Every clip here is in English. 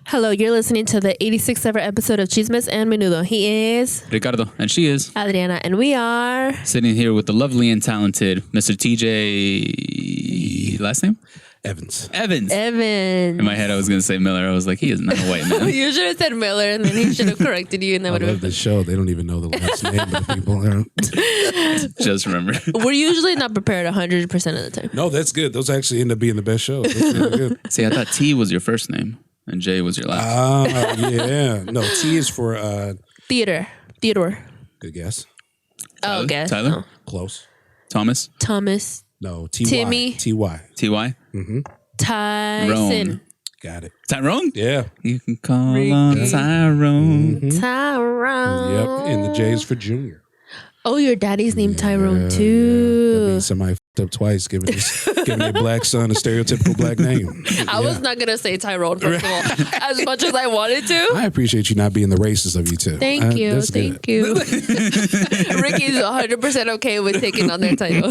Hello, you're listening to the 86th ever episode of Chismes And Menudo. He is Ricardo, and she is Adriana, and we are sitting here with the lovely and talented Mr. TJ. Last name? Evans. In my head, I was going to say Miller. I was like, he is not a white man. You should have said Miller, and then he should have corrected you. And that I would love have this show. They don't even know the last name of the people. Just remember. We're usually not prepared 100% of the time. No, that's good. Those actually end up being the best shows. That's really good. See, I thought T was your first name and J was your last. Yeah. No, T is for Theodore. good guess. Oh, guess. Tyler? No. Close. Thomas? Thomas. No, T-Y. Timmy. T-Y. T.Y.? Tyson. Roan. Got it. Tyrone? Yeah. You can call on Tyrone. Tyrone. Yep. And the J is for Junior. Oh, your daddy's named Tyrone That too. means somebody f***ed up twice, giving their black son a stereotypical black name. I was not going to say Tyrone, first of all, as much as I wanted to. I appreciate you not being the racist of you two. Thank you. That's good. Thank you. Ricky's 100% okay with taking on their title.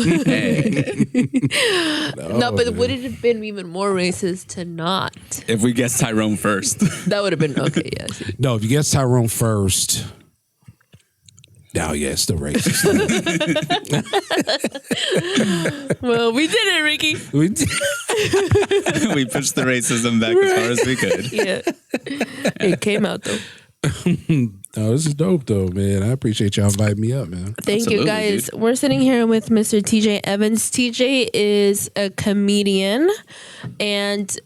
No, but would it have been even more racist to not? If we guessed Tyrone first. That would have been okay, yes. No, if you guess Tyrone first. No, yeah, it's still racist. Well, we did it, Ricky. We did. We pushed the racism back as far as we could. Yeah. It came out, though. No, this is dope, though, man. I appreciate y'all inviting me up, man. Thank you, Absolutely, guys. dude. We're sitting here with Mr. TJ Evans. TJ is a comedian. And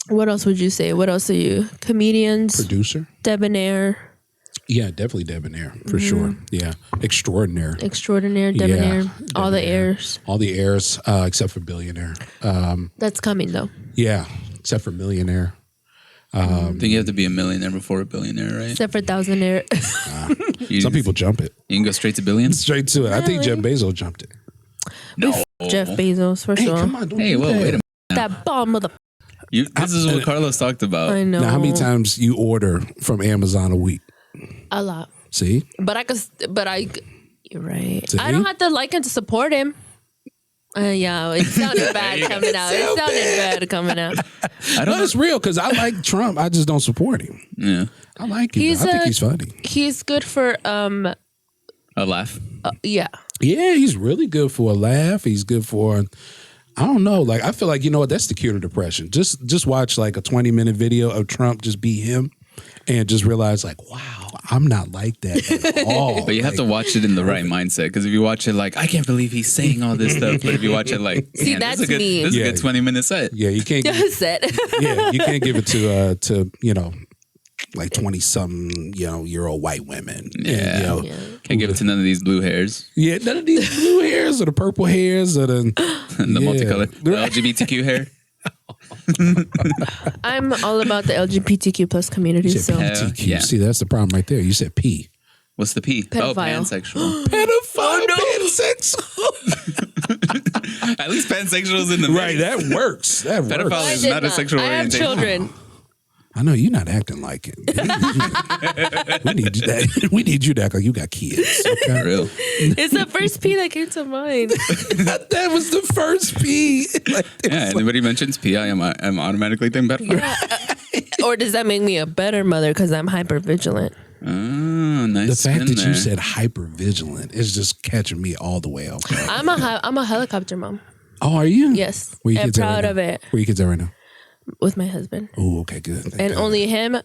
what else would you say? What else are you? Comedians, Producer? debonair, Yeah, definitely debonair, for sure. Yeah. Extraordinaire. extraordinaire, debonair, Yeah, all the debonair. airs. All the heirs, except for billionaire. That's coming, though. Yeah, except for millionaire. I think you have to be a millionaire before a billionaire, right? Except for thousandaire. You, Some people jump it. You can go straight to billions? Straight to it. I think Jeff Bezos jumped it. No. Jeff Bezos, for Hey, sure. come on. Don't Hey, do whoa, that. wait a minute. That bomb of the... This is what Carlos talked about. I know. Now, how many times you order from Amazon a week? A lot. See? But you're right. See? I don't have to like him to support him. Yeah, it sounded bad coming out. It sounded bad coming out. I don't No, it's real because I like Trump. I just don't support him. Yeah. I like him. I think he's funny. He's good for A laugh. yeah. Yeah, he's really good for a laugh. He's good for, I don't know. Like, I feel like, you know what? That's the cure to depression. Just watch like a 20-minute video of Trump just be him and just realize like, wow, I'm not like that at all. But you have to watch it in the right mindset, because if you watch it like, I can't believe he's saying all this stuff, but if you watch it like, See, man, that's this is a good, me. This is Yeah. a good 20-minute set. Yeah, you can't. Set. Yeah, you can't give it to you know, like 20-something year old white women. Yeah. And, Can't give it to none of these blue hairs yeah, none of these blue hairs or the purple hairs or the and the Yeah. multicolored, the LGBTQ hair. I'm all about the LGBTQ plus community. You said So PTQ. Yeah. See, that's the problem right there. You said P. What's the P? Pedophile. Oh, pansexual. Pedophile, pansexual. At least pansexual is in the Right, mix. that works. That Pedophile works. is not a sexual I have orientation. children. I know you're not acting like it. We need you to act like you got kids. Okay? Real. It's the first P that came to mind. That was the first P. Like, Yeah, anybody mentions P, I'm automatically thinking pedophile. Or does that make me a better mother because I'm hyper vigilant? Oh, nice. the fact spin that there. you said hyper vigilant is just catching me all the way off. I'm a helicopter mom. Oh, are you? Yes, Where you and kids at right proud now? of it. Where your kids are right now? With my husband. Oh, okay, good. Thank And God. only him,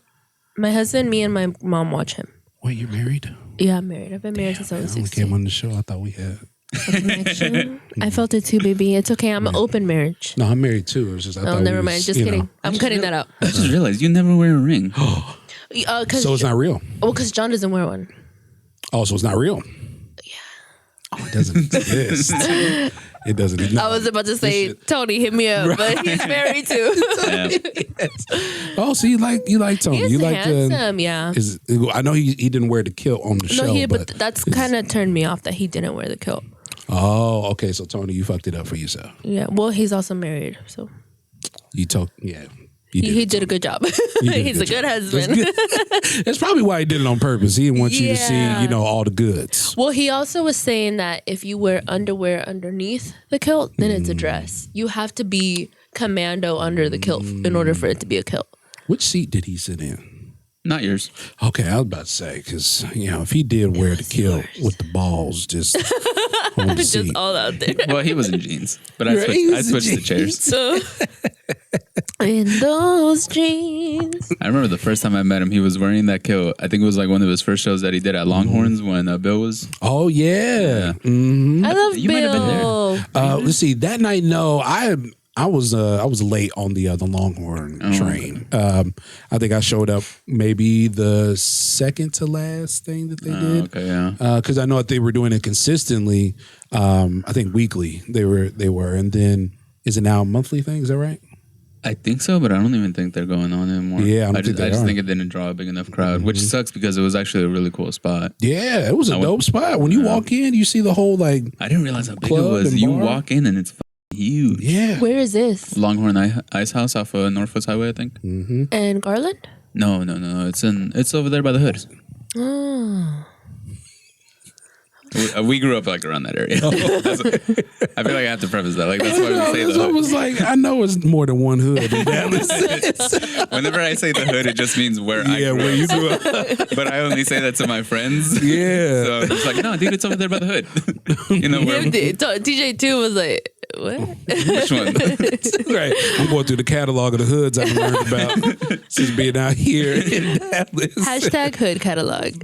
my husband, me, and my mom watch him. Wait, you're married? Yeah, I'm married. I've been married since I I was only 16. came on the show. I thought we had. Connection. I felt it too, baby. It's okay. I'm an open marriage. No, I'm married too. It was just I Oh, thought never we mind. was, Just you kidding. know. I'm cutting that out. I just realized you never wear a ring. So it's not real. Well, because John doesn't wear one. Oh, so it's not real. Yeah. Oh, it doesn't exist. It doesn't exist. I was about to say, Tony, hit me up, but he's married too. Yeah. Oh, so you like Tony? He's you like handsome, yeah. I know he didn't wear the kilt on the show. No, but that's kind of turned me off that he didn't wear the kilt. oh, okay. So Tony, you fucked it up for yourself. Yeah. Well, he's also married, so You told, yeah. he did a good job. He's a good husband. That's probably why he did it on purpose. He didn't want you to see, Yeah. all the goods. Well, he also was saying that if you wear underwear underneath the kilt, then it's a dress. You have to be commando under the kilt in order for it to be a kilt. Which seat did he sit in? Not yours. Okay, I was about to say, because, if he did wear the kill with the balls just on the Just seat. all out there. Well, he was in jeans, but I switched the chairs. So, in those jeans. I remember the first time I met him, he was wearing that kill. I think it was like one of his first shows that he did at Longhorns when Bill was. Oh, yeah. Mm-hmm. I love You might have been Bill. Let's see. That night, no, I was late on the Longhorn train. Okay. I think I showed up maybe the second to last thing that they did. Okay, yeah. Because I know that they were doing it consistently. I think weekly they were, and then is it now a monthly thing? Is that right? I think so, but I don't even think they're going on anymore. Yeah, I just think it didn't draw a big enough crowd, which sucks because it was actually a really cool spot. Yeah, it was a dope spot. When you walk in, you see the whole like. I didn't realize how big it club was. and You bar. walk in and it's huge. Yeah. Where is this? Longhorn Ice House off of Northwoods Highway, I think. And Garland? No. It's over there by the hood. Oh. We grew up like around that area. I feel like I have to preface that. Like that's why we say the So it hood. was like I know it's more than one hood in Dallas. Whenever I say the hood, it just means where I Yeah, grew where up. you grew up. But I only say that to my friends. Yeah. So it's like, no, dude, it's over there by the hood. You know where? TJ too was like, what? Which one? Right. I'm going through the catalog of the hoods I've learned about since being out here in Dallas. Hashtag hood catalog.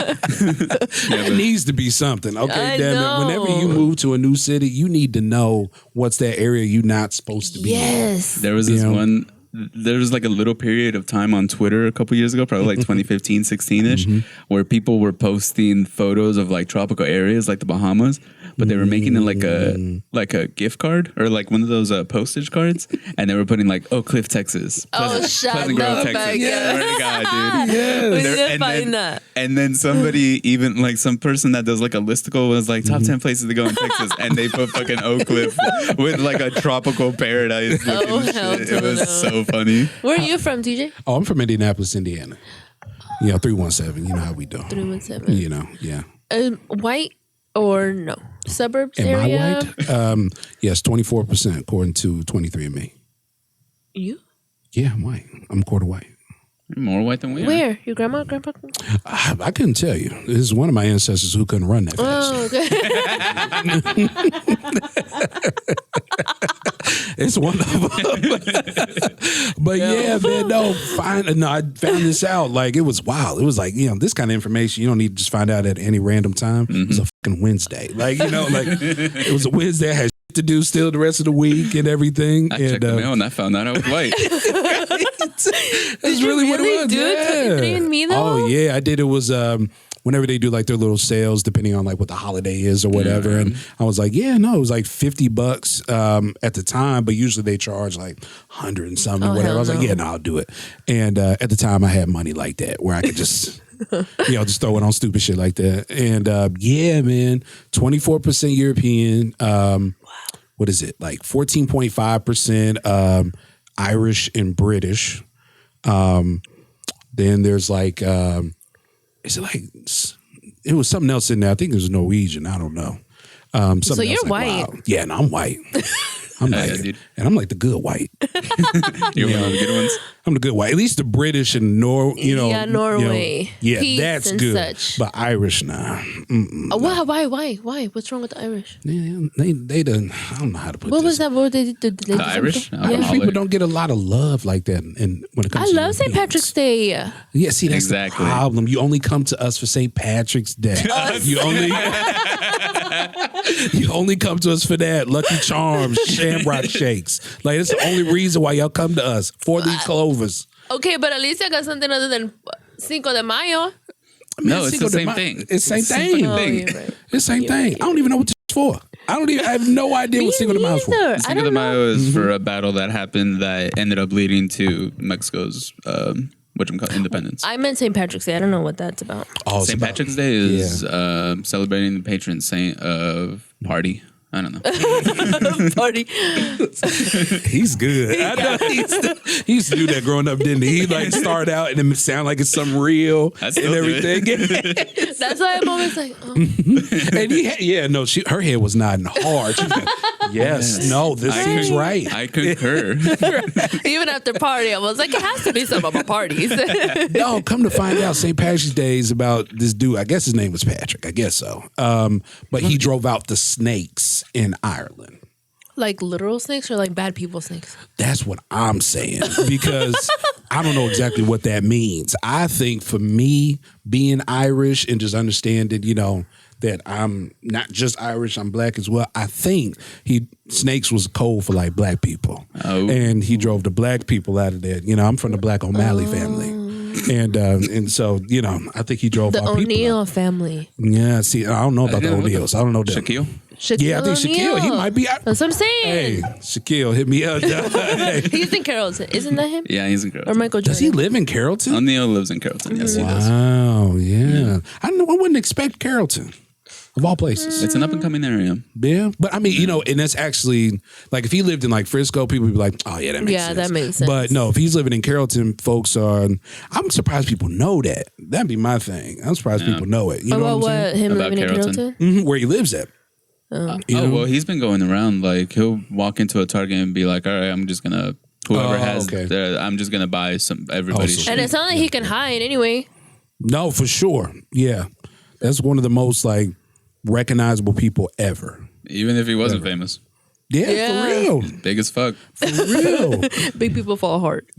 It needs to be something. Okay, I damn know. it. Whenever you move to a new city, you need to know what's that area you're not supposed to be in. Yes. There was this one. There was like a little period of time on Twitter a couple years ago, probably like 2015, 16-ish, where people were posting photos of like tropical areas like the Bahamas, but they were making it like a gift card or like one of those postage cards, and they were putting like Oak Cliff, Texas, Shut Pleasant Grove, the Texas. fuck Swear to God, dude. Yes. We There- didn't and find then- that. And then somebody, even like some person that does like a listicle was like top 10 places to go in Texas, and they put fucking Oak Cliff with like a tropical paradise looking Oh, hell shit. to It the was no. so funny. Where are you from, TJ? Oh, I'm from Indianapolis, Indiana. 317. You know how we do. 317. You know, yeah. White or no? Suburbs Am area? I white? Yes, 24% according to 23andMe. You? Yeah, I'm white. I'm quarter white. More white than we are. Where? Your grandma, grandpa? I couldn't tell you. This is one of my ancestors who couldn't run that fast. Oh, okay. It's one of them. But yeah, man, no, I found this out. Like, it was wild. It was like, this kind of information you don't need to just find out at any random time. It was a fucking Wednesday. Like, it was a Wednesday. I had shit to do still the rest of the week and everything. I checked the mail and I found out I was white. That's really what it was. do it 23andMe though? Oh yeah, I did. It was whenever they do like their little sales, depending on like what the holiday is or whatever. And I was like, yeah, no, it was like $50 at the time, but usually they charge like 100 and something or whatever. I was like, yeah, no, I'll do it. And at the time I had money like that where I could just just throw it on stupid shit like that. And yeah, man, 24% European. What is it? Like 14.5% Irish and British. Then there's like, is it like, it was something else in there. I think it was Norwegian. I don't know. So you're white. Wow. Yeah, no, I'm white. I'm like, dude. and I'm like the good white. You're one of the good ones. I'm the good white. At least the British and Yeah, Norway. yeah, Peace that's and good. such. But Irish, nah. Why? What's wrong with the Irish? Yeah, they done. I don't know how to put What this. was that? What did they do? The Irish? something? Yeah. Irish Yeah. people don't get a lot of love like that. And when it comes, I to love St. Europeans. Patrick's Day. Yeah, see, that's Exactly. the problem. You only come to us for St. Patrick's Day. You only come to us for that. Lucky Charms, Shamrock Shakes. Like, that's the only reason why y'all come to us for these clovers. Okay, but at least I got something other than Cinco de Mayo. No, it's Cinco the de same Mayo. thing. It's the same thing. Oh, you're right. It's the same thing. I don't even know what this is for. I have no idea what Cinco de Mayo is for. neither. I Cinco don't de know. Mayo is for a battle that happened that ended up leading to Mexico's independence. I meant St. Patrick's Day. I don't know what that's about. Oh, it's St. about- Patrick's Day is celebrating the patron saint of party. I don't know. Party. He's good. I know. He used to do that growing up, didn't he? He like start out and it sound like it's something real I and still do it. That's why I'm always like, oh. And her head was nodding hard. She was like, Yes. No, this seems right. I concur. Even after party, I was like, it has to be some of my parties. No, come to find out, St. Patrick's Day is about this dude. I guess his name was Patrick. I guess so. But he drove out the snakes in Ireland. Like literal snakes or like bad people snakes? That's what I'm saying, because I don't know exactly what that means. I think for me, being Irish and just understanding, that I'm not just Irish, I'm black as well. I think snakes was code for like black people. Oh. And he drove the black people out of there. I'm from the Black O'Malley family. And so, I think he drove The our people O'Neill out. family. Yeah, see, I don't know about the O'Neills. I don't know them. Shaquille? Yeah, I think Shaquille, he might be. That's what I'm saying. Hey, Shaquille, hit me up. Hey. He's in Carrollton. Isn't that him? Yeah, he's in Carrollton. Or Michael Jordan? Does he live in Carrollton? O'Neill lives in Carrollton. Yes, he does. Wow, yeah. I wouldn't expect Carrollton, of all places. It's an up and coming area. Yeah, but I mean, and that's actually like if he lived in like Frisco, people would be like, "Oh yeah, that makes sense." Yeah, that makes sense. But no, if he's living in Carrollton, folks are. I'm surprised people know that. That'd be my thing. I'm surprised people know it. You know About what I'm saying? him About living in Carrollton? Carrollton? Where he lives at. Well, he's been going around. Like, he'll walk into a Target and be like, all right, I'm just going to, whoever I'm just going to buy everybody's shit. And it's not like he can hide anyway. No, for sure. Yeah, that's one of the most like recognizable people ever. Even if he wasn't famous. Yeah, for real. Big as fuck. For real. Big people fall hard.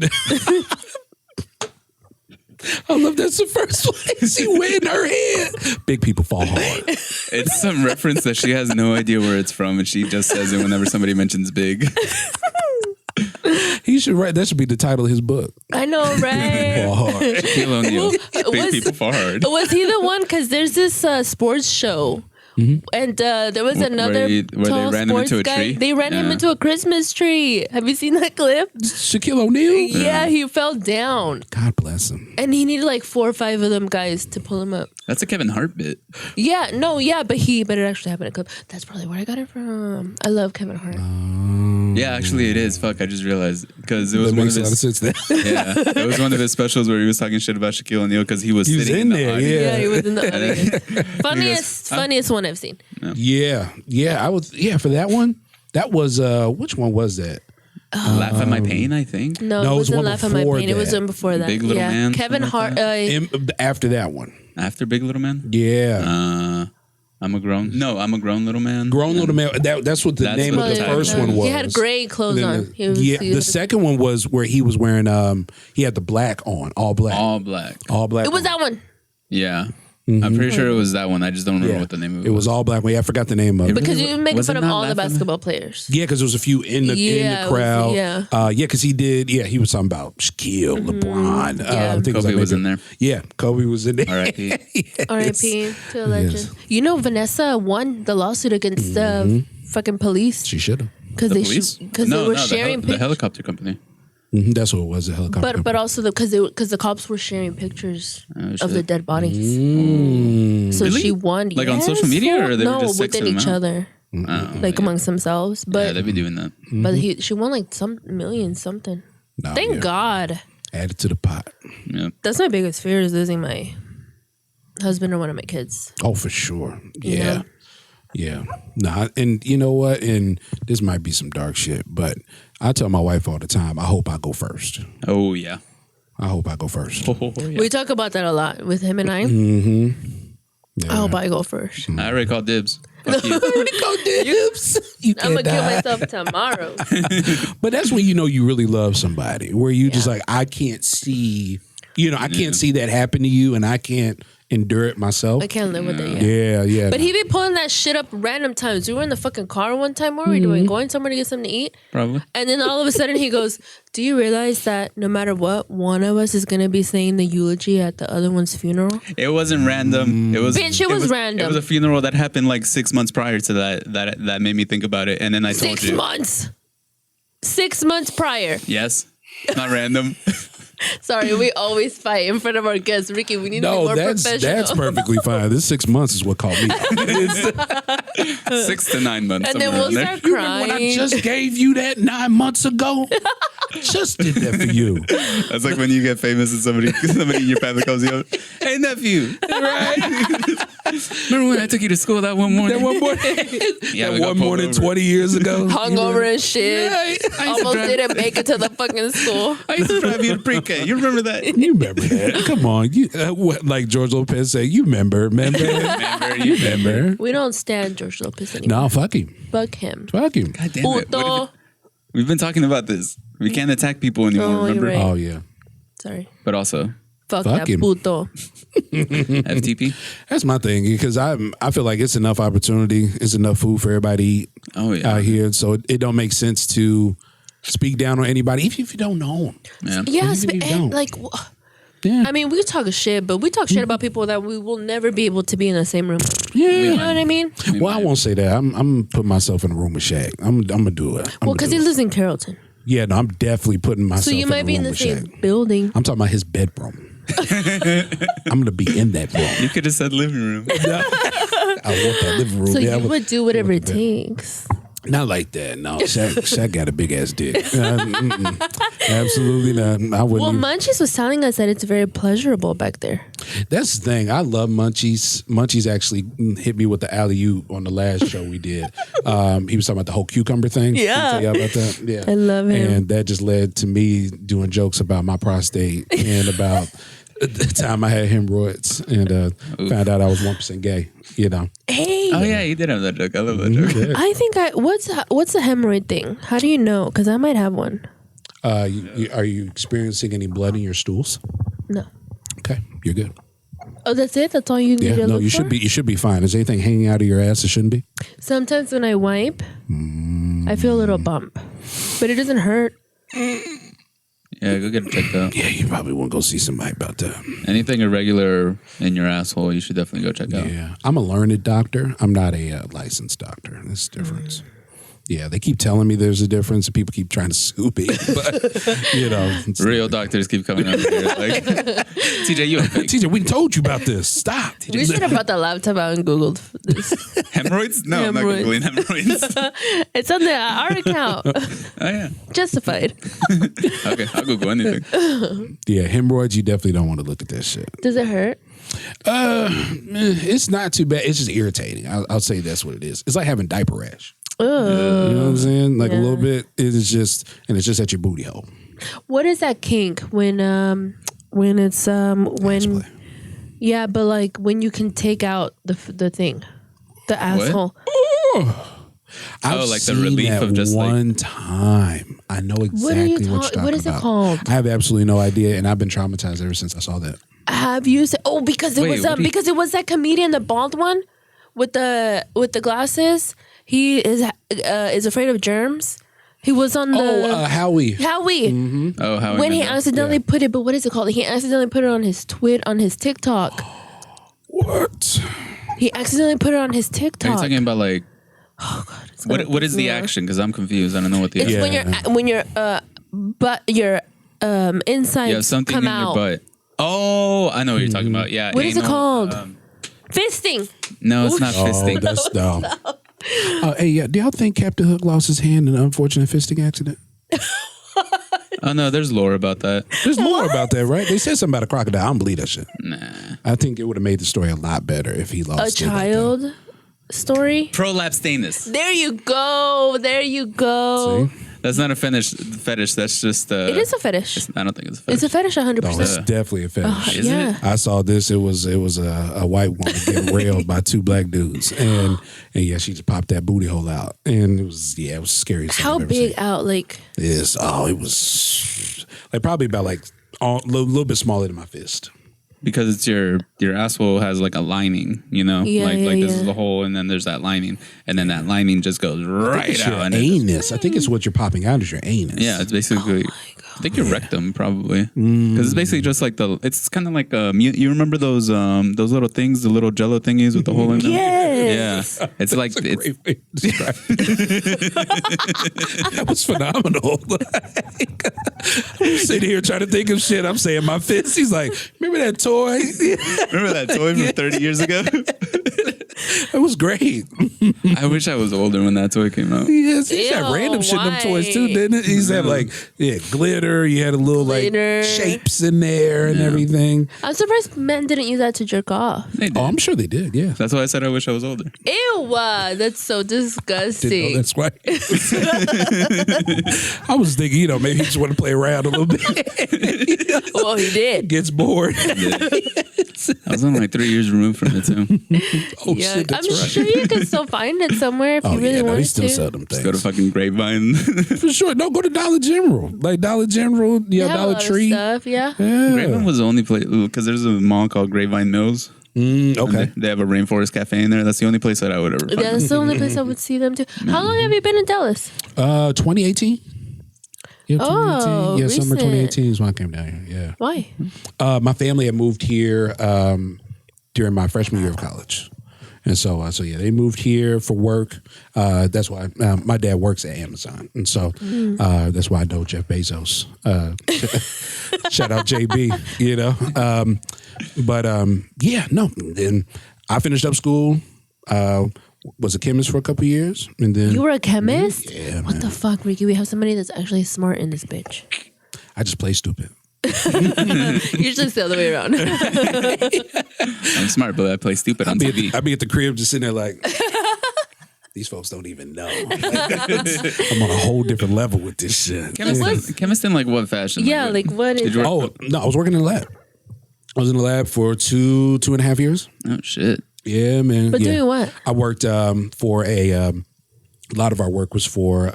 I love that's the first place he went in her head. Big people fall hard. It's some reference that she has no idea where it's from, and she just says it whenever somebody mentions big. He should write. That should be the title of his book. I know, right? Fall hard. Shaquille O'Neal. Big people fall hard. Was he the one? Because there's this sports show. And there was another where tall they ran him sports into a guy. tree? They ran him into a Christmas tree. Have you seen that clip? Shaquille O'Neal? Yeah, he fell down. God bless him. And he needed like 4 or 5 of them guys to pull him up. That's a Kevin Hart bit. Yeah, but it actually happened in a clip. That's probably where I got it from. I love Kevin Hart. Yeah, actually it is. Fuck, I just realized. Because it was That one makes of a lot of his... sense there. Yeah, it was one of his specials where he was talking shit about Shaquille O'Neal because he was He was sitting in the there, audience. Yeah, he was in the audience. Funniest one I've seen. Yeah. For that one. That was which one was that? Laugh at My Pain, I think. No, No, it it was wasn't one Laugh at My before Pain. It was that. one before that. Big Little Man, Kevin something Hart. like After that one. After Big Little Man? Yeah. I'm a Grown Little Man. Grown Little Man. That's what the That's name what of the the first title one was. He had gray clothes on. The second one was where he was wearing he had the black on, all black. All black. All black. It was on. that one. Yeah. I'm pretty sure it was that one. I just don't remember what the name of it was. It was all black. I forgot the name of it. Because you were making Was it fun of not all the Laugh at Me? basketball players. Yeah, because there was a few in the crowd. Because he did. Yeah, he was talking about Shaquille, LeBron. I think Kobe was in there. Yeah, Kobe was in there. R.I.P. R.I.P. to a legend. Yes. You know, Vanessa won the lawsuit against the fucking police She should have. because The they police? were sharing the pictures. helicopter company. That's what it was. A helicopter. But also because the cops were sharing pictures of shit. the dead bodies. So Really? she won. Like on social media, or they were just within sexing them each out? other, like amongst themselves. Yeah, But they'd be doing that. she won like some million something. No, Thank yeah. God. Add it to the pot. Yeah. That's my biggest fear is losing my husband or one of my kids. Oh, for sure. You Yeah. know? Yeah. Nah, and you know what? And this might be some dark shit, but I tell my wife all the time, I hope I go first. Oh, yeah. I hope I go first. Oh, yeah. We talk about that a lot with him and I. Yeah. I hope I go first. I already called dibs. Fuck you. Go dibs. You I'm can't gonna kill die. myself tomorrow. But that's when you know you really love somebody, where you just like, I can't see, I can't see that happen to you, and I can't endure it myself. I can't live with it yet. Yeah. But he be pulling that shit up random times. We were in the fucking car one time. What were we doing? Going somewhere to get something to eat? Probably. And then all of a sudden he goes, do you realize that no matter what, one of us is going to be saying the eulogy at the other one's funeral? It wasn't random. It was. Bitch, it was random. It was a funeral that happened like 6 months prior to that made me think about it, and then I told 6 you. months. 6 months prior. Yes, not random. Sorry, we always fight in front of our guests. Ricky, we need to be No, more that's professional. perfectly fine. This 6 months is what caught me. 6 to 9 months. And then somewhere we'll around there. start You remember when I crying. just gave you that 9 months ago? Just did that for you. That's like when you get famous and somebody in your family calls you up, hey nephew, right? Remember when I took you to school that one morning? That one morning. Yeah, that we got one pulled morning over. 20 years ago. Hungover and shit. Yeah, I used to Almost drive- didn't make it to the fucking school. I used to drive you to pre-K. You remember that? You remember that? Come on, you like George Lopez said. You remember? You remember? We don't stand George Lopez anymore. No, fuck him. Fuck him. Fuck him. God damn it. What Puto. if we've been talking about this. We can't attack people anymore, Oh, you're remember? right. Oh yeah, Sorry. But also, Fuck Fuck that him. puto. FTP. that's my thing because I feel like it's enough opportunity, it's enough food for everybody to eat Oh, yeah. out here, so it don't make sense to speak down on anybody, even if you don't know them. Yeah. Yes, Even if you and don't. like, Yeah, I mean, we talk shit, but we talk shit about people that we will never be able to be in the same room. yeah. You know what I mean? Well, I won't say that. I'm putting myself in a room with Shaq. I'm gonna do it. Well, because he lives in Carrollton. Yeah, no, I'm definitely putting myself. So you might a be in room the with same Shaq. building. I'm talking about his bedroom. I'm gonna be in that room. You could have said living room. I want that living room. So Yeah, I you would do whatever it takes. Not like that. No, Shaq got a big ass dick. Absolutely not. I wouldn't. Well, even- Munchies was telling us that it's very pleasurable back there. That's the thing. I love Munchies. Munchies actually hit me with the alley-oop on the last show we did. He was talking about the whole cucumber thing. Did I Yeah. tell you about that? Yeah. I love him. And that just led to me doing jokes about my prostate and about the time I had hemorrhoids and found out I was 1% gay. You know. Hey, Oh, yeah, you did have that joke. I love that joke. Yeah. I think what's the hemorrhoid thing? How do you know? Because I might have one. Are you experiencing any blood in your stools? No. Okay, you're good. Oh, that's it. That's all you need Yeah, to no, look you for? should be. You should be fine. Is anything hanging out of your ass that shouldn't be? Sometimes when I wipe, I feel a little bump, but it doesn't hurt. Yeah, go get it checked out. Yeah, you probably won't go see somebody about that. Anything irregular in your asshole, you should definitely go check out. Yeah, I'm a learned doctor. I'm not a licensed doctor. That's the difference. Yeah, they keep telling me there's a difference, and people keep trying to sue me. But you know, it's Real doctors keep coming over here. Like, TJ, you a fake. TJ, we told you about this. Stop. We should have brought the laptop out and Googled this. Hemorrhoids? No, I'm not Hemorrhoids. Googling hemorrhoids. It's on our account. Oh, yeah. Justified. Okay, I'll Google anything. Yeah, hemorrhoids. You definitely don't want to look at that shit. Does it hurt? It's not too bad. It's just irritating. I'll say that's what it is. It's like having diaper rash. Ugh. You know what I'm saying? Like a Yeah. little bit. It's just at your booty hole. What is that kink when it's when yeah, but like when you can take out the thing, the asshole. I've like the seen relief that of just, like- one time. I know exactly what you're talking what is it about. called? I have absolutely no idea, and I've been traumatized ever since I saw that. Have you said? Oh, because it Wait, was what do you- because it was that comedian, the bald one, with the glasses. He is afraid of germs. He was on the Howie. Howie. Oh, how When he accidentally put it, but what is it called? He accidentally put it on his TikTok. What? He accidentally put it on his Are you TikTok. talking about like Oh God! It's gonna what is piss the me off. action? Because I'm confused. I don't know what the It's action. when your but your insides You have something come in out. your butt. Oh, I know what you're talking about. Yeah. What is it anal, called? Fisting. No, it's not Oh, fisting. that's dumb. Hey, yeah. Do y'all think Captain Hook lost his hand in an unfortunate fisting accident? Oh no, there's lore about that. There's more about that, right? They said something about a crocodile. I don't believe that shit. Nah. I think it would have made the story a lot better if he lost A it like that. child story. Prolapse. There you go. There you go. See? That's not a fetish. That's just. It is a fetish. I don't think it's a fetish. It's a fetish, 100%. No, it's definitely a fetish. Isn't yeah. it? I saw this. It was a white woman getting railed by two black dudes, and yeah, she just popped that booty hole out, and it was scary. How big out? Like It was like probably about like a little bit smaller than my fist. Because it's your asshole has like a lining, you know, Yeah, like yeah, this is yeah. the hole, and then there's that lining, and then that lining just goes right It's your out. And it just- anus. I think it's what you're popping out is your anus. yeah, it's basically. I think your rectum probably Mm. because it's basically just like it's kind of like you remember those little things, the little Jello thingies with the hole in them. Yes. Yeah, it's like That's a it's great way to describe it. That was phenomenal. I'm sitting here trying to think of shit. I'm saying my fist. He's like, remember that toy? remember that toy from 30 years ago. It was great. I wish I was older when that toy came out. Yes, he had Ew, random shit in them why? toys too, didn't it? He's had like glitter. You had a little Glitter. like shapes in there and everything. I'm surprised men didn't use that to jerk off. They did. Oh, I'm sure they did. Yeah. That's why I said I wish I was older. Ew, that's so Didn't know disgusting. that's right. I was thinking, maybe he just want to play around a little bit. Well, he did. Gets bored. I was only like 3 years removed from it too. Oh Yeah, shit, that's I'm right. sure you can still find it somewhere if you really no, wanted he still to. sell them Just go to things. fucking Grapevine. For sure. No, go to Dollar General. Like Dollar General, They have a Dollar lot of Tree. stuff, yeah. Yeah. Grapevine was the only place because there's a mall called Grapevine Mills. Okay. They have a rainforest cafe in there. That's the only place that I would ever find. Yeah, that's the only place I would see them too. How long have you been in Dallas? 2018. Yeah, 2018. Oh, yeah, summer recent. 2018 is when I came down here. Yeah. Why? My family had moved here during my freshman year of college. And so yeah, they moved here for work. That's why my dad works at Amazon. And so that's why I know Jeff Bezos. Shout out JB, yeah, no. Then I finished up school, was a chemist for a couple years. And then You were a chemist? Yeah, What the fuck, Ricky? We have somebody that's actually smart in this bitch. I just play stupid. Usually it's the other way around. I'm smart, but I play stupid on TV. I'd be at the crib just sitting there like, these folks don't even know. I'm on a whole different level with this shit. Chemist in like what fashion? Yeah, like what is Did you work- Oh, no, I was working in the lab. I was in the lab for two and a half years. Oh shit. Yeah, man. But yeah. doing what? I worked for a lot of our work was for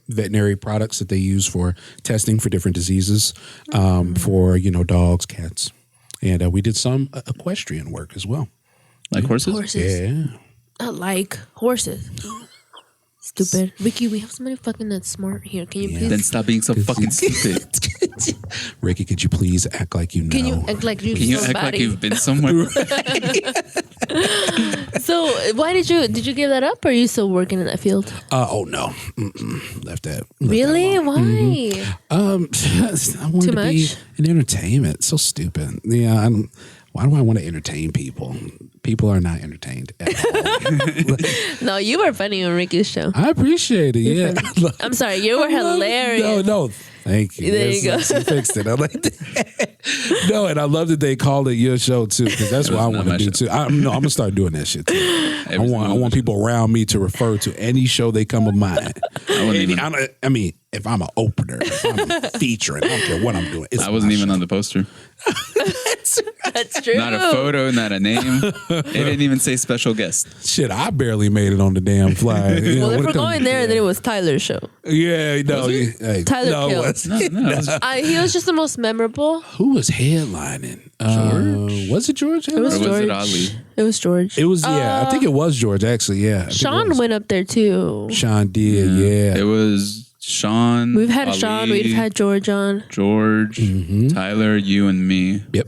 veterinary products that they use for testing for different diseases for, dogs, cats. And we did some equestrian work as well. Like horses? Horses. Yeah. Not like horses. Stupid. Ricky, we have somebody fucking that's smart here. Can you please? Then stop being so fucking stupid. Ricky, could you please act like you know? Can you act like you Can you know act like somebody? you've been somewhere? So why did you give that up or are you still working in that field? Oh, no. Left that. Really? Why? I wanted Too to be much? in entertainment. It's so stupid. Yeah, why do I want to entertain people? People are not entertained at all. No, you were funny on Ricky's show. I appreciate it. Yeah. I'm sorry, you were hilarious. No. Thank you. There you go. You fixed it. I like that. No, and I love that they called it your show too, because that's what I want to my do show. too. I'm gonna start doing that shit too. I want people around me to refer to any show they come of mine. I mean, if I'm an opener, if I'm featuring, I don't care what I'm doing. It's I wasn't my even show. on the poster. That's true. Not a photo, not a name. It didn't even say special guest. Shit, I barely made it on the damn fly. You know, Well, if what we're the- going there, then it was Tyler's show. Yeah, no, hey, Tyler no, it killed. wasn't. No, it was He was just the most memorable. Who was headlining? George? Was it George? It was Or was George. it Ali? It was George. It was, yeah. I think it was George, actually. Yeah. I think it Sean was. went up there too. Sean did, yeah. It was Sean. We've had Ali, Sean. We've had George on. George, Tyler, you, and me. Yep.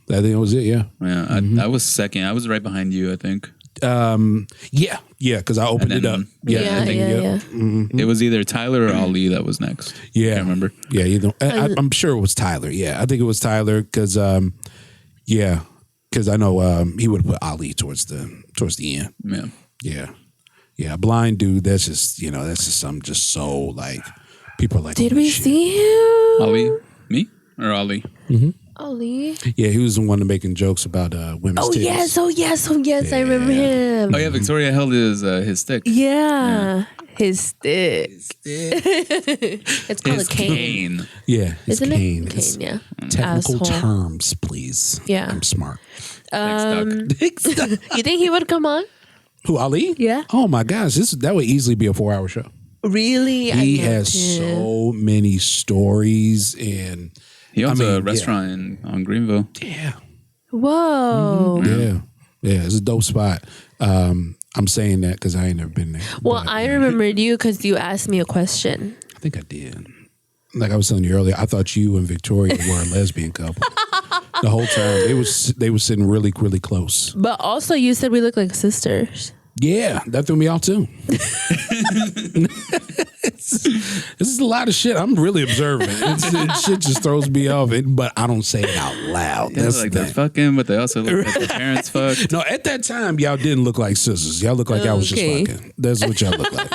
I think that was it, yeah. Yeah, I was second. I was right behind you, I think. Yeah, because I opened And it up. then- Yeah, I think, yeah. It was either Tyler or Ali that was next. Yeah. Can't remember. Yeah, I'm sure it was Tyler. Yeah, I think it was Tyler because, I know he would have put Ali towards the end. Yeah. Yeah. Blind dude. That's just something just so like people are like. Did "Holy we shit." see him? Ali? Me? Or Ali? Ali. Yeah, he was the one making jokes about women's Oh titties. yes, oh yes, I remember him. Oh, yeah, Victoria held his stick. Yeah. His stick. It's called His a cane. Yeah, his Isn't cane. it? It's Cane, yeah. technical Asshole. terms, please. Yeah. I'm smart. Thanks, Doc. You think he would come on? Who, Ali? Yeah. Oh my gosh, that would easily be a 4-hour show. Really? He has so many stories and He owns I mean, a restaurant on Greenville. yeah. Whoa. Yeah, it's a dope spot. I'm saying that because I ain't never been there. Well, But, I remembered you because you asked me a question. I think I did. Like I was telling you earlier, I thought you and Victoria were a lesbian couple. The whole time they was sitting really, really close. But also, you said we look like sisters. Yeah, that threw me off too. This is a lot of shit. I'm really observant. Shit just throws me off, but I don't say it out loud. They That's look like the they're thing. fucking, but they also look like their parents fucked. No, at that time, y'all didn't look like sisters. Y'all look like y'all was just Okay. fucking. That's what y'all look like.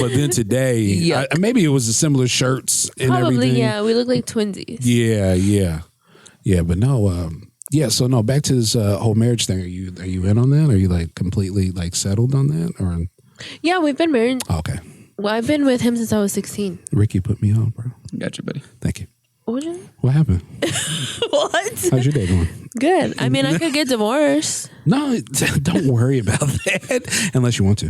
But then today, Yuck. maybe it was the similar shirts and Probably, everything. yeah. We look like twinsies. Yeah. But no, so no. Back to this whole marriage thing. Are you in on that? Are you like completely like settled on that? Or Yeah, we've been married. okay, Well, I've been with him since I was 16. Ricky put me on, bro. Gotcha, buddy. Thank you. What? you- What happened? What? How's your day going? Good. I mean, I could get divorced. No, don't worry about that unless you want to.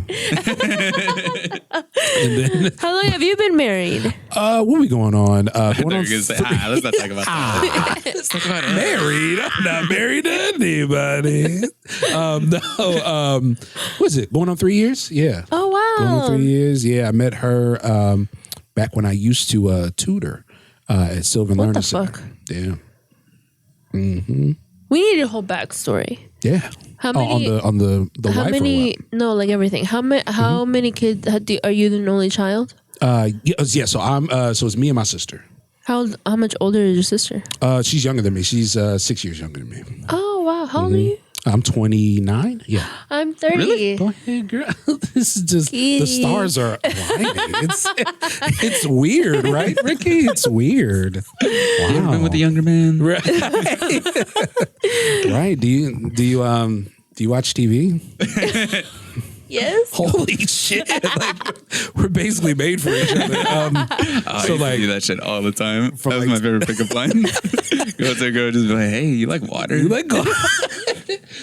And then, How long have you been married? what are we going on? I thought Going you were on gonna say, let's not talk about that. Let's talk about it. married. I'm not married to anybody. What is it? Going on 3 years? Yeah. Oh, Going on wow. 3 years. Yeah, I met her back when I used to tutor at Sylvan What Learning the Center. fuck? Yeah. We need a whole backstory. Yeah. How many? On the How wife many? or No, like everything. How many kids? Are you the only child? what? Yeah. So I'm. So it's me and my sister. How much older is your sister? She's younger than me. She's 6 years younger than me. Oh wow, how old are you? I'm 29. Yeah. I'm 30. Go ahead, girl. This is just the stars are aligning. It's weird, right, Ricky? It's weird. You ever Wow. been with a younger man? Right. Right. Do you watch TV? Yes. Holy shit! Like, we're basically made for each other. I So, used like- to do that shit all the time. That was like- my favorite pickup line. Go to a girl, just be like, "Hey, you like water?" You like?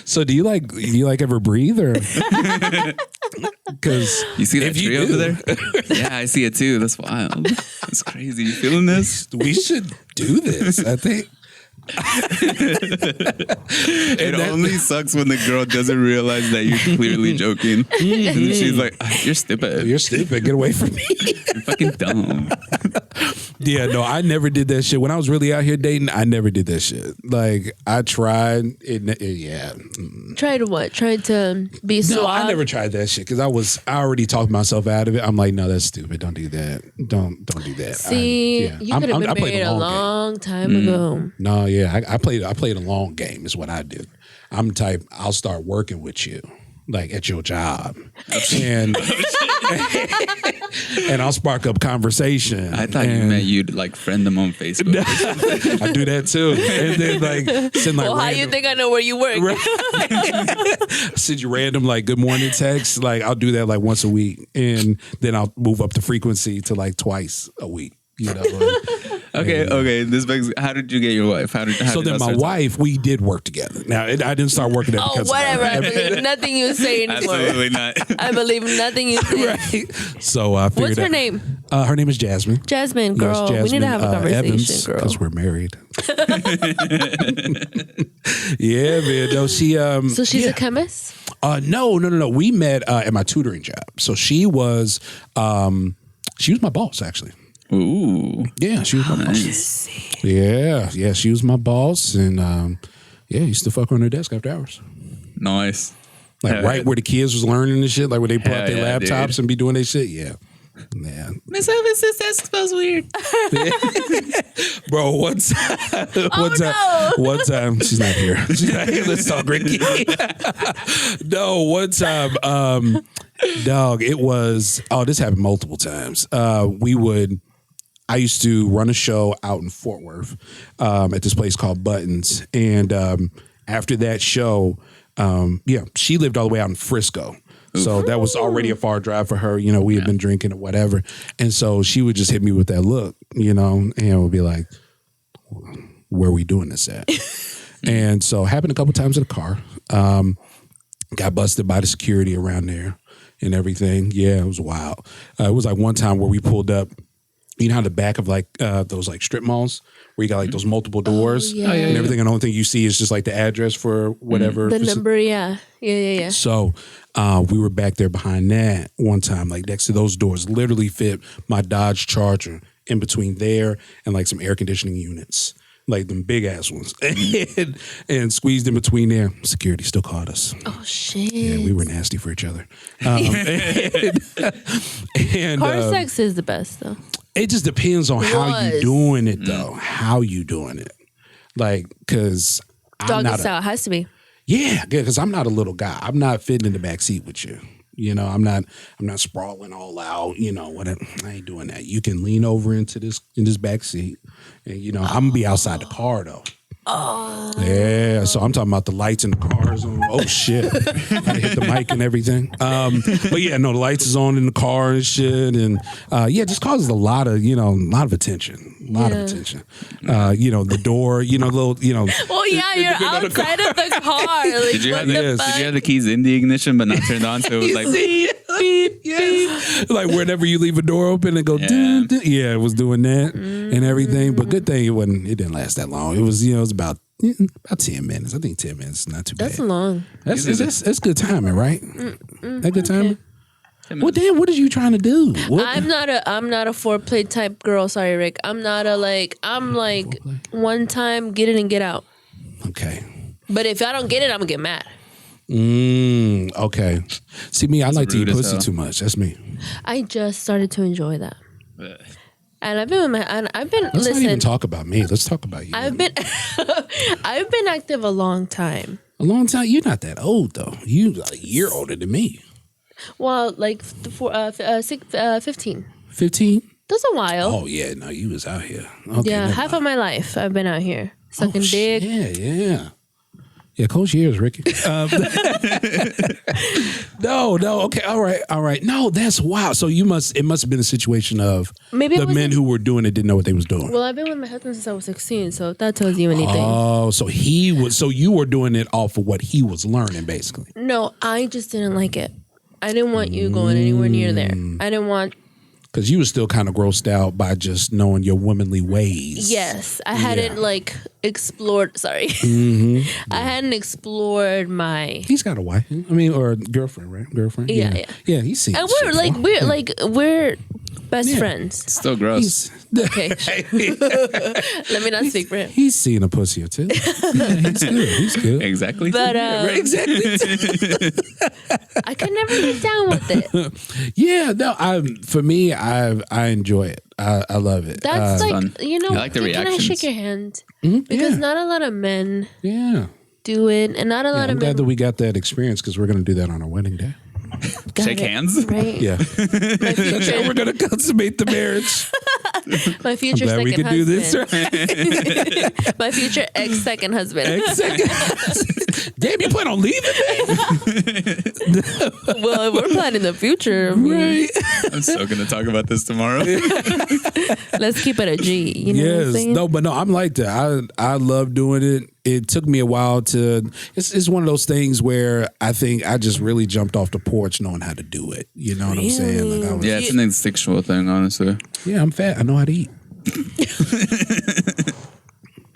So do you like ever breathe or? Because You see that if you tree over do- there? Yeah, I see it too. That's wild. That's crazy. You feeling this? we should do this. I think. It only sucks when the girl doesn't realize that you're clearly joking. And she's like, "You're stupid. You're stupid. Get away from me. You're fucking dumb." Yeah, no, I never did that shit. When I was really out here dating, I never did that shit. Like, I tried. Yeah. Tried what? Tried to be suave. No, I never tried that shit because I already talked myself out of it. I'm like, no, that's stupid. Don't do that. Don't do that. See, you could have been I played married a game. long time ago. No, yeah, I played a long game is what I did. I'm the type, I'll start working with you, like at your job. And and I'll spark up conversation. I thought you meant you'd like friend them on Facebook. I do that too. And then like send like Well, how you think I know where you work? send you random like good morning texts. Like I'll do that like once a week. And then I'll move up the frequency to like twice a week. You know. Okay. This begs. How did you get your wife? How did So then that my start? wife, we did work together. Now I didn't start working at Oh, because whatever. I believe nothing you say anymore. Absolutely not. I believe nothing you say. right. So I figured What's her out- name? Her name is Jasmine. Jasmine, girl. We need to have a conversation, girl. Because we're married. Yeah, man. No, she. So she's yeah. a chemist? No. We met at my tutoring job. So she was my boss actually. Ooh. Yeah, she was my boss. Yeah, she was my boss, and yeah, used to fuck her on her desk after hours. Nice. Like right where the kids was learning and shit, like where they pull out Hell their yeah, laptops dude. and be doing their shit. Yeah. Man. Miss Elvis, that smells weird. Bro, one time, she's not here. She's not here. Let's talk, Ricky. No, one time, dog, it was, this happened multiple times. I used to run a show out in Fort Worth at this place called Buttons. And after that show, she lived all the way out in Frisco. So that was already a far drive for her. You know, we had been drinking or whatever. And so she would just hit me with that look, you know, and would be like, where are we doing this at? And so happened a couple times in the car. Got busted by the security around there and everything. Yeah, it was wild. It was like one time where we pulled up. You know how the back of like those like strip malls where you got like those multiple doors and everything, and the only thing you see is just like the address for whatever. The number, yeah. So we were back there behind that one time, like next to those doors, literally fit my Dodge Charger in between there and like some air conditioning units. like them big ass ones, and squeezed in between there. Security still caught us. Oh shit! Yeah, we were nasty for each other. And car sex is the best though. It just depends on how you doing it though. How you doing it? Like, cause doggy style has to be. Yeah, because I'm not a little guy. I'm not fitting in the back seat with you. You know, I'm not sprawling all out. You know, whatever. I ain't doing that. You can lean over in this back seat, and you know, I'm gonna be outside the car though. Oh. Yeah, so I'm talking about the lights in the cars on. Oh shit, I hit the mic and everything. But yeah, no, the lights is on in the car and shit, and yeah, it just causes a lot of attention, a lot of attention. You know, the door, you know, little, you know. Oh yeah, you're outside of the car. Like, did you have the keys in the ignition but not turned on? So it was like beep, yes. Like whenever you leave a door open and go, dun, dun. Yeah, it was doing that and everything. But good thing it didn't last that long. It was, you know, it was about 10 minutes. I think 10 minutes is not too bad. That's long. That's good timing, right? That good timing. Well, Dan, what are you trying to do? I'm not a foreplay type girl. Sorry, Rick. I'm like foreplay? One time, get it and get out. Okay. But if I don't get it, I'm gonna get mad. Okay. See me, I like to eat pussy too much. That's me. I just started to enjoy that. And I've been Let's not even talk about me. Let's talk about you. I've been active a long time. A long time? You're not that old though. You a year older than me. Well, like 15. 15? That's a while. Oh yeah, no, you was out here. Okay, yeah, half of my life I've been out here sucking dick. Yeah. Yeah, close years, Ricky. No, okay, all right. No, that's wild. So it must have been a situation of maybe the men who were doing it didn't know what they was doing. Well, I've been with my husband since I was 16, so if that tells you anything. Oh, so you were doing it off of what he was learning, basically. No, I just didn't like it. I didn't want you going anywhere near there. I didn't want. Because you were still kind of grossed out by just knowing your womanly ways. Yes. I hadn't explored. Sorry. I hadn't explored my. He's got a wife. I mean, or girlfriend, right? Girlfriend. Yeah. Yeah, he's seen. And we're best friends. Still gross. Okay. Let me not speak for him. He's seen a pussy or two. Yeah, he's good. Exactly. But exactly. I could never get down with it. Yeah, no. For me, I enjoy it. I love it. That's fun. You know. I like the reactions. Can I shake your hand? Because not a lot of men. Do it, and not a lot of men. I'm glad that we got that experience because we're going to do that on our wedding day. Shake hands? Right. Yeah. That's how we're going to consummate the marriage. My future second husband. Do this. My future ex-second husband. Damn, you plan on leaving me? Well, we're planning the future. Right. I'm so going to talk about this tomorrow. Let's keep it a G. You know what I'm saying? No, but no, I'm like that. I love doing it. It took me a while to. It's one of those things where I think I just really jumped off the porch knowing how to do it. You know what I'm saying? Like it's an instinctual thing, honestly. Yeah, I'm fat. I know how to eat.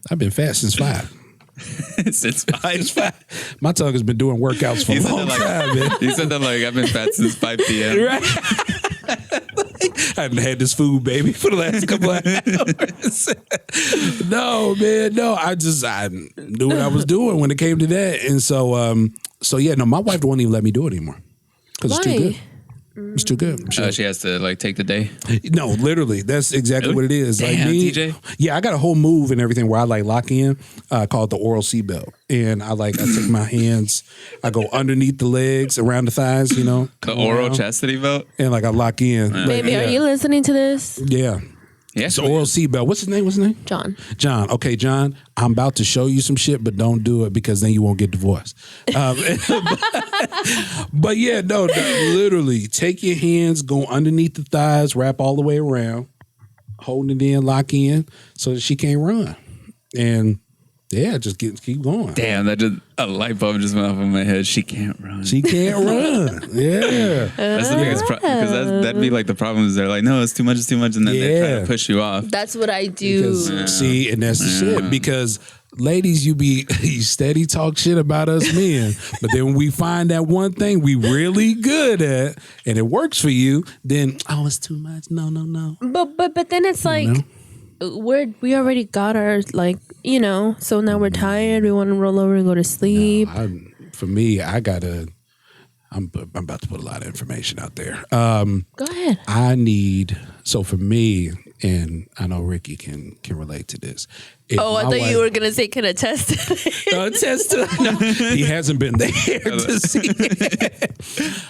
I've been fat since 5. Since 5? My tongue has been doing workouts for a long time, man. You said that like I've been fat since 5 p.m. Right. I haven't had this food, baby, for the last couple of hours. No, man, no. I knew what I was doing when it came to that, and so yeah, no. My wife won't even let me do it anymore because it's too good. It's too good. She has to take the day. No, literally, that's exactly what it is. Damn, like me, TJ. Yeah, I got a whole move and everything where I lock in, called the oral seatbelt, and I take my hands, I go underneath the legs, around the thighs, you know, the oral chastity belt, and I lock in. Baby, are you listening to this? Yeah. Yes, the oral seatbelt. What's his name? John. John. Okay, John, I'm about to show you some shit, but don't do it because then you won't get divorced. But yeah, no, literally, take your hands, go underneath the thighs, wrap all the way around, hold it in, lock in, so that she can't run. And yeah, just keep going. Damn, a light bulb just went off in my head. She can't run. She can't run. Yeah. That's the biggest problem because that'd be like the problem is they're like, no, it's too much, and then they try to push you off. That's what I do. See, and that's the shit because ladies, you steady talk shit about us men, but then when we find that one thing we really good at and it works for you, then it's too much. No. But then it's like. we already got our so now we're tired. We want to roll over and go to sleep. For me, I'm about to put a lot of information out there. Go ahead. So for me, and I know Ricky can relate to this. I thought you were gonna say can attest. Attest to no, he hasn't been there to see it.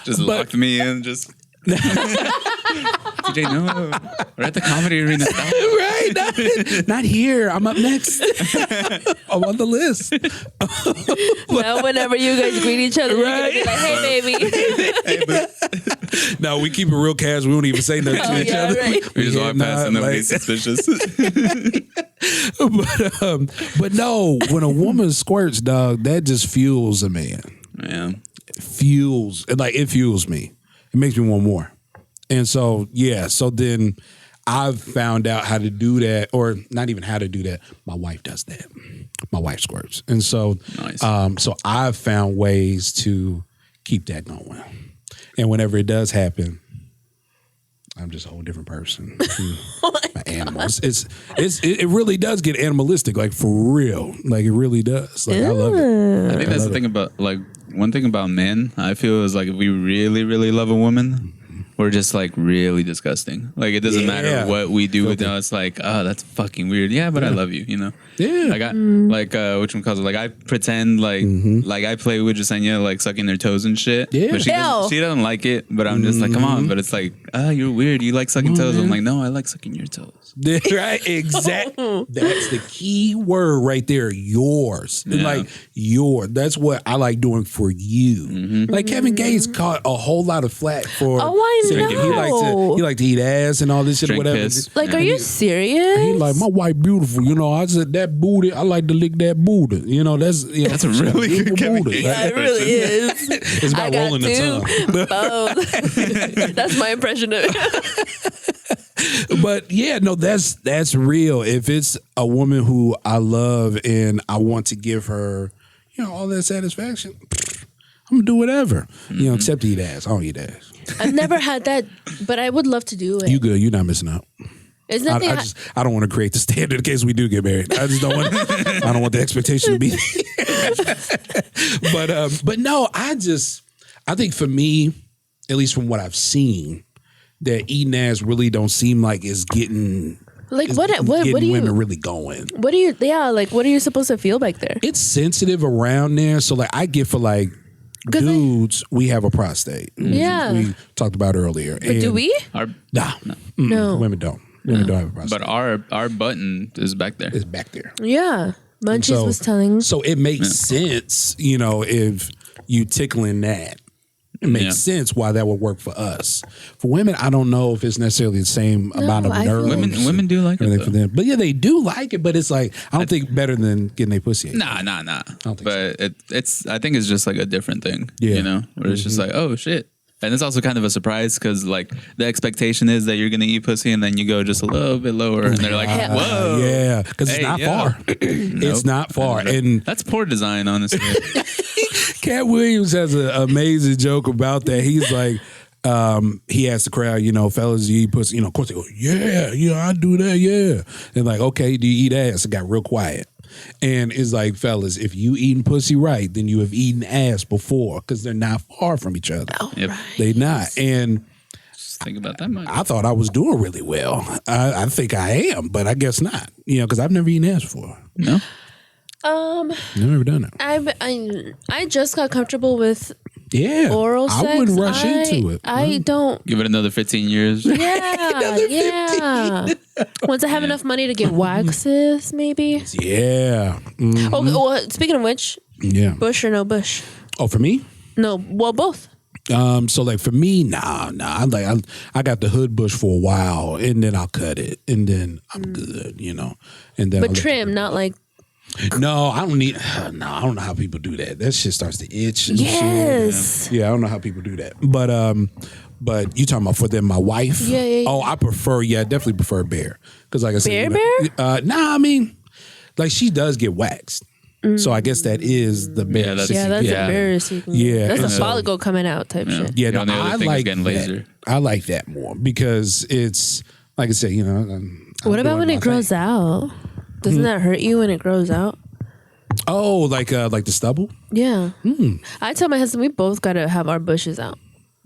Just locked me in. Just TJ, no, we're at the comedy arena. Right? Not here. I'm up next. I'm on the list. Well, whenever you guys greet each other, Right. you're gonna be like, "Hey, baby." No, we keep it real casual. We don't even say nothing to each other. Right. We just walk past and nobody's suspicious. But no, when a woman squirts, dog, that just fuels a man. Yeah. It fuels me. It makes me want more. And so, so then I've found out how to do that, or not even how to do that. My wife does that. My wife squirts. And so, Nice. So I've found ways to keep that going. And whenever it does happen, I'm just a whole different person. My animals. It really does get animalistic, like for real. Like it really does. Like I love it. I think that's the thing about one thing about men. I feel is like if we really, really love a woman, we're just like really disgusting. Like it doesn't matter what we do with them. It's like, oh, that's fucking weird. Yeah, but I love you. You know. Yeah. Like which one calls it? Like I pretend like I play with Jasenia like sucking their toes and shit. Yeah. But she doesn't like it. But I'm just like, come on. But it's like, you're weird. You like sucking toes. I'm like, no, I like sucking your toes. Right, exactly. That's the key word right there. Yours, Yeah. like yours. That's what I like doing for you. Mm-hmm. Like Kevin Gates caught a whole lot of flack for. Oh, I saying know. he liked to eat ass and all this shit, Drink whatever. piss. Like, are you serious? He like my wife beautiful. You know, I said that booty. I like to lick that booty. You know, that's That's a really good Kevin booty. Gates. Yeah, it really is. It's about rolling the tongue. Both. That's my impression of it. But yeah, no, that's real. If it's a woman who I love and I want to give her, all that satisfaction, I'm gonna do whatever. Except eat ass. I don't eat ass. I've never had that, but I would love to do it. You good? You're not missing out. Isn't that I don't want to create the standard in case we do get married. I just don't want. I don't want the expectation to be. But no, I think for me, at least from what I've seen, that eating ass really don't seem like it's getting like what do you women really going. What do you what are you supposed to feel back there? It's sensitive around there, so like I get for like dudes, we have a prostate. Yeah. We talked about earlier. But do we? No. Women don't. Women don't have a prostate. But our button is back there. It's back there. Yeah. Munchies was telling. So it makes sense, if you tickling that. It makes sense why that would work for us. For women, I don't know if it's necessarily the same amount of nerves. Women do like it for them. But yeah, they do like it, but it's like I don't think better than getting their pussy. Nah. I don't think But it's I think it's just like a different thing. Yeah. Where it's just like, oh shit. And it's also kind of a surprise because like the expectation is that you're gonna eat pussy and then you go just a little bit lower and they're like, whoa. Yeah, because it's not far. It's not far. And that's poor design, honestly. Cat Williams has an amazing joke about that. He's like, he asked the crowd, fellas, do you eat pussy? Of course they go, yeah, I do that, yeah. And like, okay, do you eat ass? It got real quiet. And it's like, fellas, if you eating pussy right, then you have eaten ass before because they're not far from each other. Oh, Yep. right. They not. And Just think about that much. I thought I was doing really well. I think I am, but I guess not. Because I've never eaten ass before. No? I've never done it. I just got comfortable with oral sex. I wouldn't rush into it. I don't. Give it another 15 years. Yeah. Once I have enough money to get waxes, maybe. Yeah. Mhm. Oh, well, speaking of which, Yeah. bush or no bush? Oh, for me? No, well, both. So like for me, nah. I got the hood bush for a while, and then I'll cut it, and then I'm good, And then But I'll trim, not like. No, I don't need. No, I don't know how people do that. That shit starts to itch. And Yes. shit. Yeah, I don't know how people do that. But you talking about for them, my wife? Yeah. Oh, I definitely prefer bare because like I said, Bear? Nah, I mean, like she does get waxed. So I guess that is the bare. that's- That's Yeah. embarrassing. Yeah, That's a and so- follicle coming out type shit. Yeah, The only other I thing is like getting that. laser. I like that more because it's like I said, What about when it grows out? Doesn't that hurt you when it grows out? Oh, like the stubble? Yeah. I tell my husband we both got to have our bushes out.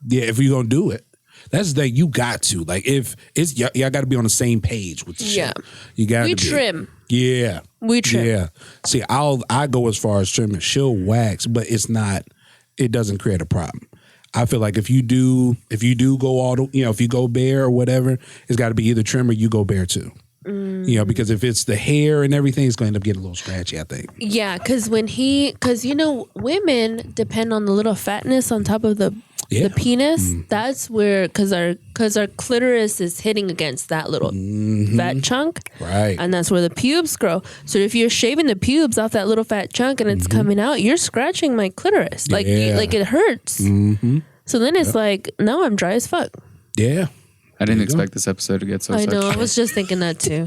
Yeah, if you're going to do it. That's the thing. You got to. Like, if it's, y'all got to be on the same page with the shit. You got to We be. trim. Yeah. We trim. Yeah. See, I go as far as trimming. She'll wax, but it doesn't create a problem. I feel like if you do go all the, if you go bare or whatever, it's got to be either trim or you go bare too. Because if it's the hair and everything, it's going to end up getting a little scratchy, I think. Yeah, because women depend on the little fatness on top of the penis. That's where, because our clitoris is hitting against that little fat chunk, right? And that's where the pubes grow. So if you're shaving the pubes off that little fat chunk and it's coming out, you're scratching my clitoris, like it hurts. So then it's like, no, I'm dry as fuck. Yeah. I didn't expect this episode to get so I know. sexual. I was just thinking that too.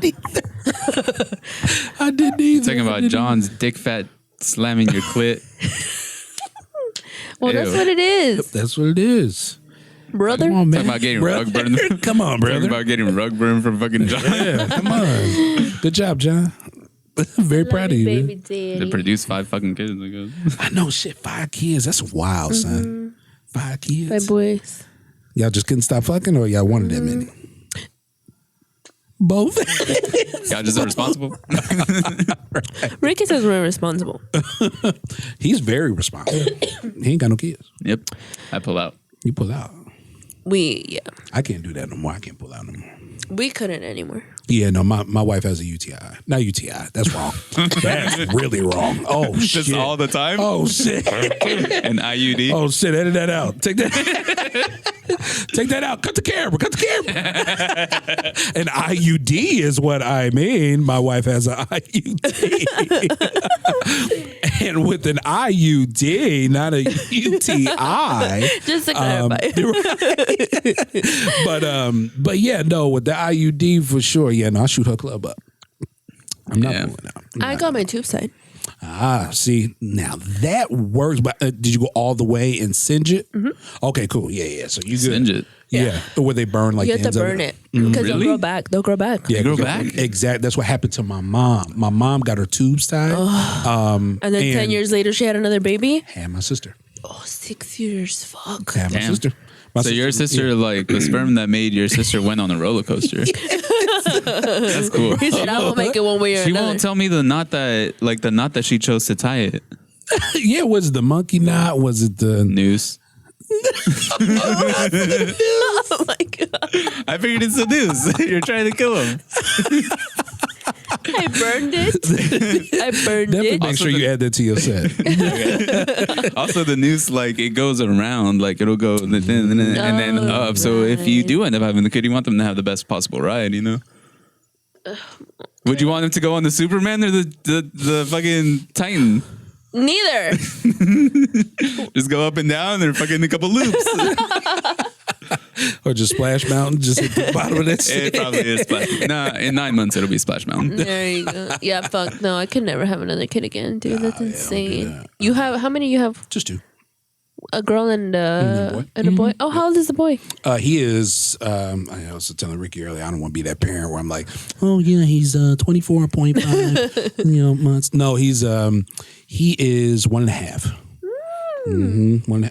I didn't either. Talking about John's dick fat slamming your clit. Well, that's what it is, That's what it is. brother. Come on, man. Talking about getting rug burn. Come on, brother. Talking about getting rug burn from fucking John. Yeah, come on. Good job, John. Very proud of you. baby Man. daddy. They produced 5 fucking kids. I guess. I know, shit. 5 kids. That's wild, son. 5 kids. My boys. Y'all just couldn't stop fucking, or y'all wanted that many? Both. Y'all just irresponsible. Ricky says we're responsible. He's very responsible. He ain't got no kids. Yep. I pull out. You pull out. I can't do that no more. I can't pull out no more. We couldn't anymore. Yeah, no, my wife has a UTI. Not UTI. That's wrong. That's really wrong. Oh, shit. Just all the time? Oh, shit. An IUD? Oh, shit. Edit that out. Take that. Take that out. Cut the camera. Cut the camera. An IUD is what I mean. My wife has an IUD. And with an IUD, not a UTI. Just to clarify. But yeah, no, with the IUD for sure. Yeah, no, I'll shoot her club up. I'm not pulling out. I got my tube side. See, now that works. But did you go all the way and singe it? Okay, cool. Yeah. So you good? Singe it. Yeah. Where they burn like You the have to ends of burn it because they'll grow back. They'll grow back. Yeah, They grow back? Exactly. That's what happened to my mom. My mom got her tubes tied. And then 10 years later, she had another baby. And my sister. Oh, 6 years. Fuck. And my Damn. sister. So your sister, like the sperm that made your sister went on a roller coaster. That's cool. He said, I won't make it one way or She another. won't tell me the knot that she chose to tie it. Yeah, was it the monkey knot? Was it the Noose. Oh my God. I figured it's the noose. You're trying to kill him. I burned it. I burned Definitely it. make sure you add that to your set. Also, the noose, like, it goes around, like, it'll go and then up. So if you do end up having the kid, you want them to have the best possible ride, you know? Would you want them to go on the Superman or the fucking Titan? Neither. Just go up and down or fucking a couple loops. Or just Splash Mountain, just hit the bottom of that shit. It probably is Splash. Nah, in 9 months it'll be Splash Mountain. There you go. Yeah, fuck. No, I could never have another kid again, dude. That's insane. You have, how many you have? Just 2. A girl and a boy? Oh, how old is the boy? He is, I was telling Ricky earlier, I don't want to be that parent where I'm like, oh yeah, he's 24.5 months. No, he is 1.5.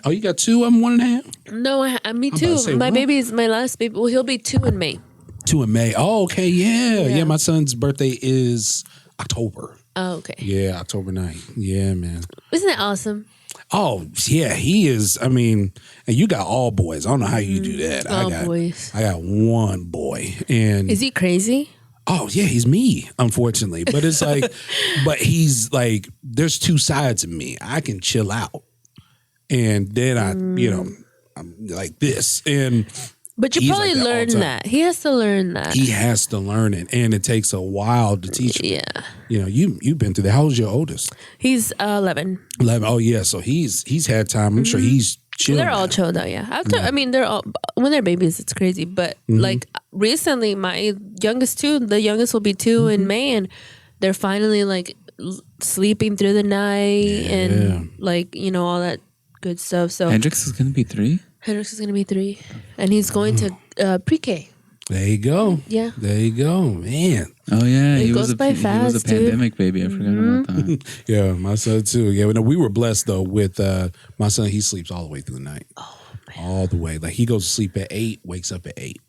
Oh, you got 2 of them, 1.5? No, me about too. to say, My what? baby is my last baby. Well, he'll be 2 in May. 2 in May. Oh, okay, yeah. Yeah. My son's birthday is October. Oh, okay. Yeah, October 9th. Yeah, man. Isn't that awesome? Oh, yeah, he is. I mean, and you got all boys. I don't know how you do that. All boys. I got 1 boy. And Is he crazy? oh, yeah, he's me, unfortunately. But it's like, but he's like, there's 2 sides of me. I can chill out. And then I'm like this. But you he's probably like that all the learn time. that. He has to learn that. He has to learn it. And it takes a while to teach him. Yeah. You've been through that. How old's your oldest? He's 11. 11. Oh, yeah. So he's had time. I'm sure he's chilling. They're all now. chilled out, yeah. I mean, they're all, when they're babies, it's crazy. But like recently, my youngest will be 2 in May, and they're finally like sleeping through the night and like, all that good stuff. So Hendrix is going to be 3? Hendrix is going to be 3, and he's going to pre-K. There you go. Yeah. There you go, man. Oh yeah, It goes by he was fast, a pandemic baby. I forgot about that. Yeah, my son too. Yeah, no, we were blessed though with my son. He sleeps all the way through the night. Oh, man. All the way. Like he goes to sleep at 8, wakes up at 8.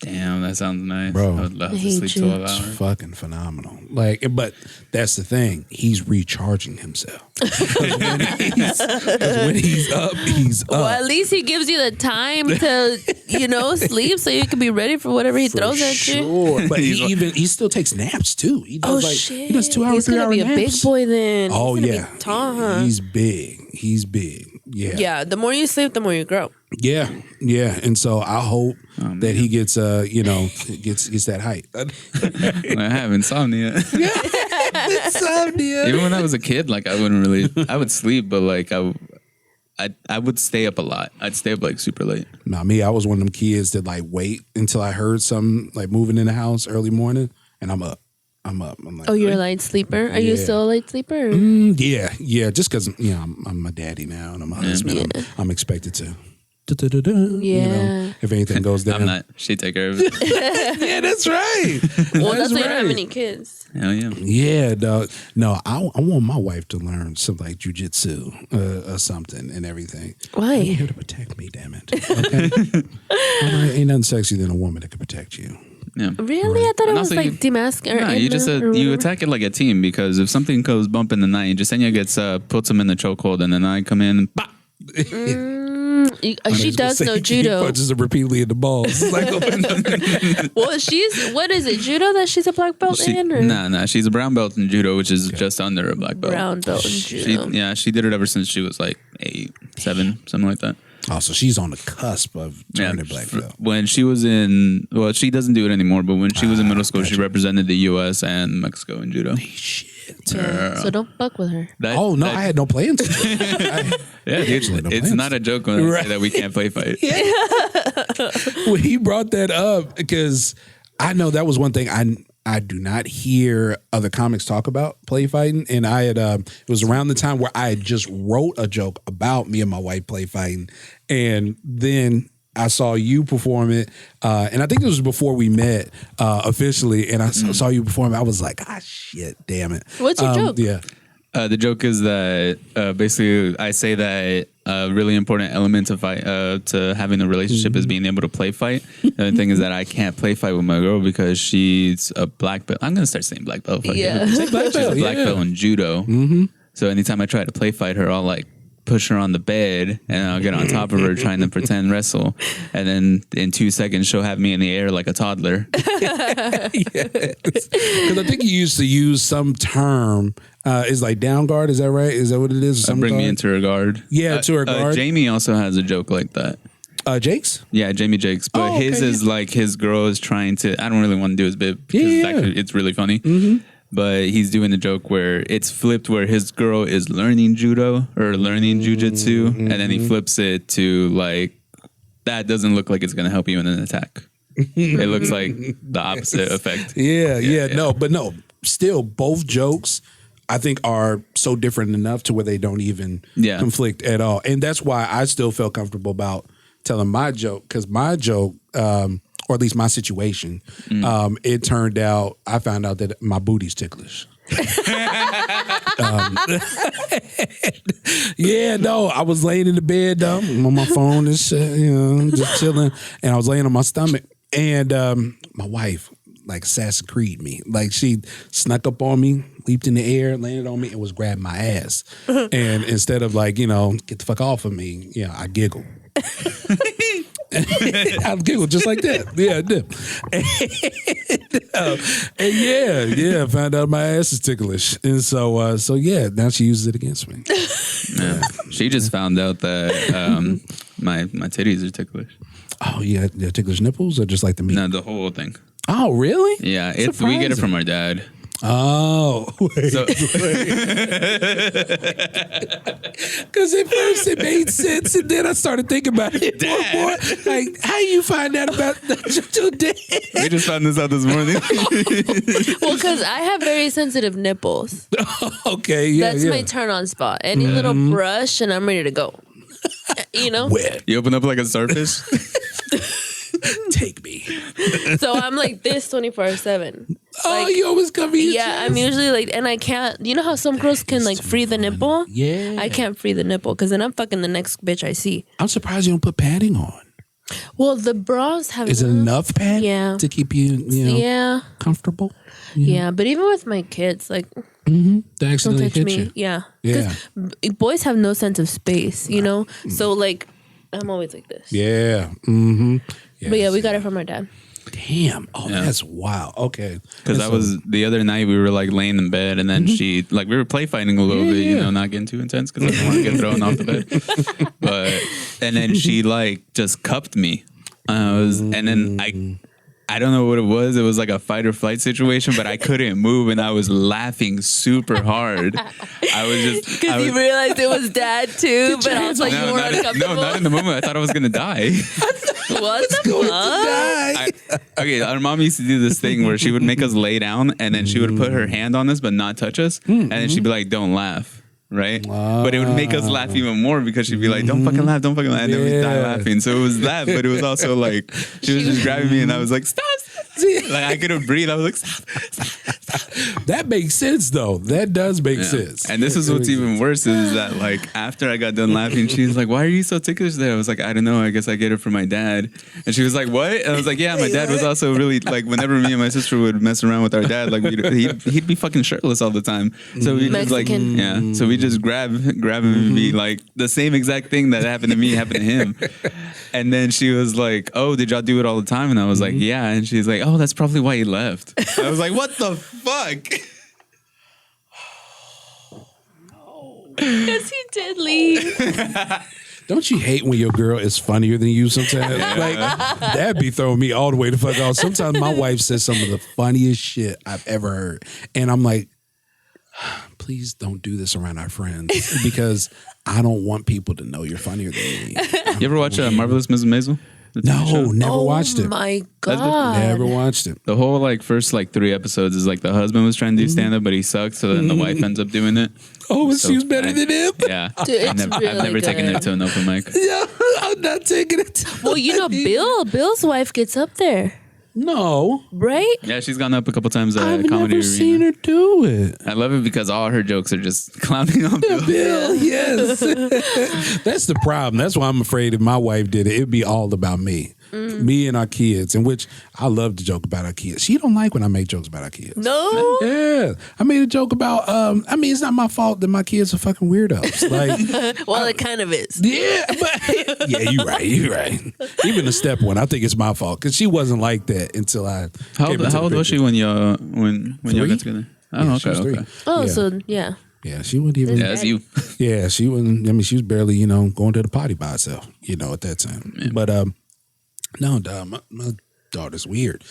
Damn, that sounds nice, Bro. I would love to hate sleep you. 12 It's hours. fucking phenomenal. Like, but that's the thing. He's recharging himself. 'Cause when he's up, he's up. Well, at least he gives you the time to, sleep so you can be ready for whatever he throws at you. Sure. But he still takes naps too. He does Shit. he does 2 hour, He's 3 gonna hour be naps. a big boy then. Oh He's gonna yeah. be tall, huh? He's big. He's big. Yeah. Yeah, the more you sleep, the more you grow. Yeah. Yeah. And so I hope that he gets gets that height. I have insomnia. Insomnia. Even when I was a kid, like I would sleep, but like I would stay up a lot. I'd stay up like super late. Nah, me, I was one of them kids that like wait until I heard something like moving in the house early morning, and I'm up. I'm like, Oh, you're a light sleeper? Are you Yeah. still a light sleeper? or- yeah. Just because I'm a daddy now and I'm a husband, I'm expected to. Yeah. If anything goes down, I'm not. She take care of it. Yeah, that's right. Well, that's why you don't have any kids. Hell yeah. Yeah, dog. No, I want my wife to learn some like jujitsu or something and everything. I'm Why? here to protect me, damn it. Okay? Ain't nothing sexy than a woman that can protect you. Yeah. Really? I thought it And was also like you- demasking. No, you just you attack it like a team, because if something goes bump in the night, Jasenia gets puts him in the chokehold, and then I come in and pop. She does know He judo. punches him repeatedly in the balls. It's like, Well, what is it? Judo that she's a black belt in? Or Nah, she's a brown belt in judo, which is just under a black belt. brown belt in judo. She did it ever since she was like 8, 7, something like that. oh, so she's on the cusp of turning black belt. When she was she doesn't do it anymore, but when she was in middle school, she represented the U.S. and Mexico in judo. Shit. Yeah, so don't fuck with her. Oh no, I had no plans. Yeah, dude, no it's plans. not a joke when I Right. say that we can't play fight. Well, he brought that up because I know that was one thing I do not hear other comics talk about play fighting, and I had it was around the time where I had just wrote a joke about me and my wife play fighting, and then I saw you perform it, and I think this was before we met officially, and I saw you perform it. I was like, shit, damn it. What's your joke? Yeah. The joke is that basically I say that a really important element to having a relationship is being able to play fight. The thing is that I can't play fight with my girl because she's a black belt. I'm gonna start saying black belt. Yeah. Say black She's a belt, black yeah. belt in judo. So anytime I try to play fight her, I'll like push her on the bed and I'll get on top of her trying to pretend wrestle, and then in 2 seconds she'll have me in the air like a toddler. Because I think you used to use some term. Is like down guard. Is that right? Is that what it is? Some Bring me guard? into her guard. Yeah, to her guard. Jamie also has a joke like that. Jake's? Yeah, Jamie Jakes. But Oh, okay, his is yeah. like his girl is trying to. I don't really want to do his bit because Yeah. it's really funny. But he's doing the joke where it's flipped, where his girl is learning judo or learning jujitsu, and then he flips it to like that doesn't look like it's going to help you in an attack. It looks like the opposite effect. Yeah. No. Still, both jokes I think are so different enough to where they don't even conflict at all, and that's why I still felt comfortable about telling my joke, because my joke, or at least my situation, it turned out I found out that my booty's ticklish. Yeah, no, I was laying in the bed, I'm on my phone and shit, just chilling, and I was laying on my stomach, and my wife like Assassin's Creed me, like she snuck up on me, leaped in the air, landed on me, and was grabbing my ass, and instead of like get the fuck off of me, I giggled. I giggled just like that. Yeah, I did. And found out my ass is ticklish, and so now she uses it against me. Yeah. She just found out that my titties are ticklish. Oh yeah, ticklish nipples or just like the meat? No, the whole thing. Oh really? Yeah, we get it from our dad. Oh, wait. So, Because at first it made sense, and then I started thinking about it more. Like, how you find out about your dad? we just found this out this morning. Well, because I have very sensitive nipples. Okay, yeah, That's my turn on spot. Any little brush and I'm ready to go. Wet. You open up like a starfish. Take me. So I'm like this 24/7. Oh, you always cover your Yeah, chest? I'm usually like, and I can't. You know how some girls can like free the nipple? Yeah. I can't free the nipple because then I'm fucking the next bitch I see. I'm surprised you don't put padding on. Well, the bras have. Is it enough padding Yeah. to keep you, Yeah. comfortable? Yeah, but even with my kids, like, They don't accidentally touch hit me. you. Yeah. Yeah. Boys have no sense of space, you know? So, like, I'm always like this. Yeah. Mm-hmm. But yeah, we got it from our dad. Damn. Oh, that's wild. Okay. Because I was the other night we were like laying in bed and then she like we were play fighting a little bit, not getting too intense because I didn't want to get thrown off the bed. But and then she like just cupped me. And then I don't know what it was. It was like a fight or flight situation, but I couldn't move and I was laughing super hard. I was just Because you realized it was dad too, but I was like, you were uncomfortable. not in the moment. I thought I was gonna die. What the fuck? Okay, our mom used to do this thing where she would make us lay down and then she would put her hand on us but not touch us. And then she'd be like, don't laugh. Right? But it would make us laugh even more because she'd be like, don't fucking laugh, don't fucking laugh. And then we'd die laughing. So it was that, but it was also like, she was just grabbing me and I was like, stop. Like I couldn't breathe. I was like, stop. That makes sense, though. That does make sense. And this is what's even worse is that like after I got done laughing, she's like, why are you so ticklish there? I was like, I don't know. I guess I get it from my dad. And she was like, what? And I was like, yeah, my dad was also really like whenever me and my sister would mess around with our dad, like he'd be fucking shirtless all the time. So we just like, so we just grab him and be like the same exact thing that happened to me happened to him. And then she was like, oh, did y'all do it all the time? And I was like, yeah. And she's like, oh, that's probably why he left. And I was like, what the fuck? Because he did leave. Don't you hate when your girl is funnier than you sometimes? Like, that'd be throwing me all the way the fuck off. Sometimes my wife says some of the funniest shit I've ever heard. And I'm like, please don't do this around our friends because I don't want people to know you're funnier than me. You ever watch Marvelous Mrs. Maisel? No, never watched it. Oh my God. Never watched it. The whole like first like 3 episodes is like the husband was trying to do stand up, but he sucked. So then the wife ends up doing it. Oh, she was better than him? Yeah. Dude, I've never really taken good. her to an open mic. Yeah, I'm not taking it. Well, you know, Bill's wife gets up there, No. right? Yeah, she's gone up a couple times at I've Comedy never Arena. seen her do it. I love it because all her jokes are just clowning on Bill. Bill, yes. That's the problem. That's why I'm afraid if my wife did it, it'd be all about me. Me and our kids, in which I love to joke about our kids. She don't like when I make jokes about our kids. No. Yeah. I made a joke about, it's not my fault that my kids are fucking weirdos. Like, Well, it kind of is. yeah, but yeah, you're right. Even the step one, I think it's my fault because she wasn't like that until I. How old was she when y'all got together? Oh, Yeah, she was okay. 3. Oh, Yeah. so yeah. Yeah, she wouldn't even. Yeah, as you. Yeah, she wasn't. I mean, she was barely, going to the potty by herself, at that time. Yeah. But no, my daughter's weird.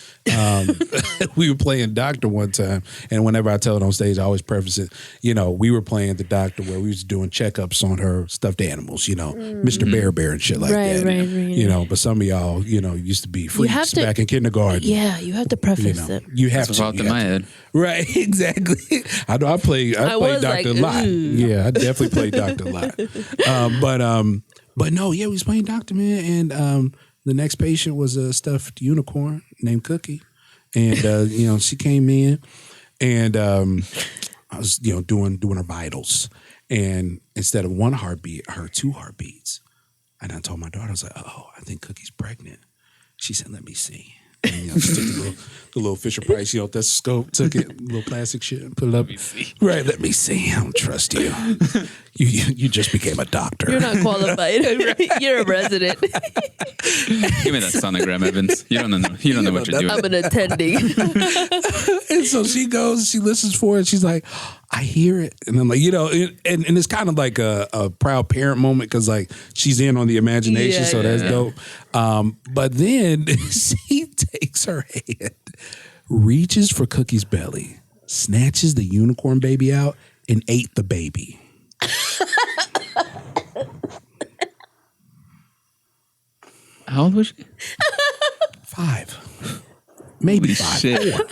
We were playing doctor one time, and whenever I tell it on stage, I always preface it. We were playing the doctor where we was doing checkups on her stuffed animals. Mr. Bear and shit like that. Right. But some of y'all, used to be freaks back in kindergarten. Yeah, you have to preface it. You have That's to. what's in my head. Right, exactly. I know. I played doctor a lot. Yeah, I definitely played doctor a lot. But no, yeah, we was playing doctor, man, and the next patient was a stuffed unicorn named Cookie, and she came in, and I was doing her vitals, and instead of 1 heartbeat, I heard 2 heartbeats, and I told my daughter, I was like, oh, I think Cookie's pregnant. She said, let me see. And, she took the little Fisher Price, stethoscope, took it, little plastic shit, and put it up. Right, let me see. I don't trust you. You just became a doctor. You're not qualified. You're a resident. Give me that sonogram, Evans. You don't know what you're doing. I'm an attending. And so she goes, she listens for it. She's like, I hear it. And I'm like, and it's kind of like a proud parent moment because like she's in on the imagination. So that's dope. But then she takes her hand, reaches for Cookie's belly, snatches the unicorn baby out and ate the baby. How old was she? 5. Maybe 5. Shit. 4.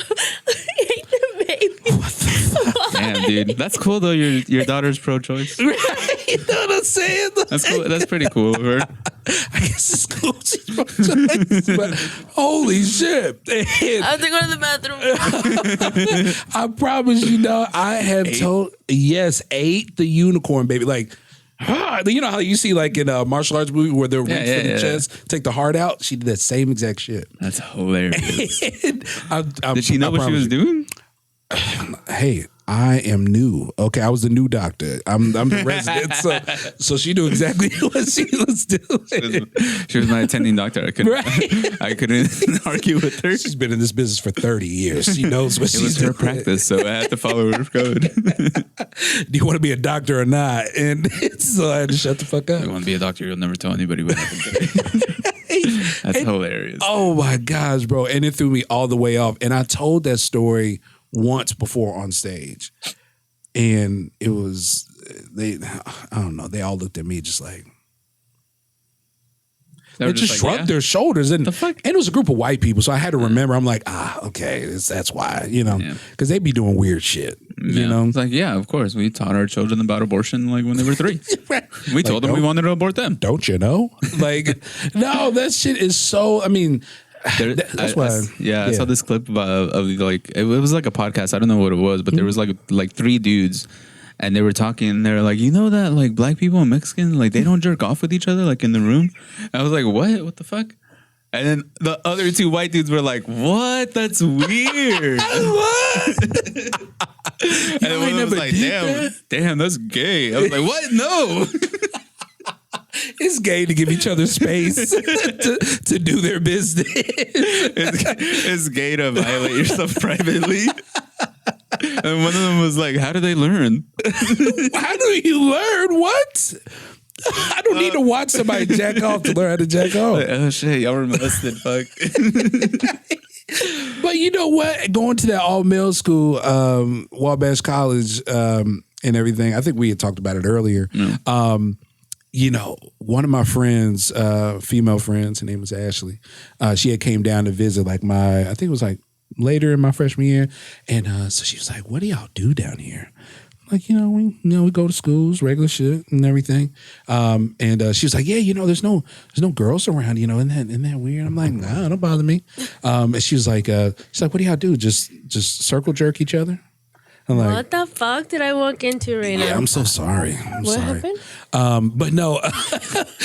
What the fuck? Damn, dude. That's cool though. Your daughter's pro-choice. Right? You know what I'm saying? That's cool. That's pretty cool of her. I guess it's cool. She's from Chinese, but holy shit. And I have to go to the bathroom. I promise you, I have told, yes, ate the unicorn, baby. Like, you know how you see like in a martial arts movie where they're reach for the chest, take the heart out? She did that same exact shit. That's hilarious. Did she know what she was doing? Hey, I am new. Okay, I was the new doctor. I'm the resident. So she knew exactly what she was doing. She was my attending doctor. I couldn't argue with her. She's been in this business for 30 years. She knows what she's doing. It was her practice, so I had to follow her code. Do you want to be a doctor or not? And so I had to shut the fuck up. You want to be a doctor, you'll never tell anybody what happened today. That's hilarious. Oh my gosh, bro. And it threw me all the way off. And I told that story once before on stage, and it was I don't know, they all looked at me just like they just shrugged their shoulders, and it was a group of white people, so I had to remember. I'm like, okay, that's why, because they be doing weird shit, you know. It's like, yeah, of course, we taught our children about abortion like when they were 3. We told them we wanted to abort them. Don't you know? Like, no, that shit is so. I mean. That's why. I saw this clip of like it was like a podcast. I don't know what it was, but there was like 3 dudes, and they were talking. And they were like, that like black people and Mexicans, like they don't jerk off with each other like in the room. And I was like, what the fuck? And then the other 2 white dudes were like, what? That's weird. What? And then one was like, damn, that's gay. I was like, what? No. It's gay to give each other space to do their business. It's gay to violate yourself privately. And one of them was like, how do they learn? How do you learn? What? I don't need to watch somebody jack off to learn how to jack off. Oh shit, y'all were molested, fuck. But you know what? Going to that all-male school, Wabash College, and everything, I think we had talked about it earlier. One of my friends, female friends, her name was Ashley. She had came down to visit I think it was like later in my freshman year. And so she was like, what do y'all do down here? Like, we go to schools, regular shit and everything. And she was like, yeah, there's no girls around, isn't that weird? I'm like, nah, don't bother me. And she was like, what do y'all do? Just circle jerk each other? I'm like, what the fuck did I walk into right now? Yeah, I'm so sorry. What happened? But no,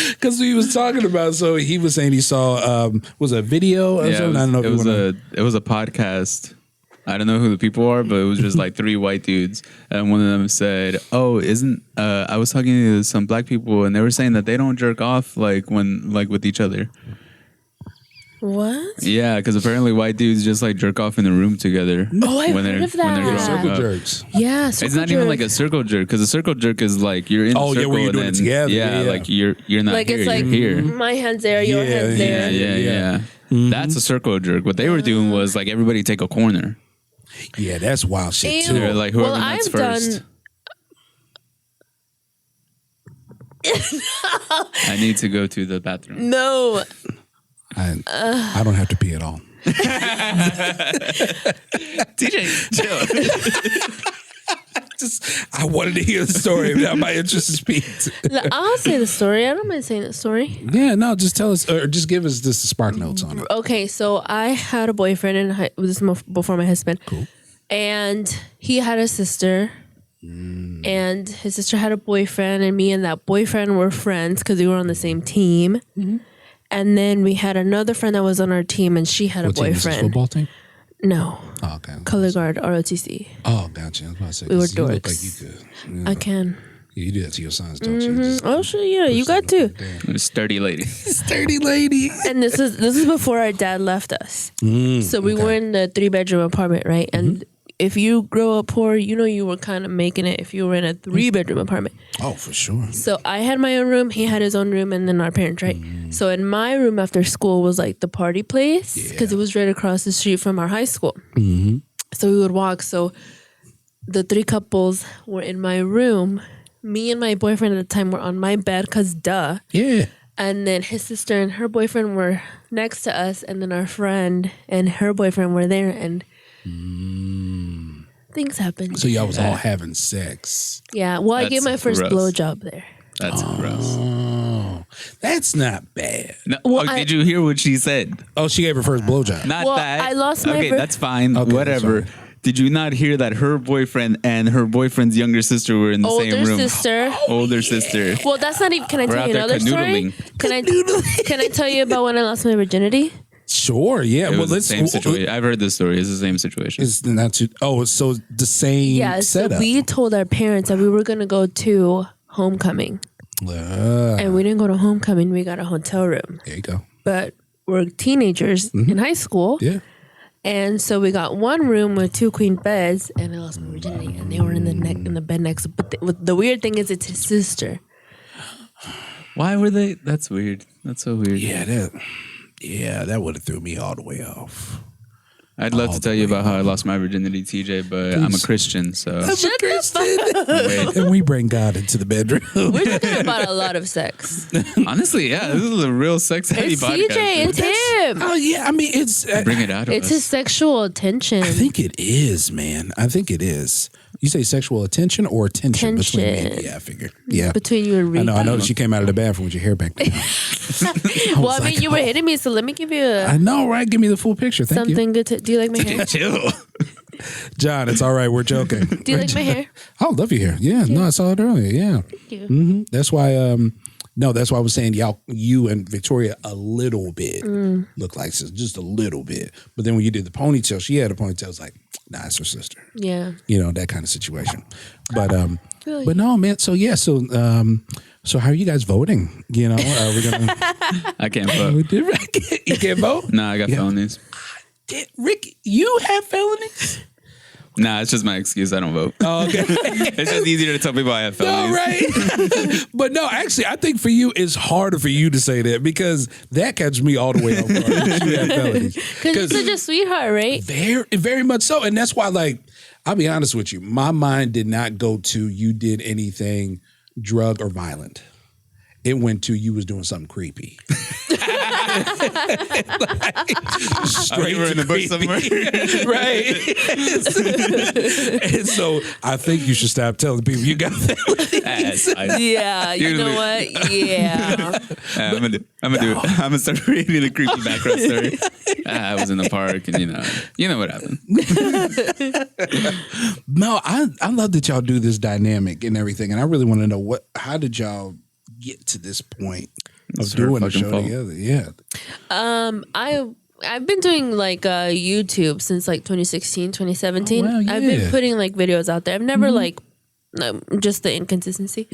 because he was talking about. So he was saying he saw was a video or something. I don't know. It was a podcast. I don't know who the people are, but it was just like 3 white dudes, and one of them said, "Oh, I was talking to some black people, and they were saying that they don't jerk off with each other." What? Yeah, because apparently white dudes just like jerk off in the room together. Oh, I've heard of that. Circle jerks. Yeah, it's not even like a circle jerk, because a circle jerk is like you're in a circle where you're doing it together. Yeah, like you're not like here, it's like you're here. My hand's there, your hand's there. Yeah. Mm-hmm. That's a circle jerk. What they were doing was like everybody take a corner. Yeah, that's wild shit too. They're like whoever nuts first. I need to go to the bathroom. No. I don't have to pee at all. TJ, chill. I wanted to hear the story. Now my interest is piqued. I'll say the story. I don't mind saying the story. Yeah, no, just tell us, or just give us just the spark notes on it. Okay, so I had a boyfriend, and this is before my husband. Cool. And he had a sister, and his sister had a boyfriend, and me and that boyfriend were friends because we were on the same team. Mm-hmm. And then we had another friend that was on our team, and she had a boyfriend. Team? Is this football team? No. Oh, okay. Color guard, ROTC. Oh, gotcha. I was about to say, we were dorks. dorks. You look like you could. I can. Yeah, you do that to your sons, don't you? Oh, sure, yeah, you got to. Sturdy lady. Sturdy lady. And this is before our dad left us. So we were in the 3-bedroom apartment, right? And if you grow up poor, you were kind of making it if you were in a 3-bedroom apartment. Oh, for sure. So I had my own room, he had his own room, and then our parents, right? So in my room after school was like the party place because it was right across the street from our high school. Mm-hmm. So we would walk. So the 3 couples were in my room. Me and my boyfriend at the time were on my bed because duh. Yeah. And then his sister and her boyfriend were next to us, and then our friend and her boyfriend were there, and things happened. So y'all was all having sex. Yeah. Well, I gave my first gross. blowjob there. That's gross. Oh, that's not bad. No, Well, did you hear what she said? Oh, she gave her first blowjob. Not Well, that. I lost my Okay, that's fine. Okay, whatever. that's Did you not hear that her boyfriend and her boyfriend's younger sister were in the same older room? sister. Older sister. Well, that's not even. Can I We're tell out you there another story? canoodling. Can I tell you about when I lost my virginity? Sure, yeah. It Well, was the let's. same situation. I've heard this story. It's the same situation. It's not too. Oh, so the same Yeah. So setup. we told our parents that we were gonna go to homecoming, and we didn't go to homecoming. We got a hotel room, There you go. but we're teenagers in high school. Yeah. And so we got one room with 2 queen beds, and I lost my virginity, and they were in the bed next. But the weird thing is, it's his sister. Why were they? That's weird. That's so weird. Yeah, that would have threw me all the way off. I'd love to tell you about how I lost my virginity, TJ, but I'm a Christian, so Shut the wait. And we bring God into the bedroom. We're talking about a lot of sex. Honestly, yeah, this is a real sex-heavy It's podcast. CJ. It's him. Oh yeah, I mean it's. Bring it out of It's us. his sexual attention. I think it is, man. I think it is. You say sexual attention or tension between me? Tension. Yeah, I figured. Yeah. Between you and Ricky. I noticed you came out of the bathroom with your hair back down. Well, I mean, you were hitting me, so let me give you I know, right? Give me the full picture. Thank you. something good to. Do you like my hair? Chill. John, it's all right. We're joking. Do you like my hair? I love your hair. Yeah, no, I saw it earlier. Yeah. Thank you. That's why that's why I was saying you and Victoria a little bit look like sisters, just a little bit. But then when you did the ponytail, she had a ponytail. I was like, nah, it's her sister. Yeah. You know, that kind of situation. But Really? but no, man. So yeah, so how are you guys voting? You know, are we gonna I can't vote. you can't vote? Nah, I got felonies. Rick, you have felonies? Nah, it's just my excuse. I don't vote. Oh, okay. It's just easier to tell people I have No, felonies. right. But no, actually, I think for you, it's harder for you to say that because that catches me all the way off guard. that you have felonies. Because you're such a sweetheart, right? Very, very much so. And that's why, like, I'll be honest with you, my mind did not go to you did anything drug or violent. It went to you was doing something creepy. You were in the bush somewhere. Right. And so I think you should stop telling people you got felonies. Yeah. You know what? Yeah. I'm gonna start reading a creepy background story. I was in the park, and you know what happened. No, I love that y'all do this dynamic and everything, and I really want to know how did y'all get to this point of It's her doing a fucking show fault. together? Yeah. I've been doing like YouTube since like 2016, 2017. Oh, wow, I've been yeah. putting like videos out there. I've never like just the inconsistency.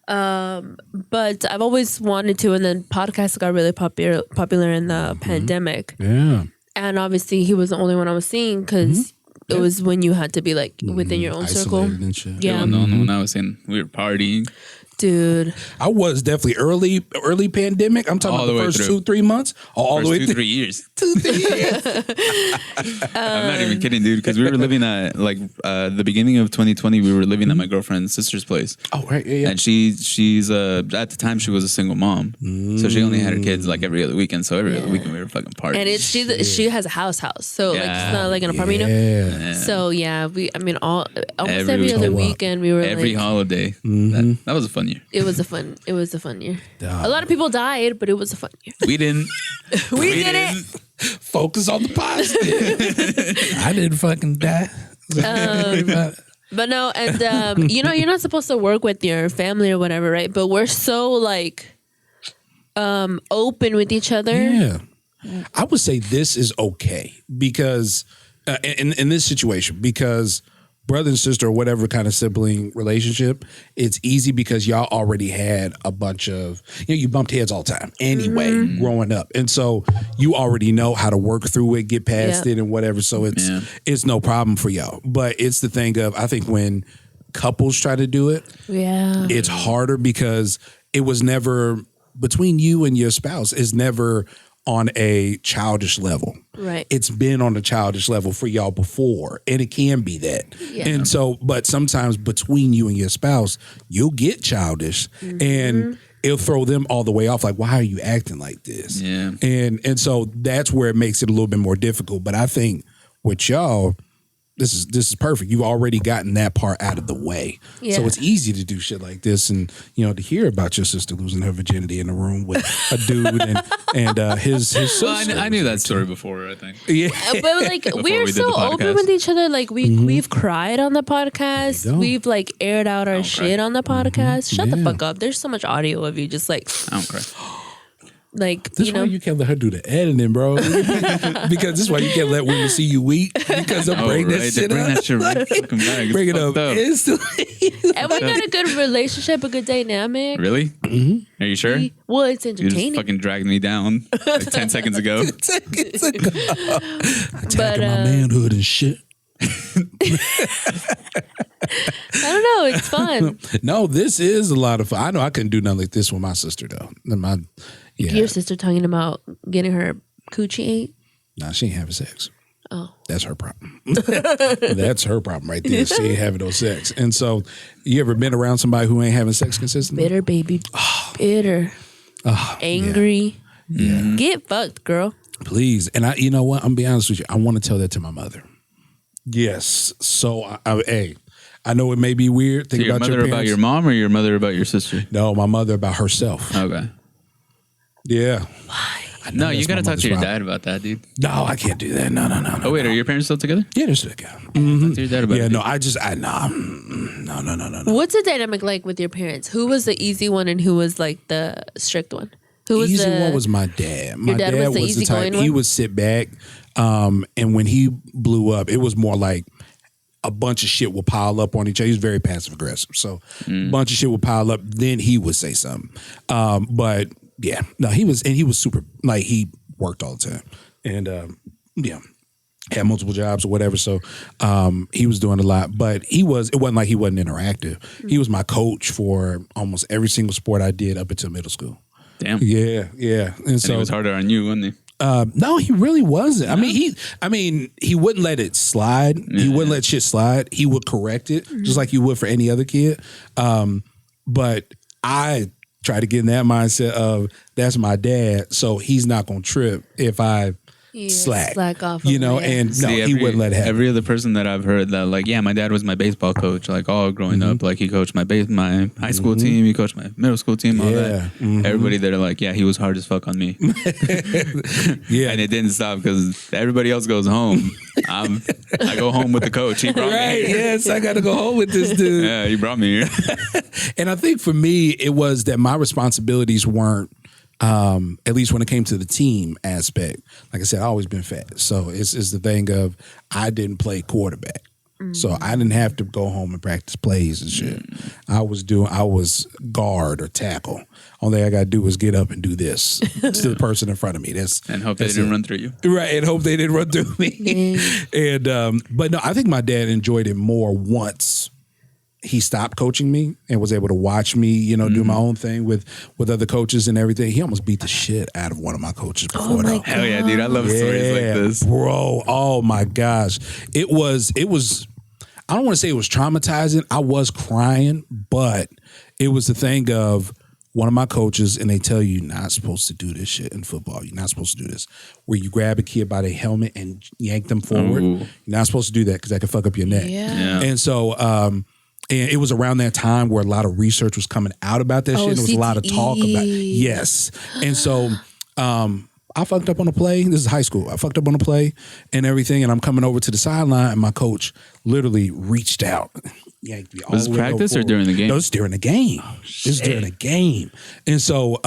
But I've always wanted to, and then podcasts got really popular in the pandemic. Yeah. And obviously, he was the only one I was seeing because it was when you had to be like within your own circle. Isolated and shit. Yeah, No, when I was saying we were partying. dude. I was definitely early pandemic. I'm talking All about the the way first through. 2-3 months. All First the way 2-3 through. years. 2-3 years. I'm not even kidding, dude. Because we were living at the beginning of 2020. We were living at my girlfriend's sister's place, Oh, right. Yeah. and she's at the time she was a single mom, so she only had her kids like every other weekend. So every other weekend we were fucking partying. And it's she has a house, so like it's not like an apartment. Yeah. So yeah, almost Every every other week. weekend we were every like, holiday. That was a fun year. it was a fun year. A lot of people died, but it was a fun year. We didn't. We did it. Focus on the positive. I didn't fucking die. But no, and you're not supposed to work with your family or whatever, right? But we're so like open with each other. Yeah. I would say this is okay because in this situation, because brother and sister or whatever kind of sibling relationship, it's easy because y'all already had a bunch of, you bumped heads all the time anyway, growing up. And so you already know how to work through it, get past it and whatever. So it's no problem for y'all. But it's the thing of, I think when couples try to do it, it's harder because it was never between you and your spouse is never on a childish level. Right. It's been on a childish level for y'all before, and it can be that. Yeah. And so, but sometimes between you and your spouse, you'll get childish and it'll throw them all the way off. Like, why are you acting like this? Yeah. And so that's where it makes it a little bit more difficult. But I think with y'all, this is perfect. You've already gotten that part out of the way. Yeah. So it's easy to do shit like this, and to hear about your sister losing her virginity in the room with a dude and his sister. Well, I knew that story before, I think. Yeah. But like we're we did so the podcast. open with each other. Like we've cried on the podcast. There you go. We've like aired out our shit on the podcast. Shut the Yeah. fuck up. There's so much audio of you just like I don't cry. like This is why you can't let her do the editing, bro. Because this is why you can't let women see you weak. Because they'll bring that right. shit Bring up. that shit right fucking back. It's Bring it fucked up instantly. and we got a good relationship, a good dynamic. Really? Are you sure? Well, it's You just entertaining. fucking dragged me down like 10 seconds ago. Seconds ago. Attacking But, my manhood and shit. I don't know. It's fun. No, this is a lot of fun. I know I couldn't do nothing like this with my sister though. Your sister talking about getting her coochie ate. Nah, she ain't having sex. Oh, That's her problem. That's her problem right there. She ain't having no sex. And so, you ever been around somebody who ain't having sex consistently? bitter baby, bitter, angry. Yeah. Get fucked, girl. Please. And you know what? I'm gonna be honest with you. I want to tell that to my mother. Yes. So, I know it may be weird. Think So your about mother your about parents. your mom or your mother about your sister? No, my mother about herself. Okay. Yeah. I know No, you that's got to my talk mother's to your problem. dad about that, dude. No, I can't do that. No. Oh, wait, are your parents still together? Yeah, there's that guy. Talk to your dad about Yeah, it. no, dude. no. What's the dynamic like with your parents? Who was the easy one and who was like the strict one? Who was Easy the one was my dad. My dad was the the easygoing type, he one? would sit back, and when he blew up, it was more like a bunch of shit would pile up on each other. He was very passive aggressive, so a bunch of shit would pile up. Then he would say something. But yeah, no, he was super, like, he worked all the time, and had multiple jobs or whatever. So he was doing a lot, but it wasn't like he wasn't interactive. He was my coach for almost every single sport I did up until middle school. Damn. Yeah. And And so it was harder on you, wasn't it? no, he really wasn't. I mean, he wouldn't let it slide. He wouldn't let shit slide. He would correct it just like you would for any other kid. But I try to get in that mindset of that's my dad, so he's not gonna trip if I slack off. and no, he wouldn't let it happen. Every other person that I've heard that, like, yeah, my dad was my baseball coach. Like, all growing up, like, he coached my high school team, he coached my middle school team, all that. Everybody that are like, yeah, he was hard as fuck on me. Yeah, And it didn't stop because everybody else goes home. I go home with the coach. He brought right. me here. Yes, I got to go home with this dude. Yeah, he brought me here. And I think for me, it was that my responsibilities weren't, at least when it came to the team aspect. Like I said, I've always been fat. So it's the thing of I didn't play quarterback. So I didn't have to go home and practice plays and shit. I was guard or tackle. Only thing I got to do was get up and do this to the person in front of me. And hope they didn't run through you. Right, and hope they didn't run through me. And but no, I think my dad enjoyed it more once he stopped coaching me and was able to watch me, do my own thing with other coaches and everything. He almost beat the shit out of one of my coaches before my though. God. Hell yeah, dude. I love stories like this. Bro. Oh my gosh. It was I don't want to say it was traumatizing. I was crying, but it was the thing of one of my coaches, and they tell you you're not supposed to do this shit in football. You're not supposed to do this. Where you grab a kid by their helmet and yank them forward. Ooh. You're not supposed to do that because that can fuck up your neck. Yeah. And so, and it was around that time where a lot of research was coming out about that shit. There was a lot of talk about it. Yes. And so I fucked up on a play. This is high school. I fucked up on a play and everything, and I'm coming over to the sideline, and my coach literally reached out. Yanked me all Was the it way practice over or during the game? No, it's during the game. It's during the game. And so,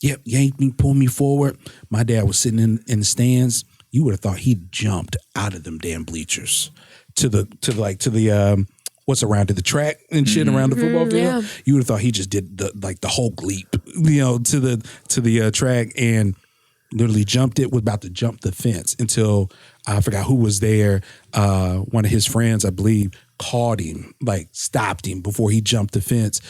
yanked me, pulled me forward. My dad was sitting in the stands. You would have thought he jumped out of them damn bleachers to the what's around to the track and shit around the football field. Yeah. You would have thought he just did the Hulk leap, to the track and literally jumped it. Was about to jump the fence until I forgot who was there. One of his friends, I believe, caught him, like stopped him before he jumped the fence.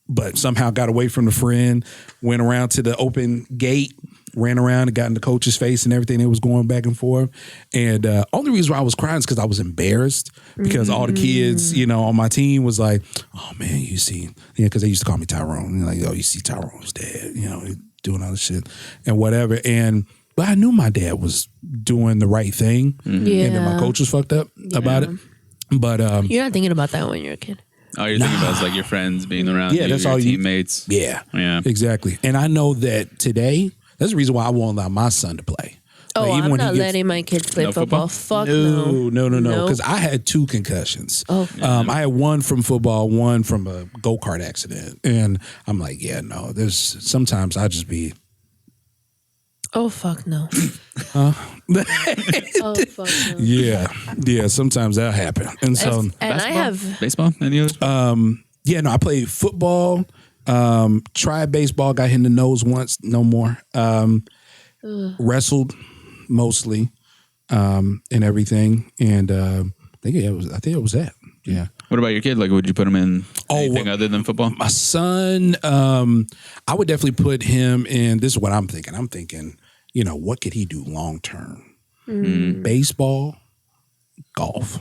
But somehow got away from the friend, went around to the open gate, ran around and got in the coach's face and everything. It was going back and forth. And only reason why I was crying is because I was embarrassed because all the kids, on my team was like, oh man, you see, because they used to call me Tyrone. And like, oh, you see Tyrone's dad, doing all this shit and whatever. And but I knew my dad was doing the right thing, and then my coach was fucked up about it. But you're not thinking about that when you're a kid. All you're thinking about is like your friends being around you, that's your all teammates. Yeah, exactly. And I know that today, that's the reason why I won't allow my son to play. Oh, like, I'm not letting my kids play football. Fuck no. No. Because I had 2 concussions. Oh. I had one from football, one from a go-kart accident. And I'm like, yeah, no. There's sometimes I just be. Oh, fuck no. Oh, fuck no. Yeah. Sometimes that'll happen. And so. And I have. Baseball? Any others? Yeah, no, I played football, tried baseball, got hit in the nose once, no more. Wrestled mostly, and everything. And I think it was that. Yeah. What about your kid? Like, would you put him in anything other than football? My son, I would definitely put him in. This is what I'm thinking. I'm thinking, what could he do long term? Baseball, golf.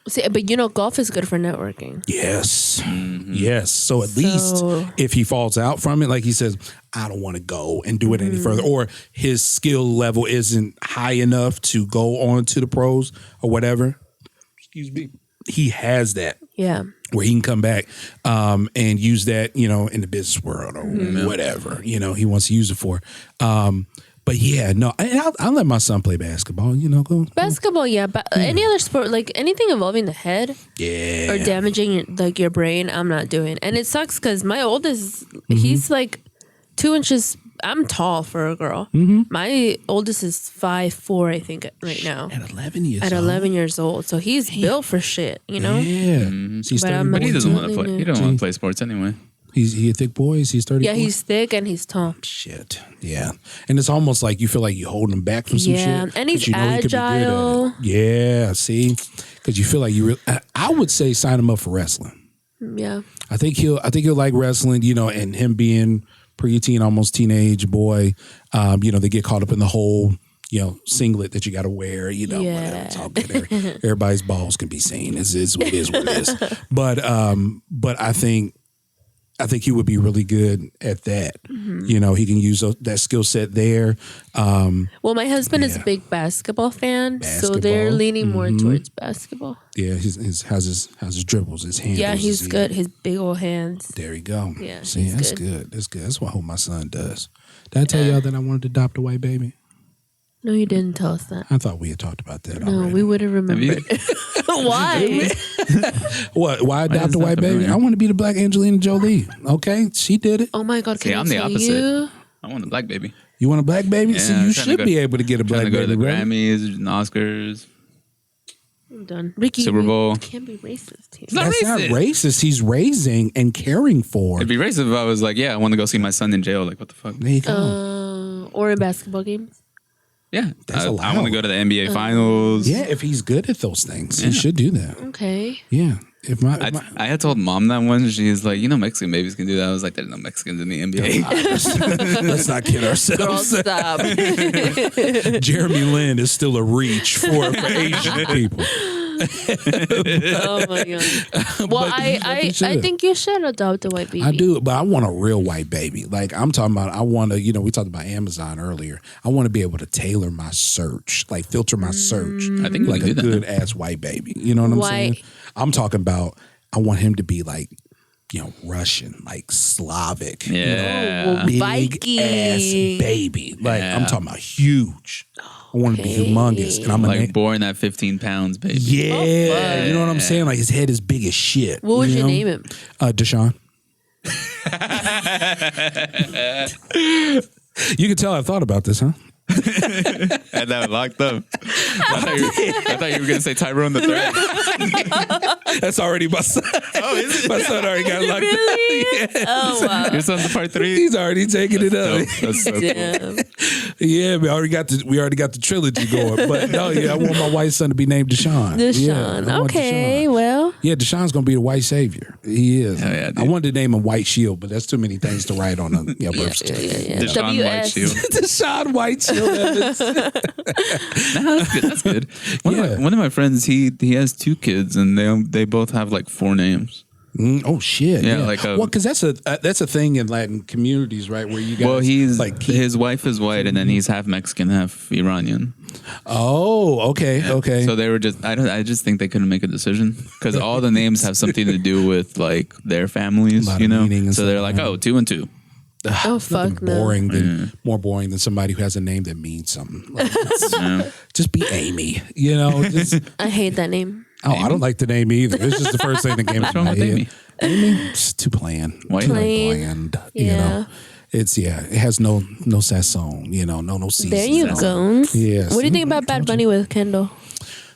See, but golf is good for networking. Yes. Yes. So at least if he falls out from it, like he says, I don't want to go and do it any further, or his skill level isn't high enough to go on to the pros or whatever. Excuse me. He has that. Yeah. Where he can come back and use that, in the business world or whatever, he wants to use it for. But yeah, no, I'll let my son play basketball, go. Basketball, yeah. But any other sport, like anything involving the head or damaging your brain, I'm not doing. And it sucks because my oldest, he's like 2 inches. I'm tall for a girl. My oldest is 5'4", I think, right now. At 11 years old. At 11 years old. So he's built for shit, Yeah. But he doesn't want to play. He don't want to play sports anyway. He a thick boy? Is he 34? Yeah, he's thick and he's tall. Shit. Yeah. And it's almost like you feel like you're holding him back from some shit. Yeah, and he's agile. Yeah, see? Because you feel like you really... I would say sign him up for wrestling. Yeah. I think he'll like wrestling, and him being preteen, almost teenage boy, they get caught up in the whole... singlet that you got to wear, whatever. It's all good. Everybody's balls can be seen. It is what it is. But I think he would be really good at that. He can use that skill set there. Well, my husband is a big basketball fan, so they're leaning more towards basketball. Yeah, how's his dribbles, his hands. Yeah, he's good. His big old hands. There you go. Yeah, see, that's good. That's good. That's what I hope my son does. Did I tell y'all that I wanted to adopt a white baby? No, you didn't tell us that. I thought we had talked about that already. No, we would have remembered. Why? What? Why adopt a white baby? I want to be the black Angelina Jolie. Okay, she did it. Oh my God! See, I'm the opposite. I want a black baby. You want a black baby? Yeah, so you should be able to get a black baby. Go to the right? Grammys, and Oscars. I'm done. Ricky, Super Bowl. You can't be racist here. That's not racist. He's raising and caring for. It'd be racist if I was like, I want to go see my son in jail. Like, what the fuck? There you go. Or in basketball games. Yeah, that's allowed. I want to go to the NBA Finals. Yeah, if he's good at those things, he should do that. Okay. Yeah. I had told mom that once. She's like, Mexican babies can do that. I was like, there's no Mexicans in the NBA. Let's not kid ourselves. Girl, stop. Jeremy Lin is still a reach for Asian people. Oh my God. Well, I think you should adopt a white baby. I do, but I want a real white baby. Like I'm talking about, I want to, we talked about Amazon earlier. I want to be able to tailor my search, like filter my search. I think like a good ass white baby. You know what I'm saying? I'm talking about, I want him to be like, Russian, like Slavic. Yeah. Big Viking ass baby. Like I'm talking about huge. I want to be humongous. And I'm like born at 15 pounds, baby. Yeah. You know what I'm saying? Like his head is big as shit. What would you name him? Deshaun. You can tell I thought about this, huh? Had that locked up. I thought you were going to say Tyrone the Threat. That's already my son. Oh, is it? My son already got locked Really? up. Yeah. Oh, wow. Your son's a part 3? He's already taking it up. That's so Damn. Cool. Yeah, we already got the trilogy going. But no, I want my white son to be named Deshaun. Deshaun. Yeah, okay, Deshaun. well. Yeah, Deshaun's going to be the white savior. He is. Hell yeah, I wanted to name him White Shield, but that's too many things to write on a birth certificate. Yeah. Deshaun White Shield. Deshaun White Shield Evans. That's good. One of my friends, he has 2 kids, and they both have like 4 names. Oh shit! Yeah, Yeah, like a- well, because that's a thing in Latin communities, right? Where you guys Well, he's like his wife is white, and then he's half Mexican, half Iranian. Oh, okay, okay. So they were just I just think they couldn't make a decision because all the names have something to do with like their families, Lot you of know. meaning and So they're stuff, like, yeah. oh, 2 and 2. Oh fuck no. Boring than more boring than somebody who has a name that means something. Like, just be Amy, you know. Just, I hate that name. I don't like the name either. It's just the first thing that came What's to wrong my with head. Amy? Amy, it's too bland. Why? Too Plain. bland. You Yeah. know, it has no sazon. You know, no season. There you go. Yes. What do you think about Bad Bunny with Kendall?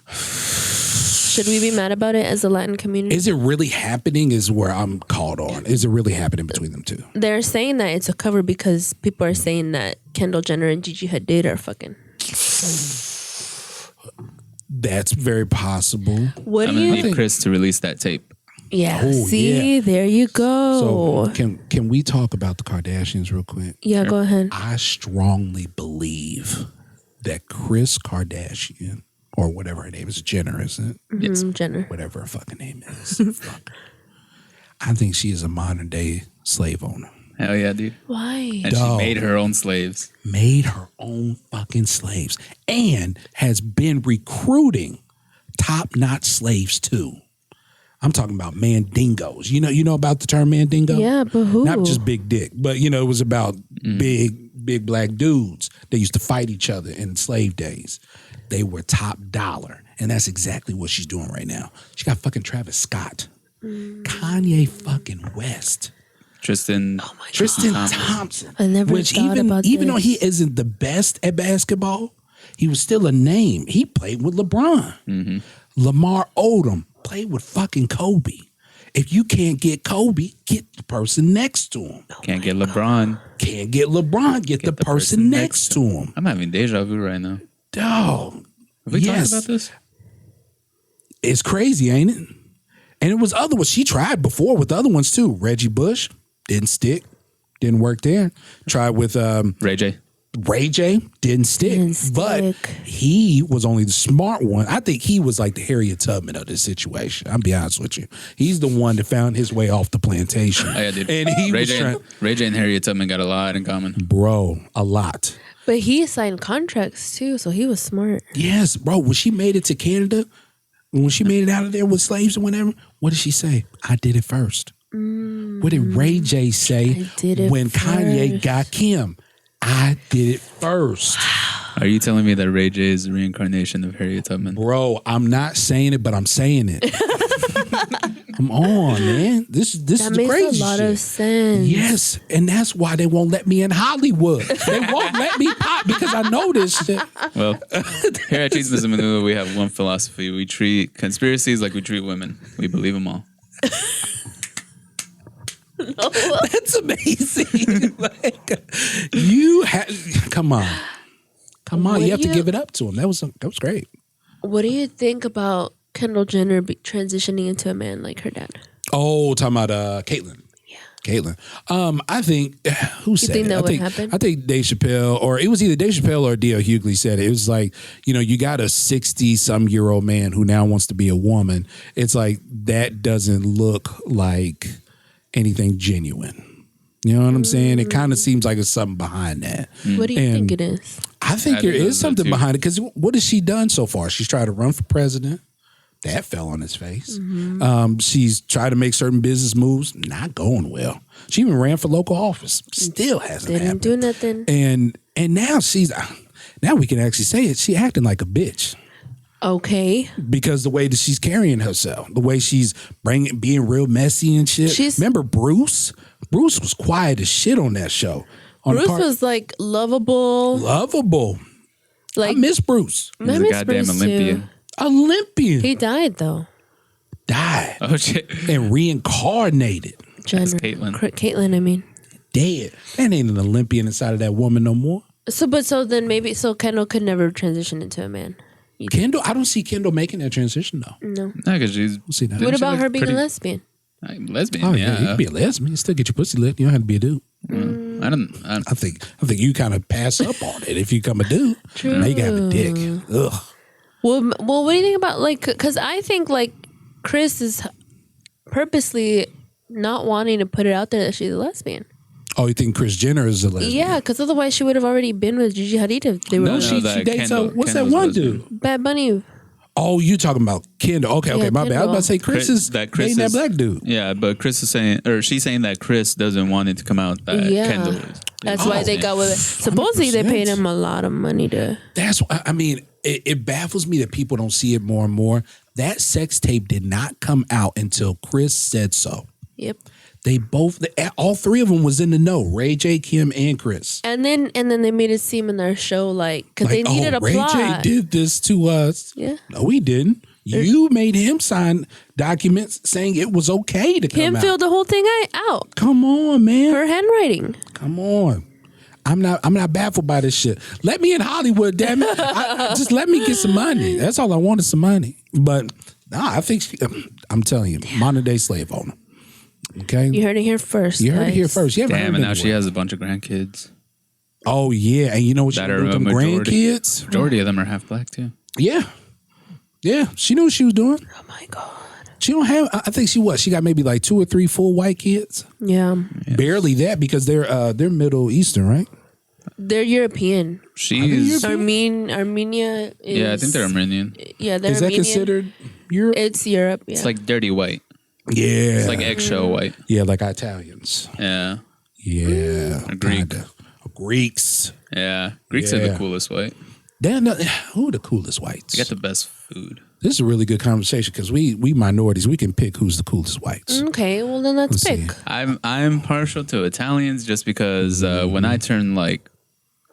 Should we be mad about it as a Latin community? Is it really happening? Is where I'm called on. Is it really happening between them two? They're saying that it's a cover because people are saying that Kendall Jenner and Gigi Hadid are fucking. That's very possible. What I'm do gonna you? need Chris to release that tape. Yeah. Oh, See, yeah. there you go. So can we talk about the Kardashians real quick? Yeah, go ahead. I strongly believe that Kris Kardashian, or whatever her name is, Jenner, isn't it? Yes. Jenner. Whatever her fucking name is. Fuck. I think she is a modern day slave owner. Hell yeah, dude. Why? And Dog. she made her own slaves. Made her own fucking slaves and has been recruiting top-notch slaves too. I'm talking about mandingos. You know about the term mandingo? Yeah, but who? Not just big dick, but it was about big black dudes. They used to fight each other in slave days. They were top dollar. And that's exactly what she's doing right now. She got fucking Travis Scott. Kanye fucking West. Tristan Thompson. I never Which thought about even though this. he isn't the best at basketball, he was still a name. He played with LeBron. Lamar Odom played with fucking Kobe. If you can't get Kobe, get the person next to him. Can't get LeBron. Can't get LeBron, get the person next to him. I'm having deja vu right now. Dog. Have we talked about this? It's crazy, ain't it? And it was other ones. She tried before with other ones too. Reggie Bush didn't stick. Didn't work there. Tried with Ray J. Ray J, didn't stick. But he was only the smart one. I think he was like the Harriet Tubman of this situation. I'll be honest with you. He's the one that found his way off the plantation. Oh, yeah, dude. And he Ray was J, trying, Ray J and Harriet Tubman got a lot in common. bro, a lot. But he signed contracts too, so he was smart. Yes, bro. When she made it to Canada, when she made it out of there with slaves and whatever, what did she say? I did it first. What did Ray J say I did it when Kanye first. got Kim? I did it first. Are you telling me that Ray J is the reincarnation of Harriet Tubman? Bro, I'm not saying it, but I'm saying it. Come on, man. This That is the makes crazy a lot shit. of sense. Yes, and that's why they won't let me in Hollywood. They won't let me pop because I know this shit. Well, here at Chismes And Menudo, we have one philosophy. We treat conspiracies like we treat women. We believe them all. That's amazing. Come on. What You have do to you- give it up to him. That was great. What do you think about Kendall Jenner transitioning into a man like her dad? Oh, talking about Caitlyn. Yeah. Caitlyn. I think who said think it? that I would think happen? I think Dave Chappelle, or it was either Dave Chappelle or D.L. Hughley said it. It was like, you got a 60-some-year-old man who now wants to be a woman. It's like that doesn't look like anything genuine. You know what I'm saying? It kind of seems like it's something behind that. What do you And think it is? I think I there think is so, something too. behind it because what has she done so far? She's tried to run for president. That fell on his face. She's tried to make certain business moves. Not going well. She even ran for local office. Still hasn't Didn't happened. do nothing. And now we can actually say it. She acting like a bitch Okay. because the way that she's carrying herself, the way she's being real messy and shit. Remember Bruce? Bruce was quiet as shit on that show. Bruce was like lovable. lovable. I Like miss Bruce. I He's a miss goddamn Bruce Olympian. too. Olympian. He died though. Died Oh, shit. and reincarnated. Jenner. Caitlyn. Caitlyn, I mean. Dead. That ain't an Olympian inside of that woman no more. So then maybe Kendall could never transition into a man. Kendall, I don't see Kendall making that transition though. No. No, because she's. We'll see that. What she about look her being pretty- a lesbian? Lesbian, Oh yeah. yeah, you can be a lesbian. You still get your pussy licked. You don't have to be a dude. I don't. I think you kind of pass up on it if you become a dude. True. Now you gotta have a dick. Ugh. Well, what do you think about because I think like Chris is purposely not wanting to put it out there that she's a lesbian. Oh, you think Kris Jenner is a lesbian? Yeah, because otherwise she would have already been with Gigi Hadid if they were. No, she dates what's that one dude? Bad Bunny. Oh, you talking about Kendall? Okay, Yeah, my bad. I was about to say Chris Chris dating that black dude. Yeah, but Chris is saying, or she's saying that Chris doesn't want it to come out that Kendall is. That's why they got with it. Supposedly they paid him a lot of money to. That's why, I mean, it baffles me that people don't see it more and more. That sex tape did not come out until Chris said so. Yep. They both, all three of them was in the know. Ray J, Kim, and Chris. And then they made it seem in their show because they needed a Ray plot. J did this to us. Yeah. No, he didn't. You made him sign documents saying it was okay to come Him out. filled the whole thing out. Come on, man. Her handwriting. Come on. I'm not baffled by this shit. Let me in Hollywood, damn it. Just let me get some money. That's all I want is some money. But I think I'm telling you, modern day slave owner. Okay, You heard it here first. You heard it here first. Yeah, Damn, and now she has a bunch of grandkids. Oh yeah, and you know what she That did are with a them grandkids? Majority of them are half black too. Yeah, she knew what she was doing. Oh my god. She don't have. I think she got maybe like 2 or 3 full white kids. Yeah. Barely that because they're Middle Eastern, right? They're European. She's Armenia is. yeah, I think they're Armenian. Yeah, they're Is that Armenian. considered Europe? It's Europe. Yeah. It's like dirty white. Yeah, It's like eggshell white. yeah, like Italians. Yeah, Yeah, Or Greek. kinda. Greeks. yeah. Greeks are Yeah. the coolest white. Who are the coolest whites? They got the best food. This is a really good conversation because we minorities, we can pick who's the coolest whites. Okay, well then let's Let's pick. see. I'm partial to Italians just because when I turn like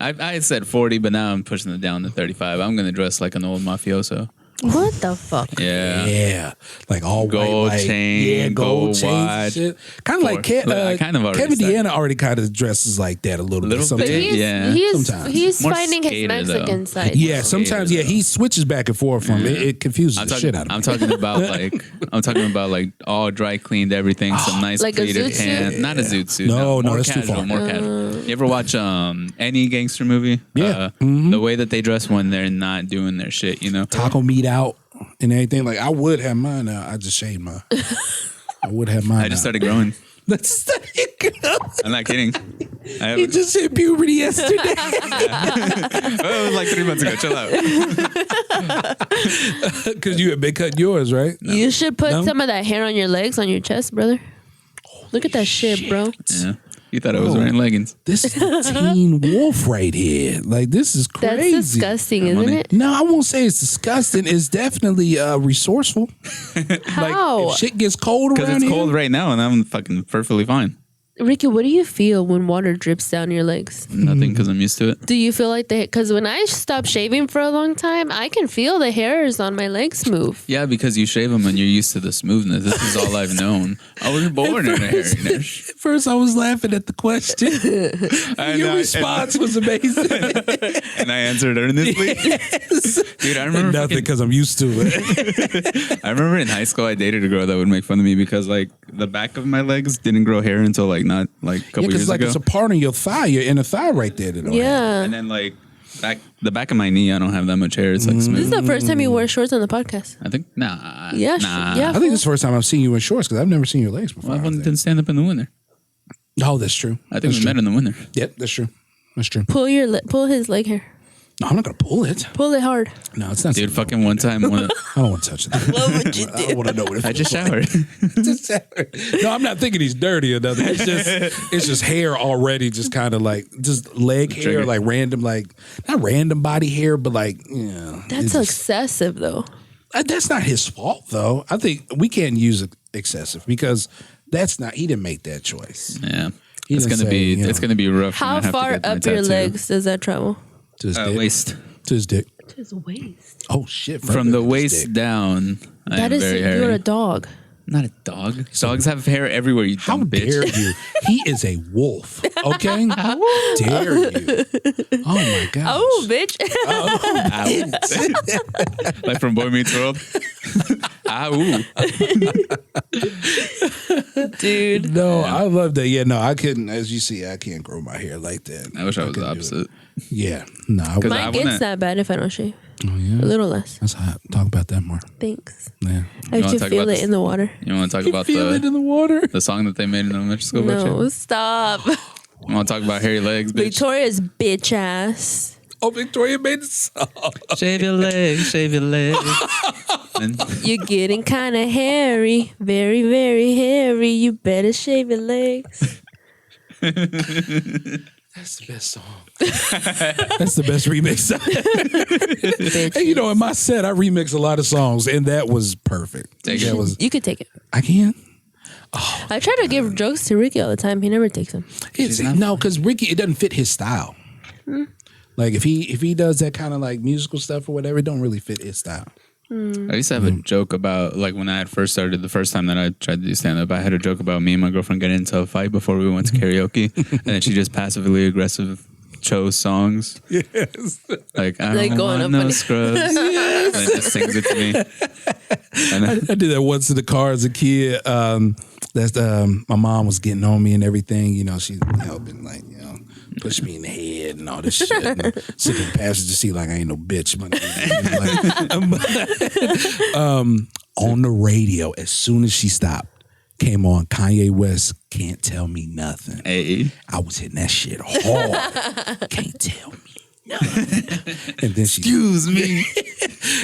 I said 40, but now I'm pushing it down to 35. I'm gonna dress like an old mafioso. What the fuck? Yeah. Yeah, like all Gold white, like, chain, yeah, gold chains watch. shit. Kind of like I kind of already Kevin started. Deanna already kind of dresses like that a little bit. Little Sometimes. bit? Yeah. Sometimes. He's More finding his skater, Mexican though. side. Yeah, sometimes he switches back and forth from it. It confuses the shit out of me. I'm talking about like all dry cleaned everything, some nice Like a pleated zoot suit? pants. Not a zoot suit. No, more that's too casual, far. more casual. You ever watch any gangster movie? Yeah. The way that they dress when they're not doing their shit, you know? Taco meat out and everything. Like I would have mine now. I just shaved mine. I would have mine. I just started growing. Let's I'm not kidding. You just hit puberty yesterday. It was like 3 months ago. Chill out. Because you had been cutting yours, right? You should put No? some of that hair on your legs, on your chest, brother. Look at that shit, bro. Yeah. You thought I was wearing leggings. This is a teen wolf right here. Like this is That's crazy. disgusting, isn't money. it? No, I won't say it's disgusting. It's definitely resourceful. How? Like if shit gets cold Because around it's here. cold right now and I'm fucking perfectly fine. Ricky, what do you feel when water drips down your legs? Nothing because I'm used to it. Do you feel like because when I stopped shaving for a long time, I can feel the hairs on my legs move. Yeah, because you shave them and you're used to the smoothness. This is all I've known. I was born in a hairiness. At first, I was laughing at the question. Your response was amazing. And I answered earnestly. Dude, I remember Nothing because I'm used to it. I remember in high school I dated a girl that would make fun of me because like the back of my legs didn't grow hair until like not like a couple Because years like ago. it's a part of your thigh, your inner thigh right there. That don't have. Yeah. And then like the back of my knee, I don't have that much hair. It's like This smooth. is the first time you wore shorts on the podcast. I think nah. Yeah, nah. yeah. I think this is the first time I've seen you in shorts because I've never seen your legs before. Well, I I think. didn't stand up in the winter. Oh, that's true. I think That's we true. met in the winter. Yep, that's true. That's true. Pull his leg hair. No, I'm not gonna pull it. Pull it hard. No, it's not. Dude, fucking one time when I don't want to touch it. What would you I don't want to know what it I just showered. No, I'm not thinking he's dirty or nothing. It's just hair already, just kind of like just leg hair, Trigger. like random, like not random body hair, but like That's excessive, though. that's not his fault though. I think we can't use excessive because that's not. He didn't make that choice. Yeah. He It's didn't gonna say, be you know. it's gonna be rough. when I How have to far get my up your tattoo. legs does that travel? To his dick. Waist. To his dick. To his waist. Oh shit! From the further to his waist dick. down. I That am is, very you're hairy. a dog. Not a dog. Dogs have hair everywhere, you How dumb bitch. dare you? He is a wolf. Okay. How dare you? Oh my god. Oh, bitch. Like from Boy Meets World. Ow. Dude. No, I love that. Yeah, no, I couldn't. As you see, I can't grow my hair like that. I wish I was the couldn't do it. opposite. Yeah, no. I Because would- I Mine wanna- gets that bad if I don't shave. Oh yeah, A little less. that's hot. Talk about that more. Thanks. Yeah. I should feel it in the water. You want to talk about Feel it in the water. the song that they made in elementary school? No, stop. You want to talk about hairy legs, bitch? Victoria's bitch ass. Oh, Victoria made the song. Shave your legs, shave your legs. You're getting kind of hairy. Very, very hairy. You better shave your legs. That's the best song. That's the best remix song. And you know, in my set, I remix a lot of songs, and that was perfect. You could take it. I can. I try to give jokes to Ricky all the time. He never takes them. No, because Ricky, it doesn't fit his style. Like if he does that kind of like musical stuff or whatever, it don't really fit his style. I used to have a joke about, like, when I had first started, the first time that I tried to do stand-up, I had a joke about me and my girlfriund getting into a fight before we went to karaoke, and then she just passively aggressive chose songs. Yes. Like, I Like don't going want up no on it. scrubs. And then just sings it to me. And then, I did that once in the car as a kid. My mom was getting on me and everything. You know, she been like, you know, push me in the head and all this shit. And sit in the passenger seat like I ain't no bitch. On the radio, as soon as she stopped, came on Kanye West, Can't Tell Me Nothing. hey. I was hitting that shit hard. Can't tell me nothing. And then she... Excuse me.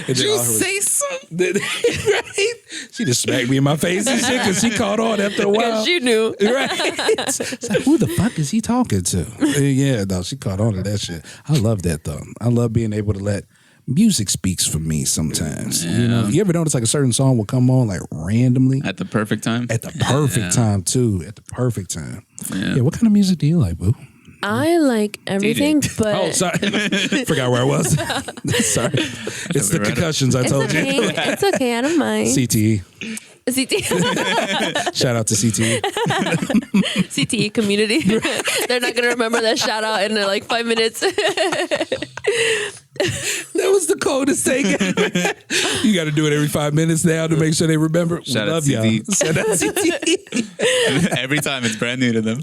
And then You all her- say something? right? She just smacked me in my face and shit because she caught on after a while. Because you knew. Right? It's like, who the fuck is he talking to? Yeah, no, she caught on to that shit. I love that though. I love being able to let music speaks for me sometimes. Yeah. You know, you ever notice like a certain song will come on like randomly At the perfect time? at the perfect time too. At the perfect time. Yeah. Yeah. What kind of music do you like, boo? I like everything, but Oh, sorry. Forgot where I was. Sorry. It's the concussions I it's told okay. you. It's okay. I don't mind. CTE. CTE. Shout out to CTE. CTE community. They're not gonna remember that shout out in like 5 minutes. That was the coldest take. You got to do it every 5 minutes now to make sure they remember. Shout we out love y'all. CTE. Shout out CTE. Every time it's brand new to them.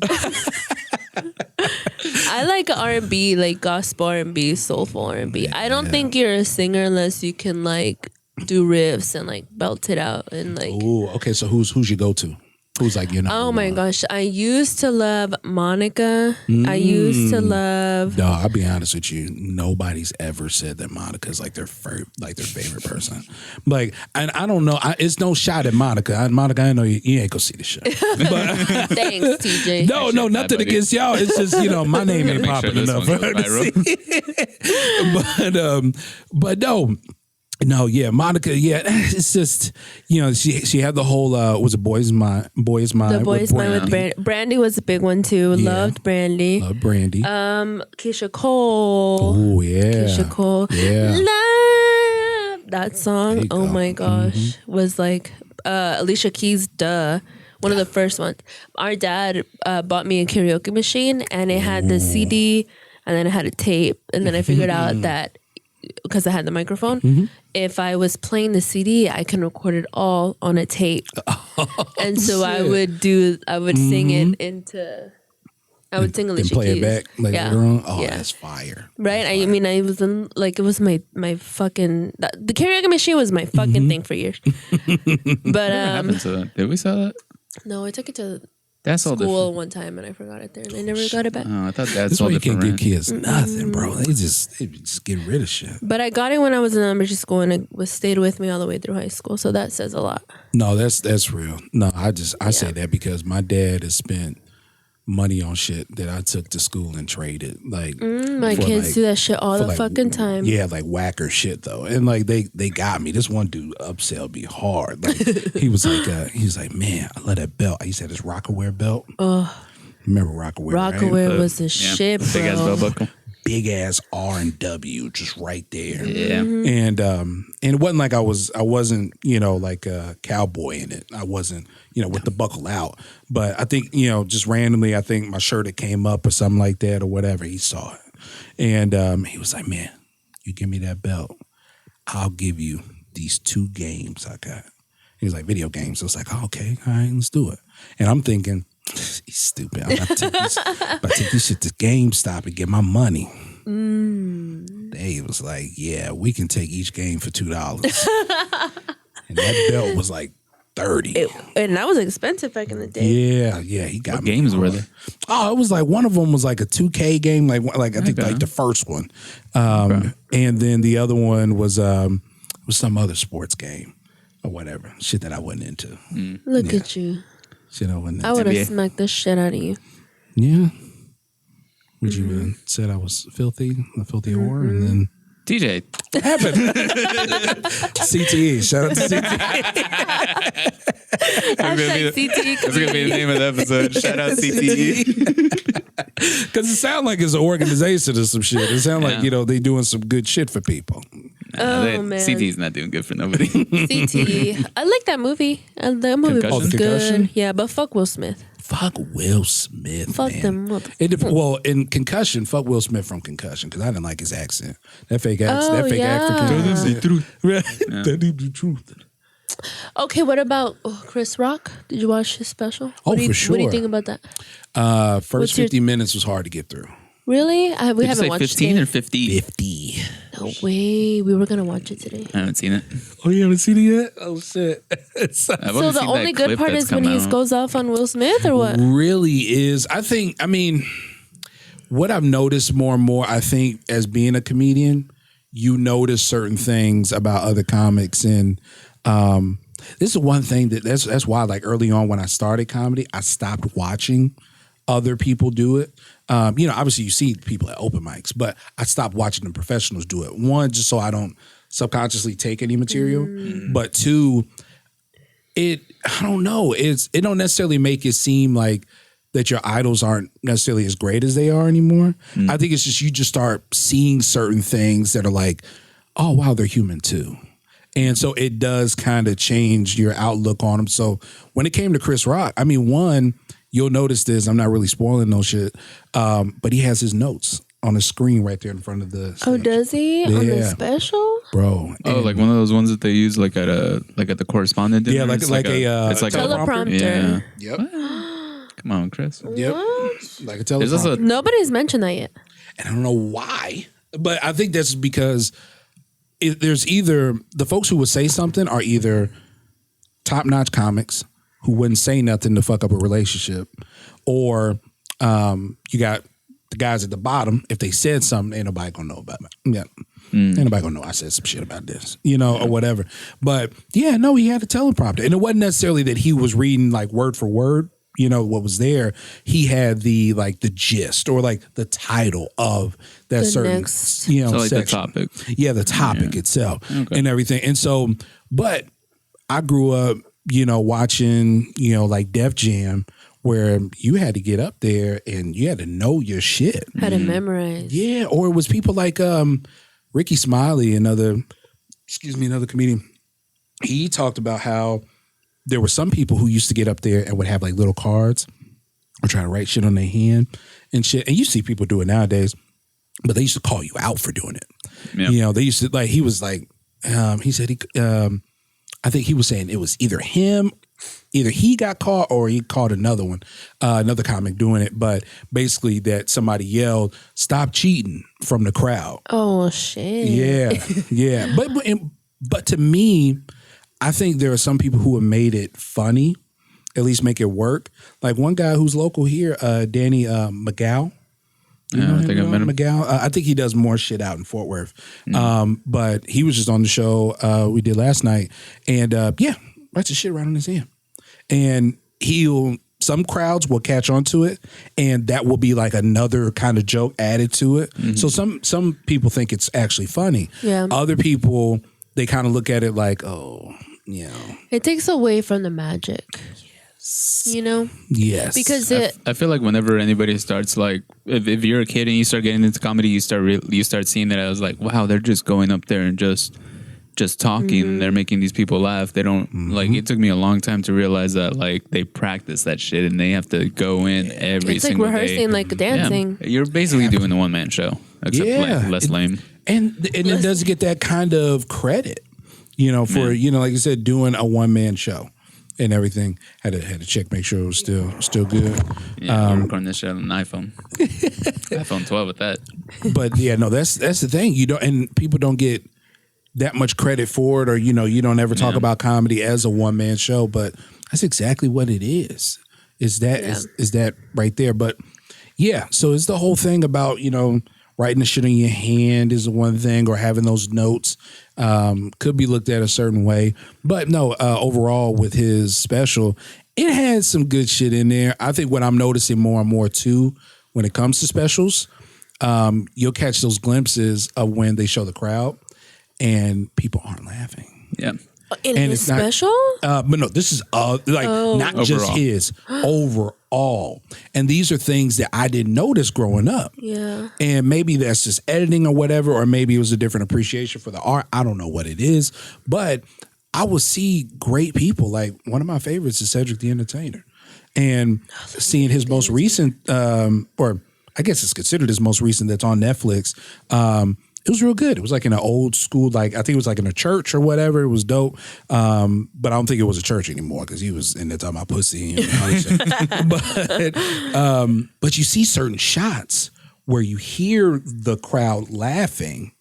I like R&B, like gospel R&B, soulful R&B. I don't think you're a singer unless you can like do riffs and like belt it out and like. Ooh, okay. So who's your go-to? Who's like your number Oh my one? gosh, I used to love Monica. I used to love. No, I'll be honest with you. Nobody's ever said that Monica's like their favorite person. Like, and I don't know. It's no shot at Monica. Monica, I know you ain't gonna see the show. But Thanks, TJ. no, nothing buddy. against y'all. It's just my name ain't Make popping sure this enough one for her goes to viral. see. But no. No, yeah, Monica, yeah, it's just, she had the whole, was it Boys Mind? Boys Mind. The Boys Mind with Brandy. Brandy was a big one too. Yeah. Loved Brandy. Love Brandy. Keisha Cole. Oh, yeah. Keisha Cole. Yeah. Love that song. There you Oh go. my gosh. Was like Alicia Keys, duh. One of the first ones. Our dad bought me a karaoke machine and it had the CD and then it had a tape. And then I figured out that because I had the microphone, if I was playing the CD, I can record it all on a tape. And so I would sing it into. I would sing Alicia And play Keys. it back later on. Oh, that's fire. Right? I mean, I was in, like, it was my fucking, the karaoke machine was my fucking thing for years. But, What happened to that? Did we sell that? no, I took it to That's all school different. one time and I forgot it there and I never got it back. Oh, I thought That's that's why all you can't different. give kids nothing, bro. They just get rid of shit. But I got it when I was in elementary school and it stayed with me all the way through high school. So that says a lot. No, that's real. No, I say that because my dad has spent money on shit that I took to school and traded. Like My for, kids like- do that shit all for, the like, fucking time. Yeah, like whacker shit though. And like they got me. This one dude upsell me hard. Like he was like, man, I love that belt. I used to have this Rockaware belt. Remember Rockaware? Rockaware right? was the shit, bro. Big ass belt buckle. Big ass R&W just right there. Yeah. And it wasn't like I wasn't, like a cowboy in it. I wasn't, with the buckle out. But I think, just randomly, I think my shirt had came up or something like that or whatever. He saw it. And he was like, man, you give me that belt, I'll give you these 2 games I got. He was like, video games. I was like, oh, okay, all right, let's do it. And I'm thinking, he's stupid. I'm about to take this shit to GameStop and get my money. They He was like, "Yeah, we can take each game for $2." And that belt was like 30. And that was expensive back in the day. Yeah, he got What me games were hard. there? Oh, it was like one of them was like a 2K game, like I think Okay. like the first one, and then the other one was some other sports game or whatever shit that I wasn't into. Look at you. Shit I wasn't I into. would have NBA. smacked the shit out of you. Yeah. Would you said I was filthy, a filthy whore, and then TJ. what happened? CTE. Shout out to CTE. Hashtag CTE. That's gonna be the name of the episode. Shout out CTE. Because it sounds like it's an organization or some shit. It sounds like, they doing some good shit for people. Man. CTE's not doing good for nobody. CTE. I like that movie. That movie Concussion? was Oh, Concussion? good. Yeah, but fuck Will Smith. Fuck Will Smith. Fuck man. them. Well, in Concussion, fuck Will Smith from Concussion because I didn't like his accent. That fake accent. Oh, That fake yeah. African. truth. Right. That is the truth. Okay, what about Chris Rock? Did you watch his special? Oh, What do you, for What do you sure. think about that? First What's your- 50 minutes was hard to get through. Really? We Did you haven't say watched 15 it. or 50? 50. No way. We were going to watch it today. I haven't seen it. Oh, you haven't seen it yet? Oh, shit. So the only good part is when he goes off on Will Smith or what? Really is. What I've noticed more and more, I think, as being a comedian, you notice certain things about other comics. And this is one thing that's why, like, early on when I started comedy, I stopped watching other people do it. Obviously you see people at open mics, but I stopped watching the professionals do it. One, just so I don't subconsciously take any material. But two, I don't know. It don't necessarily make it seem like that your idols aren't necessarily as great as they are anymore. I think it's just you just start seeing certain things that are like, oh wow, they're human too. And so it does kind of change your outlook on them. So when it came to Chris Rock, one, you'll notice this. I'm not really spoiling no shit, but he has his notes on the screen right there in front of the stage. Oh, does he? On the Yeah. special? Bro. Oh, like one of those ones that they use like at the correspondent dinner. Yeah, like It's a it's like Teleprompter. Yep. Come on, Chris. Yep. What? Like a There's also teleprompter. Nobody's mentioned that yet. And I don't know why, but I think that's because there's either the folks who would say something are either top-notch comics who wouldn't say nothing to fuck up a relationship, or you got the guys at the bottom. If they said something, ain't nobody gonna know about it. Yeah. Ain't nobody gonna know I said some shit about this, or whatever. But yeah, no, he had a teleprompter. And it wasn't necessarily that he was reading like word for word, what was there. He had the gist or like the title of that The certain, next. so like the section. topic. Yeah, the topic itself and everything. And so, but I grew up, watching, like Def Jam, where you had to get up there and you had to know your shit. Had to memorize. Yeah, or it was people like Ricky Smiley, another comedian. He talked about how there were some people who used to get up there and would have like little cards or try to write shit on their hand and shit. And you see people do it nowadays, but they used to call you out for doing it. Yeah. They used to like, he was like, he said, I think he was saying it was either he got caught or he caught another comic doing it. But basically that somebody yelled, "Stop cheating," from the crowd. Oh, shit. Yeah. Yeah. But to me, I think there are some people who have made it funny, at least make it work. Like one guy who's local here, Danny McGow. I think I've met him. McGow. I think he does more shit out in Fort Worth. But he was just on the show we did last night. And writes the shit right on his hand. And some crowds will catch on to it, and that will be like another kind of joke added to it. So some people think it's actually funny. Yeah. Other people, they kind of look at it like, oh, It takes away from the magic. yes. Because I feel like whenever anybody starts like if you're a kid and you start getting into comedy, you start seeing that as like, wow, they're just going up there and just talking and they're making these people laugh. They don't like, it took me a long time to realize that like they practice that shit and they have to go in every it's like single rehearsing, day. like dancing. Yeah. You're basically doing the one man show, except like less lame. And it doesn't get that kind of credit, for, like you said, doing a one-man show. and everything. Had to check, make sure it was still good. Yeah, we're recording this shit on an iPhone. iPhone 12 with that. But yeah, no, that's the thing. You don't, and people don't get that much credit for it, or you don't ever talk about comedy as a one man show, but that's exactly what it is. Is that right there? But yeah, so it's the whole thing about writing the shit in your hand is the one thing, or having those notes could be looked at a certain way. But no, overall with his special, it had some good shit in there. I think what I'm noticing more and more too, when it comes to specials, you'll catch those glimpses of when they show the crowd and people aren't laughing. Yeah. In his special? But no, this is not just Overall. his, overall. And these are things that I didn't notice growing up. Yeah. And maybe that's just editing or whatever, or maybe it was a different appreciation for the art. I don't know what it is. But I will see great people. Like, one of my favorites is Cedric the Entertainer. And seeing his most recent, or I guess it's considered his most recent that's on Netflix, it was real good. It was like in an old school, like I think it was like in a church or whatever. It was dope. But I don't think it was a church anymore because he was in there talking about pussy and all this shit. But you see certain shots where you hear the crowd laughing,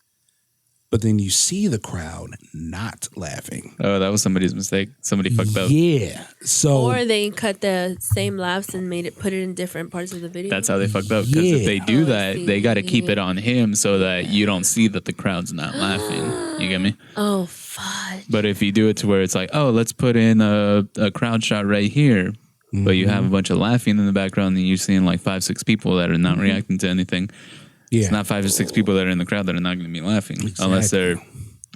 but then you see the crowd not laughing. Oh, that was somebody's mistake. Somebody fucked up. Yeah. So Or they cut the same laughs and put it in different parts of the video. That's how they fucked up. Because if they do I that, they got to see. keep it on him so that you don't see that the crowd's not laughing. You get me? Oh, fudge. But if you do it to where it's like, oh, let's put in a crowd shot right here, but you have a bunch of laughing in the background, and you're seeing like 5-6 people that are not reacting to anything. yeah. It's not 5 or 6 people that are in the crowd that are not going to be laughing unless they're,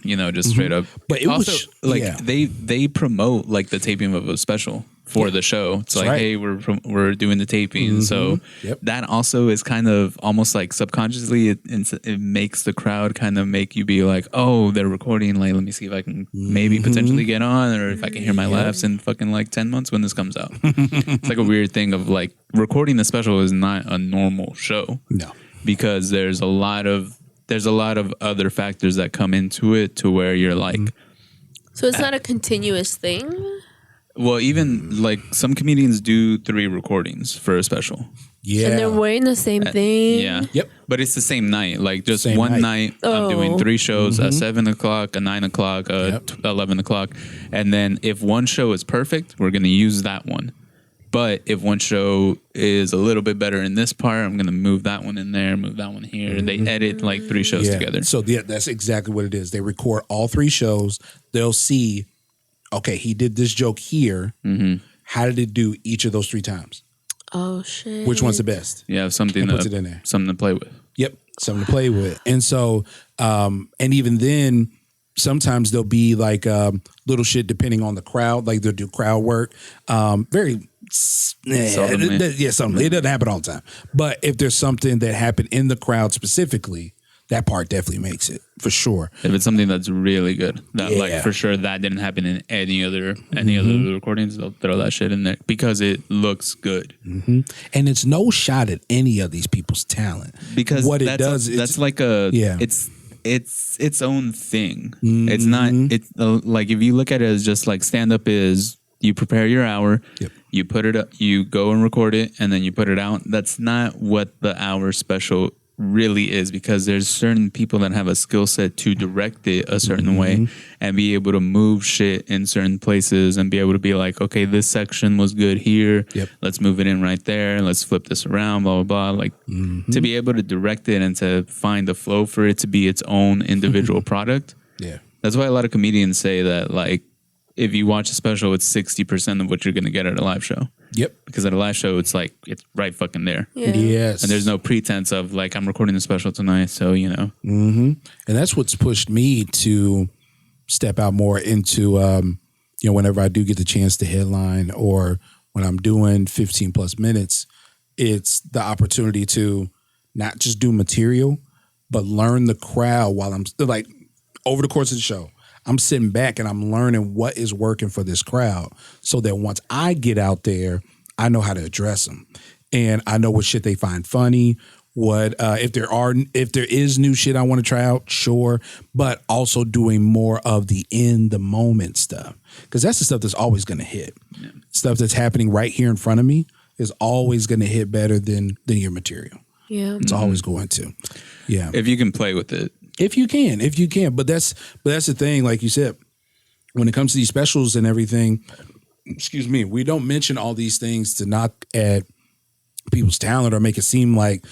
just straight up. But it also, was- like yeah. they promote like the taping of a special for the show. It's like, right. hey, we're doing the taping, so Yep. that also is kind of almost like subconsciously it makes the crowd kind of make you be like, oh, they're recording. Like, let me see if I can maybe potentially get on, or if I can hear my laughs in fucking like 10 months when this comes out. It's like a weird thing of like recording the special is not a normal show. No. Because there's a lot of other factors that come into it to where you're like, So it's not a continuous thing? well, even like some comedians do 3 recordings for a special. Yeah. And they're wearing the same thing? Yeah. Yep. But it's the same night. Like just Same one night. night, I'm doing Oh. 3 shows, a 7 o'clock, a 9 o'clock, a 11 o'clock. And then if one show is perfect, we're going to use that one. But if one show is a little bit better in this part, I'm going to move that one in there, move that one here. They edit like 3 shows together. So yeah, that's exactly what it is. They record all 3 shows. They'll see, okay, he did this joke here. How did it do each of those 3 times? Oh, shit. Which one's the best? You have something And puts it in there. something to play with. Yep, something to play with. And so, and even then, sometimes there'll be like little shit depending on the crowd. Like they'll do crowd work. Very Seldomly. yeah, something. It doesn't happen all the time. But if there's something that happened in the crowd specifically, that part definitely makes it for sure. If it's something that's really good, that like Yeah. for sure that didn't happen in any other recordings, they'll throw that shit in there because it looks good. And it's no shot at any of these people's talent. Because what it that's does is that's like a Yeah. it's its own thing. It's not it's like if you look at it as just like stand up is you prepare your hour, Yep. you put it up, you go and record it, and then you put it out. That's not what the hour special really is, because there's certain people that have a skill set to direct it a certain way and be able to move shit in certain places and be able to be like, okay, this section was good here. Yep. Let's move it in right there. Let's flip this around, blah, blah, blah. Like to be able to direct it and to find the flow for it to be its own individual product. Yeah. That's why a lot of comedians say that, like, if you watch a special, it's 60% of what you're going to get at a live show. Yep. Because at a live show, it's like, it's right fucking there. Yeah. Yes. And there's no pretense of like, I'm recording the special tonight, so, you know. And that's what's pushed me to step out more into, whenever I do get the chance to headline or when I'm doing 15 plus minutes, it's the opportunity to not just do material, but learn the crowd while I'm like over the course of the show. I'm sitting back and I'm learning what is working for this crowd so that once I get out there, I know how to address them. And I know what shit they find funny, what if there is new shit I want to try out, sure, but also doing more of the in the moment stuff, because that's the stuff that's always going to hit. Yeah. Stuff that's happening right here in front of me is always going to hit better than your material. Yeah, it's always going to. Yeah, if you can play with it, if you can, but that's the thing. Like you said, when it comes to these specials and everything, excuse me, we don't mention all these things to knock at people's talent or make it seem like,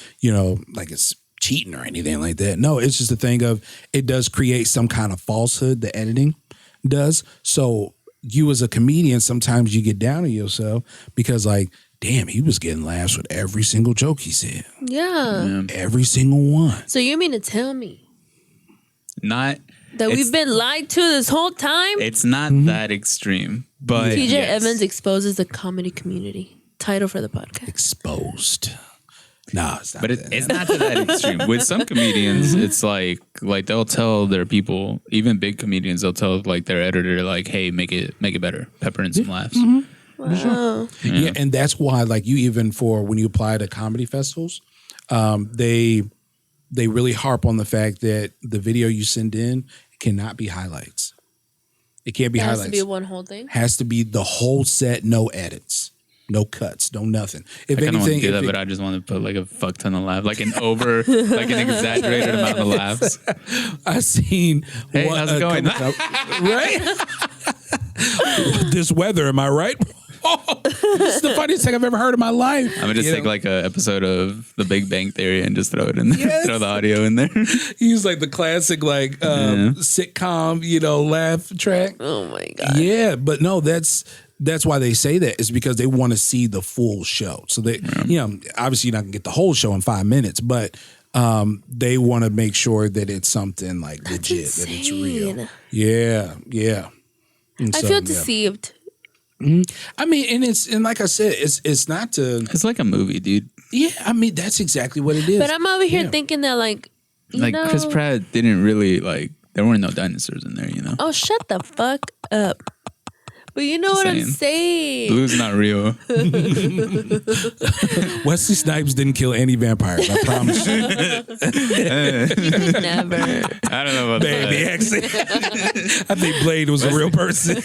like it's cheating or anything like that. No, it's just a thing of, it does create some kind of falsehood, the editing does. So you as a comedian, sometimes you get down on yourself because like, damn, he was getting laughs with every single joke he said. Yeah. Every single one. So you mean to tell me not that we've been lied to this whole time? It's not that extreme, but TJ Evans exposes the comedy community. Title for the podcast. Exposed. No, it's not. But it's not to that extreme. With some comedians, it's like they'll tell their people, even big comedians, they'll tell like their editor, like, "Hey, make it better, pepper in some laughs." Wow. Sure. Yeah, and that's why, like, you even for when you apply to comedy festivals, they really harp on the fact that the video you send in cannot be highlights. It can't be highlights. It has to be one whole thing. Has to be the whole set, no edits. No cuts, no nothing. If I kind of want to do that, if but I just want to put like a fuck ton of laughs, like an exaggerated amount of laughs. I seen. Hey, how's it going? Right? This weather, am I right? This is the funniest thing I've ever heard in my life. I'm gonna just take like an episode of The Big Bang Theory and just throw it in there. Yes. Throw the audio in there. Use like the classic sitcom, laugh track. Oh my god. Yeah, but no, that's why they say that, is because they want to see the full show. So they, obviously you're not gonna get the whole show in 5 minutes, but they want to make sure that it's something like that's legit, insane. that it's real. Yeah. And I feel deceived. Mm-hmm. I mean, and like I said, it's not to. It's like a movie, dude. Yeah, I mean that's exactly what it is. But I'm over here thinking that like Chris Pratt didn't really there weren't no dinosaurs in there, Oh, shut the fuck up. But you know what I'm saying. Blue's not real. Wesley Snipes didn't kill any vampires, I promise you. Never. I don't know about that. I think Blade was a real person.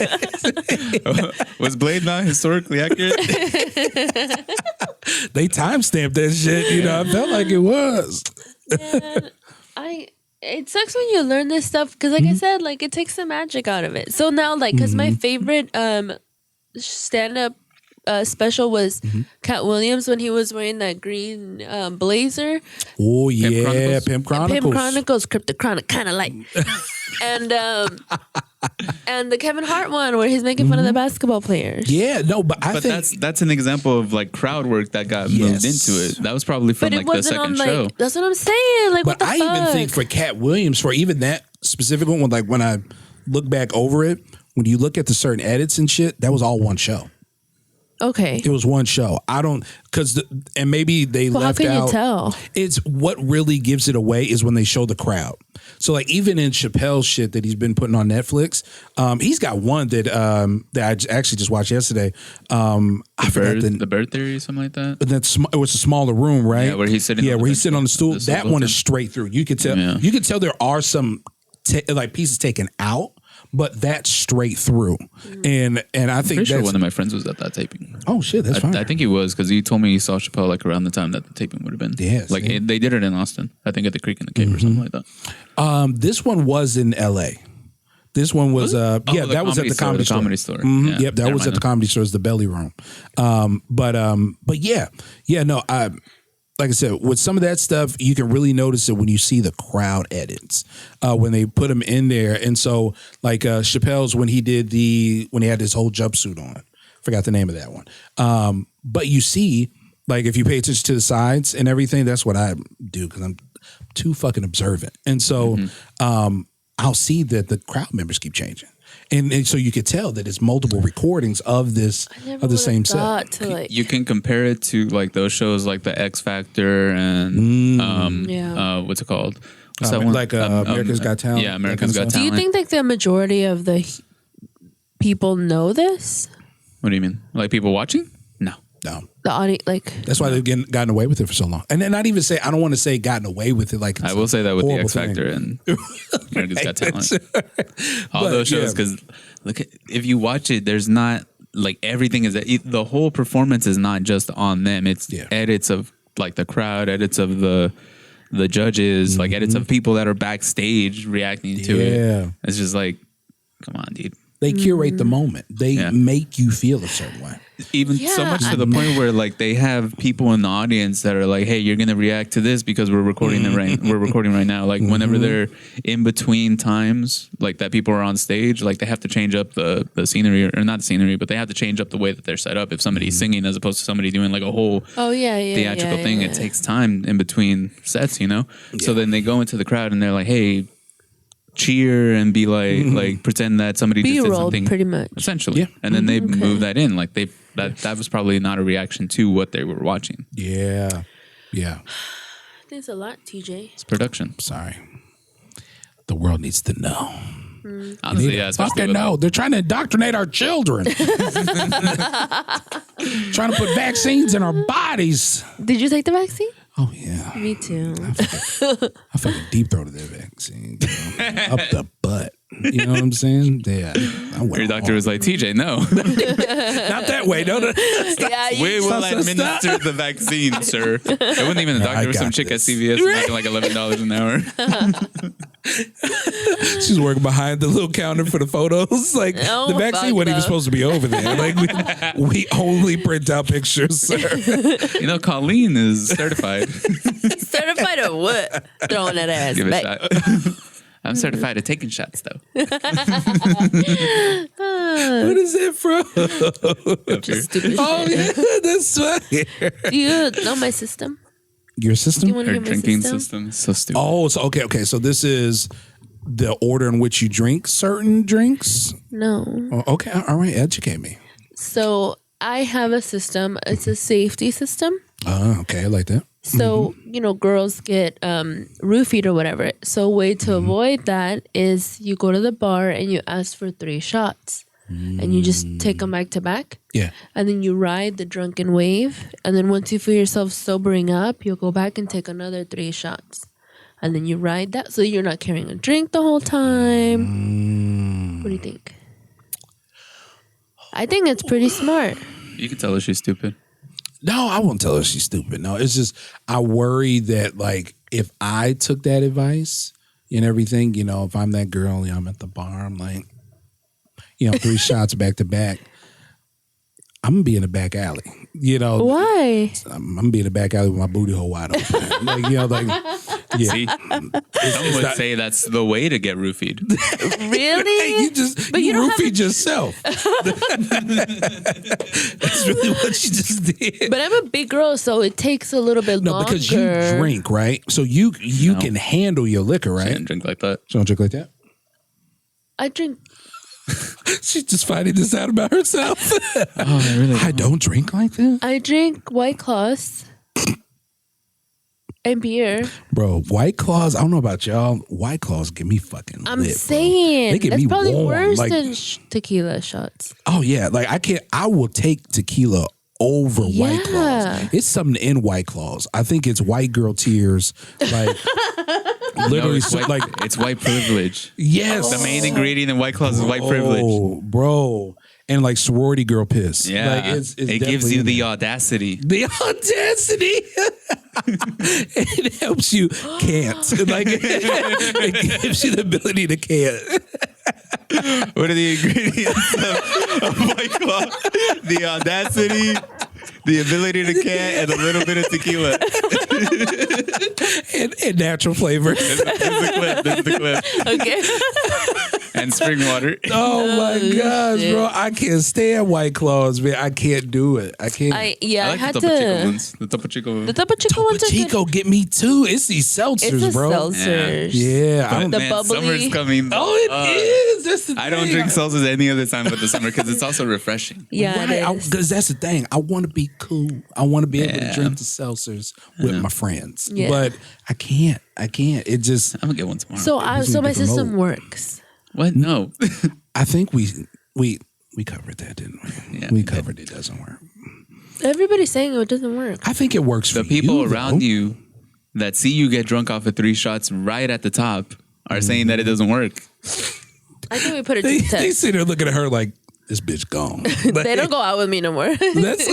Was Blade not historically accurate? They timestamped that shit, I felt like it was. Man, it sucks when you learn this stuff because, like I said, like it takes the magic out of it. So now, like, because my favorite stand-up special was Cat Williams when he was wearing that green blazer. Oh yeah, Pimp Chronicles. Pimp Chronicles, Cryptic Chronic, kind of like, and the Kevin Hart one where he's making fun of the basketball players. Yeah, no, but I think that's an example of like crowd work that got moved into it. That was probably from like the second show. That's what I'm saying. Like, but what the fuck? Even think for Cat Williams, for even that specific one, like when I look back over it, when you look at the certain edits and shit, that was all one show. Okay. It was one show. I don't, and maybe they left out. How can you tell? It's what really gives it away is when they show the crowd. So like even in Chappelle's shit that he's been putting on Netflix, he's got one that I actually just watched yesterday. The Bird Theory, something like that. It was a smaller room, right? Yeah, where he's sitting. Yeah, where he's sitting on the stool. That one is straight through. You could tell. Yeah. You could tell there are some pieces taken out. But that's straight through, and I think I'm pretty sure one of my friends was at that taping. Oh shit, that's fine. I think he was because he told me he saw Chappelle like around the time that the taping would have been. Yes, like they did it in Austin. I think at the Creek in the Cave or something like that. This one was in L.A. This one was that was at the Comedy Store. Yeah, yep, that was at the Comedy Store. It's the Belly Room. But no, like I said, with some of that stuff, you can really notice it when you see the crowd edits, when they put them in there. And so like Chappelle's when he had his whole jumpsuit on, forgot the name of that one. But you see, like if you pay attention to the sides and everything, that's what I do because I'm too fucking observant. And so I'll see that the crowd members keep changing. And so you could tell that it's multiple recordings of the same set. You can compare it to like those shows like the X Factor and what's it called? What's that one? Like America's Got Talent. Yeah, America's Got Talent. Do you think like the majority of the people know this? What do you mean? Like people watching? No. No. The audience, like That's why they've gotten away with it for so long. And then not even say, I don't want to say gotten away with it. Like it's I will say that with the horrible X Factor thing. and America's Got Talent. All But, those shows, because look, if you watch it, there's not like everything is the whole performance is not just on them. It's edits of like the crowd, edits of the judges, like edits of people that are backstage reacting to it. It's just like, come on, dude. They curate the moment. They make you feel a certain way. Even so much to the point where like they have people in the audience that are like, "Hey, you're gonna react to this because we're recording we're recording right now." Like whenever they're in between times, like that people are on stage, like they have to change up the scenery or not the scenery, but they have to change up the way that they're set up. If somebody's singing as opposed to somebody doing like a whole theatrical thing, it takes time in between sets, you know. So then they go into the crowd and they're like, "Hey, cheer," and be like pretend that somebody just did something, pretty much, essentially. And then they move that in, like that was probably not a reaction to what they were watching. Yeah. Thanks a lot, TJ. It's production. Sorry, the world needs to know. Honestly, yeah, fucking no. They're trying to indoctrinate our children. Trying to put vaccines in our bodies. Did you take the vaccine? Oh yeah, me too. I fucking deep throated that vaccine up the butt. You know what I'm saying? Yeah. Your doctor was like, TJ, no, not that way. No. We will administer the vaccine, sir. It wasn't even the doctor. It was some chick at CVS making like $11 an hour. She's working behind the little counter for the photos. Like the vaccine wasn't even supposed to be over there. Like we only print out pictures, sir. You know, Colleen is certified. Certified or what? Throwing that ass Give back. it a shot. I'm certified at taking shots, though. What is that from? Just stupid oh, shit. yeah, that's funny. Do you know my system? Your system? Do you want to Her hear my drinking system? system is so stupid. Oh, so okay. So this is the order in which you drink certain drinks? No. Oh, okay. All right. Educate me. So I have a system. It's a safety system. Okay. I like that. So, you know, girls get roofied or whatever. So a way to avoid that is you go to the bar and you ask for 3 shots. And you just take them back to back. Yeah. And then you ride the drunken wave. And then once you feel yourself sobering up, you'll go back and take another 3 shots. And then you ride that. So you're not carrying a drink the whole time. What do you think? I think it's pretty smart. You can tell her she's stupid. No, I won't tell her she's stupid. No, it's just I worry that like if I took that advice and everything, you know, if I'm that girl and I'm at the bar, I'm like, you know, 3 shots back to back. I'm gonna be in the back alley. You know why? I'm gonna be in the back alley with my booty hole wide open. Like, you know, like yeah. See, some would say that's the way to get roofied. Really? But you roofied yourself. That's really what you just did. But I'm a big girl, so it takes a little bit longer. No, because you drink, right? So you can handle your liquor, right? She didn't drink like that. She don't drink like that? I drink. She's just finding this out about herself. I don't drink like that. I drink White Claws and beer. Bro, White Claws, I don't know about y'all. White Claws get me fucking I'm lit, saying. They get that's me probably warm. worse Like, than tequila shots. oh, yeah. Like, I will take tequila over White Claws. It's something in White Claws. I think it's white girl tears. Like, literally, it's white privilege. Yes. The main ingredient in White Claws is white privilege. Bro. And like sorority girl piss. Yeah. Like, it's it gives you the audacity. The audacity. It helps you can't. Like, it gives you the ability to can't. What are the ingredients of White Claw? The audacity, the ability to can, and a little bit of tequila. and natural flavors. This is the clip. Okay. And spring water. Oh my gosh, bro. I can't stand White Claws, man. I can't do it. I can't. I like had the Topo Chico to. ones. The Topo Chico. The Topo Chico ones are good. Chico get me too. It's these seltzers, It's the bro. seltzers. Yeah. But The man, bubbly. summer's coming. Oh, it is. That's the I don't thing. drink seltzers any other time but the summer because it's also refreshing. Yeah, Right, it is. because that's the thing. I want to be cool. I want to be able to Yeah. drink the seltzers with my friends, Yeah. but I can't. It just. I'm gonna get one tomorrow. So in my a different system mode. works. What? No. I think we covered that, didn't we? Yeah, we we covered it doesn't work. Everybody's saying it doesn't work. I think it works for The people you, around though. you that see you get drunk off of 3 shots right at the top are saying that it doesn't work. I think we put it to They the test. sit there looking at her like, this bitch gone. They don't go out with me no more. That's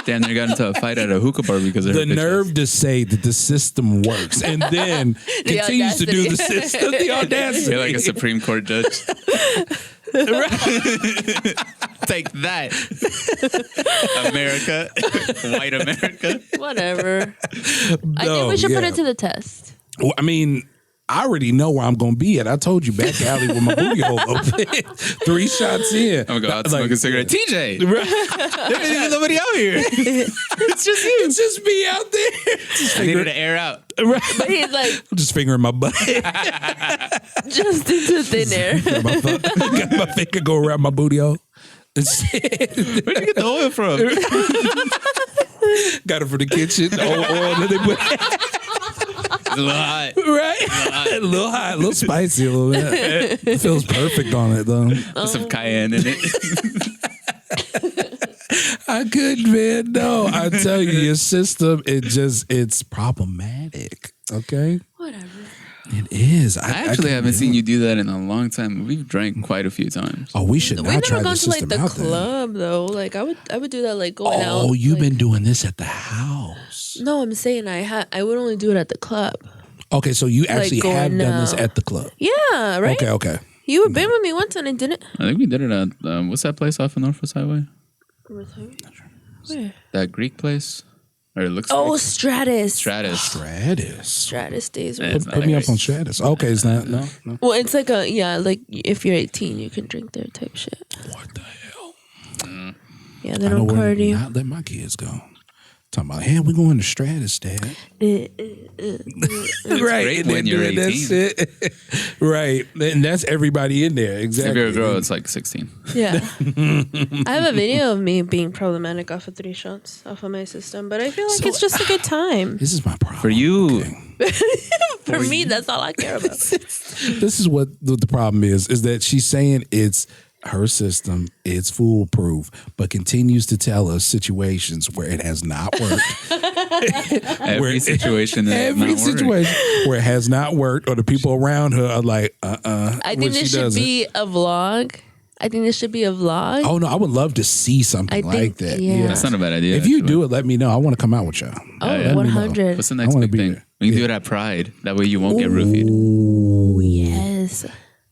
Damn, they got into a fight at a hookah bar because of the her bitches. nerve to say that the system works and then continues to do the system. The audacity. You're like a Supreme Court judge. Take that, America, white America. Whatever. I think we should put it to the test. Well, I mean, I already know where I'm going to be at. I told you back alley with my booty hole open. 3 shots in. I'm going to go out and smoke a cigarette. TJ, there ain't even nobody out here. It's just you. It's just me out there. I needed to air out. Right. But he's like, I'm just fingering my butt. just into thin air. Got my finger go around my booty hole. Where'd you get the oil from? Got it from the kitchen. The old oil that they put. It's a little hot. Right? A little hot, a little spicy a little bit. It feels perfect on it though. Put some cayenne in it. I couldn't, man. No, I tell you, your system, it's problematic. Okay? Whatever. It is. I actually haven't seen you do that in a long time. We've drank quite a few times. Oh, we should We've not never try gone the to like system the out there. club though. Like I would do that like going out. Oh, you've like, been doing this at the house. No, I'm saying I would only do it at the club. Okay, so you actually going have done this out. at the club. Yeah, right. Okay. You were been with me once and I didn't. I think we did it at, what's that place off of Northwest Highway? Where? That Greek place? Or it looks Oh, like Stratus. Stratus. Stratus days. Yeah, Were it's not Put me like up on Stratus. Okay, it's not. No. well, it's like like if you're 18, you can drink there type shit. What the hell? Yeah, they don't card you. Not let my kids go. Talking about, hey, we're going to Stratus, Dad. It's Right. great and when then you're doing that 18. shit. Right. And that's everybody in there. If Exactly. you're a girl, it's like 16. Yeah. I have a video of me being problematic off of 3 shots off of my system, but I feel like So, it's just a good time. This is my problem. For you, okay? For me, that's all I care about. This is what the problem is that she's saying it's her system, it's foolproof, but continues to tell us situations where it has not worked. every situation that Every situation where it has not worked, or the people around her are like, I think this should be a vlog. Oh no, I would love to see something I like think, that. yeah. That's not a bad idea. If you actually. do it, let me know. I want to come out with y'all. Oh, Let me know. 100. What's the I next wanna big be thing? there. We can do it at Pride. That way you won't get roofied. Oh, yes.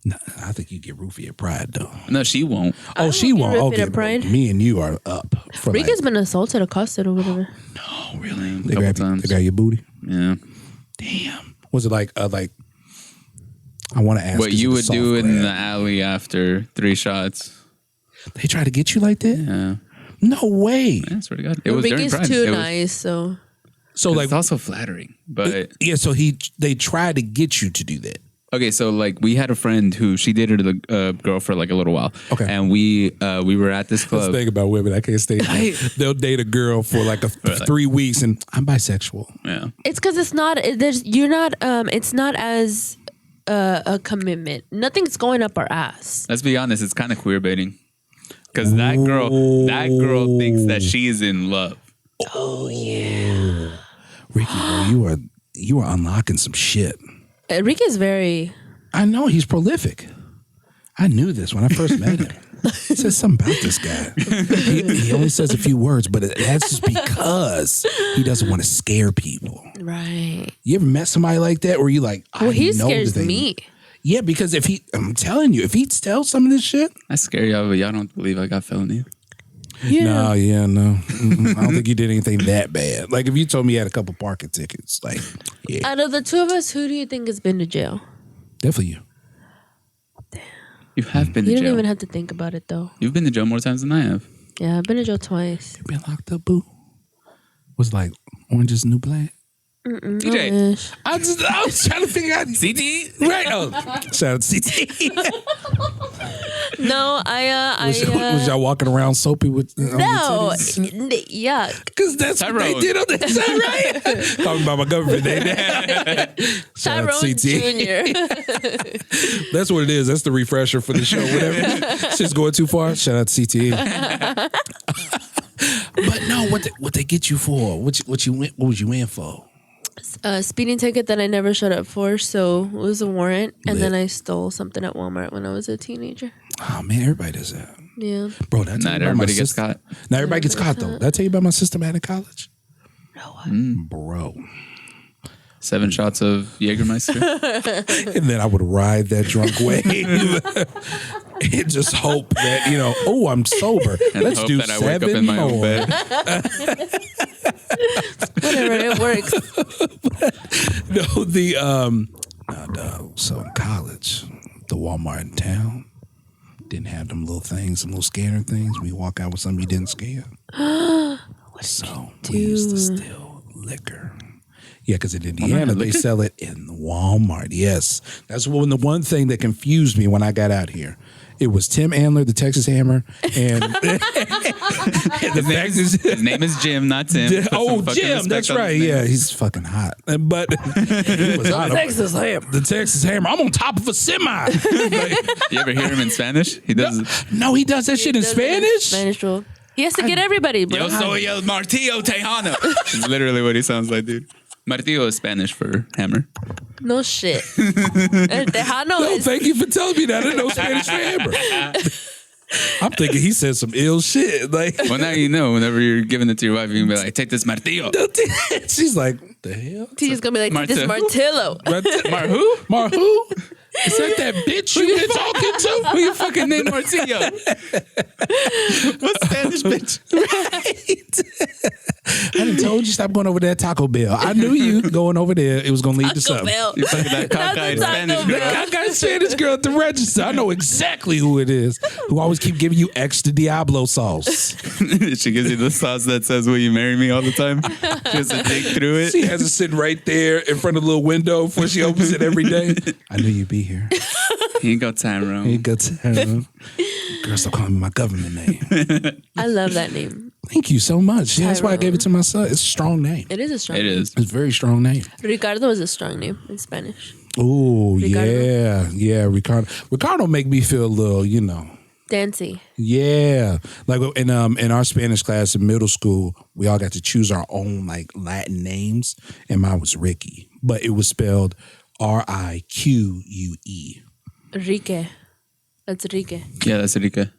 No, I think you get roofie at Pride though. No, she won't. Oh, she get won't. roofied Okay, at Pride. me and you are up. For Rika's been assaulted, accosted, or whatever. Oh, really? A they couple got, times. they got your booty. Yeah. Damn. Was it like I want to ask What is you it a would soft do in grab? the alley after 3 shots. They try to get you like that? Yeah. No way. I swear to God. It was during Rika's Pride. too It was- nice, so. So like it's also flattering. But yeah, so they try to get you to do that. okay, so like we had a friend who she dated a girl for like a little while. Okay. And we were at this That's the club. thing about women. I can't stay. They'll date a girl for like 3 weeks, and I'm bisexual. Yeah. It's because it's not, it's not as a commitment. Nothing's going up our ass. Let's be honest, it's kind of queer baiting. Because that girl thinks that she is in love. Oh, yeah. Ricky, bro, you are unlocking some shit. Rika's very. I know he's prolific. I knew this when I first met him. It says something about this guy. He only says a few words, but that's just because he doesn't want to scare people. Right. You ever met somebody like that where you like, Well, he know scares that they- me. Yeah, because I'm telling you, if he tells some of this shit. I scare y'all, but y'all don't believe I got felony. No. Yeah. I don't think you did anything that bad. Like if you told me you had a couple parking tickets, like, yeah, Out of the 2 of us, who do you think has been to jail? definitely you. You have been to You jail. don't even have to think about it, though. You've been to jail more times than I have. Yeah, I've been to jail twice. You been locked up, boo? Was like Orange is the New Black? TJ. I wish. I was trying to figure out. CT? Right. Oh, shout out to CT. No, Was y'all walking around soapy with? No, yeah. Because that's what they Tyrone. did on that side, right? Talking about my government name. Shout out Tyrone to CT. Jr. That's what it is. That's the refresher for the show. Whatever. Shit's going too far. Shout out to CT. But no, No, what they get you for? What was you in for? A speeding ticket that I never showed up for, so it was a warrant. And Lit. then I stole something at Walmart when I was a teenager. Oh man, everybody does that. Yeah. Bro, that's Not everybody gets caught. Not everybody gets caught though. Did I tell you about my sister man in college? No. Bro. 7 shots of Jägermeister. And then I would ride that drunk wave and just hope that, I'm sober. And Let's hope do that I wake up 7 in my more. own bed. Whatever, it works. So in college, the Walmart in town didn't have them little things, some little scanner things. We walk out with something you didn't scan. So we used to steal liquor. Yeah, because in Indiana, they sell it in Walmart. Yes. That's the one thing that confused me when I got out here. It was Tim Andler, the Texas Hammer, and His name is Jim, not Tim. Oh, Jim, that's right. Yeah, he's fucking hot. But he was hot. Texas Hammer. The Texas Hammer. I'm on top of a semi. You ever hear him in Spanish? He does. No, he does that shit in Spanish? Spanish rule. He has to get everybody, bro. Yo soy el martillo tejano. It's literally what he sounds like, dude. Martillo is Spanish for hammer. No shit. Tejano No, is... thank you for telling me that. I didn't know Spanish for hammer. I'm thinking he said some ill shit. Like, Well, now you know. Whenever you're giving it to your wife, you can be like, "Take this martillo." she's like, what the hell? He's gonna be like, this Martillo. Mar who? Mar who? Is that bitch you been talking to? Who you fucking named Martillo? What Spanish bitch? Right. I done told you stop going over there at Taco Bell. I knew you going over there. It was going to lead to Taco something. Bell. You fucking that cockeyed Taco Spanish Bell. girl. I got a Spanish girl at the register. I know exactly who it is. Who always keep giving you extra Diablo sauce. She gives you the sauce that says, "Will you marry me?" all the time. She has to dig through it. She has it sitting right there in front of the little window before she opens it every day. I knew you'd be here. He ain't got time, bro. Ain't got time. Girl, stop calling me my government name. I love that name. Thank you so much. Yeah, that's why I gave it to my son. It's a strong name. It is a strong It name. is. It's a very strong name. Ricardo is a strong name in Spanish. Oh, Ricardo? yeah. Ricardo. Ricardo make me feel a little, Dancy. Yeah. Like in our Spanish class in middle school, we all got to choose our own like Latin names. And mine was Ricky. But it was spelled Rique. Rique. That's Rique. Yeah, that's Erika.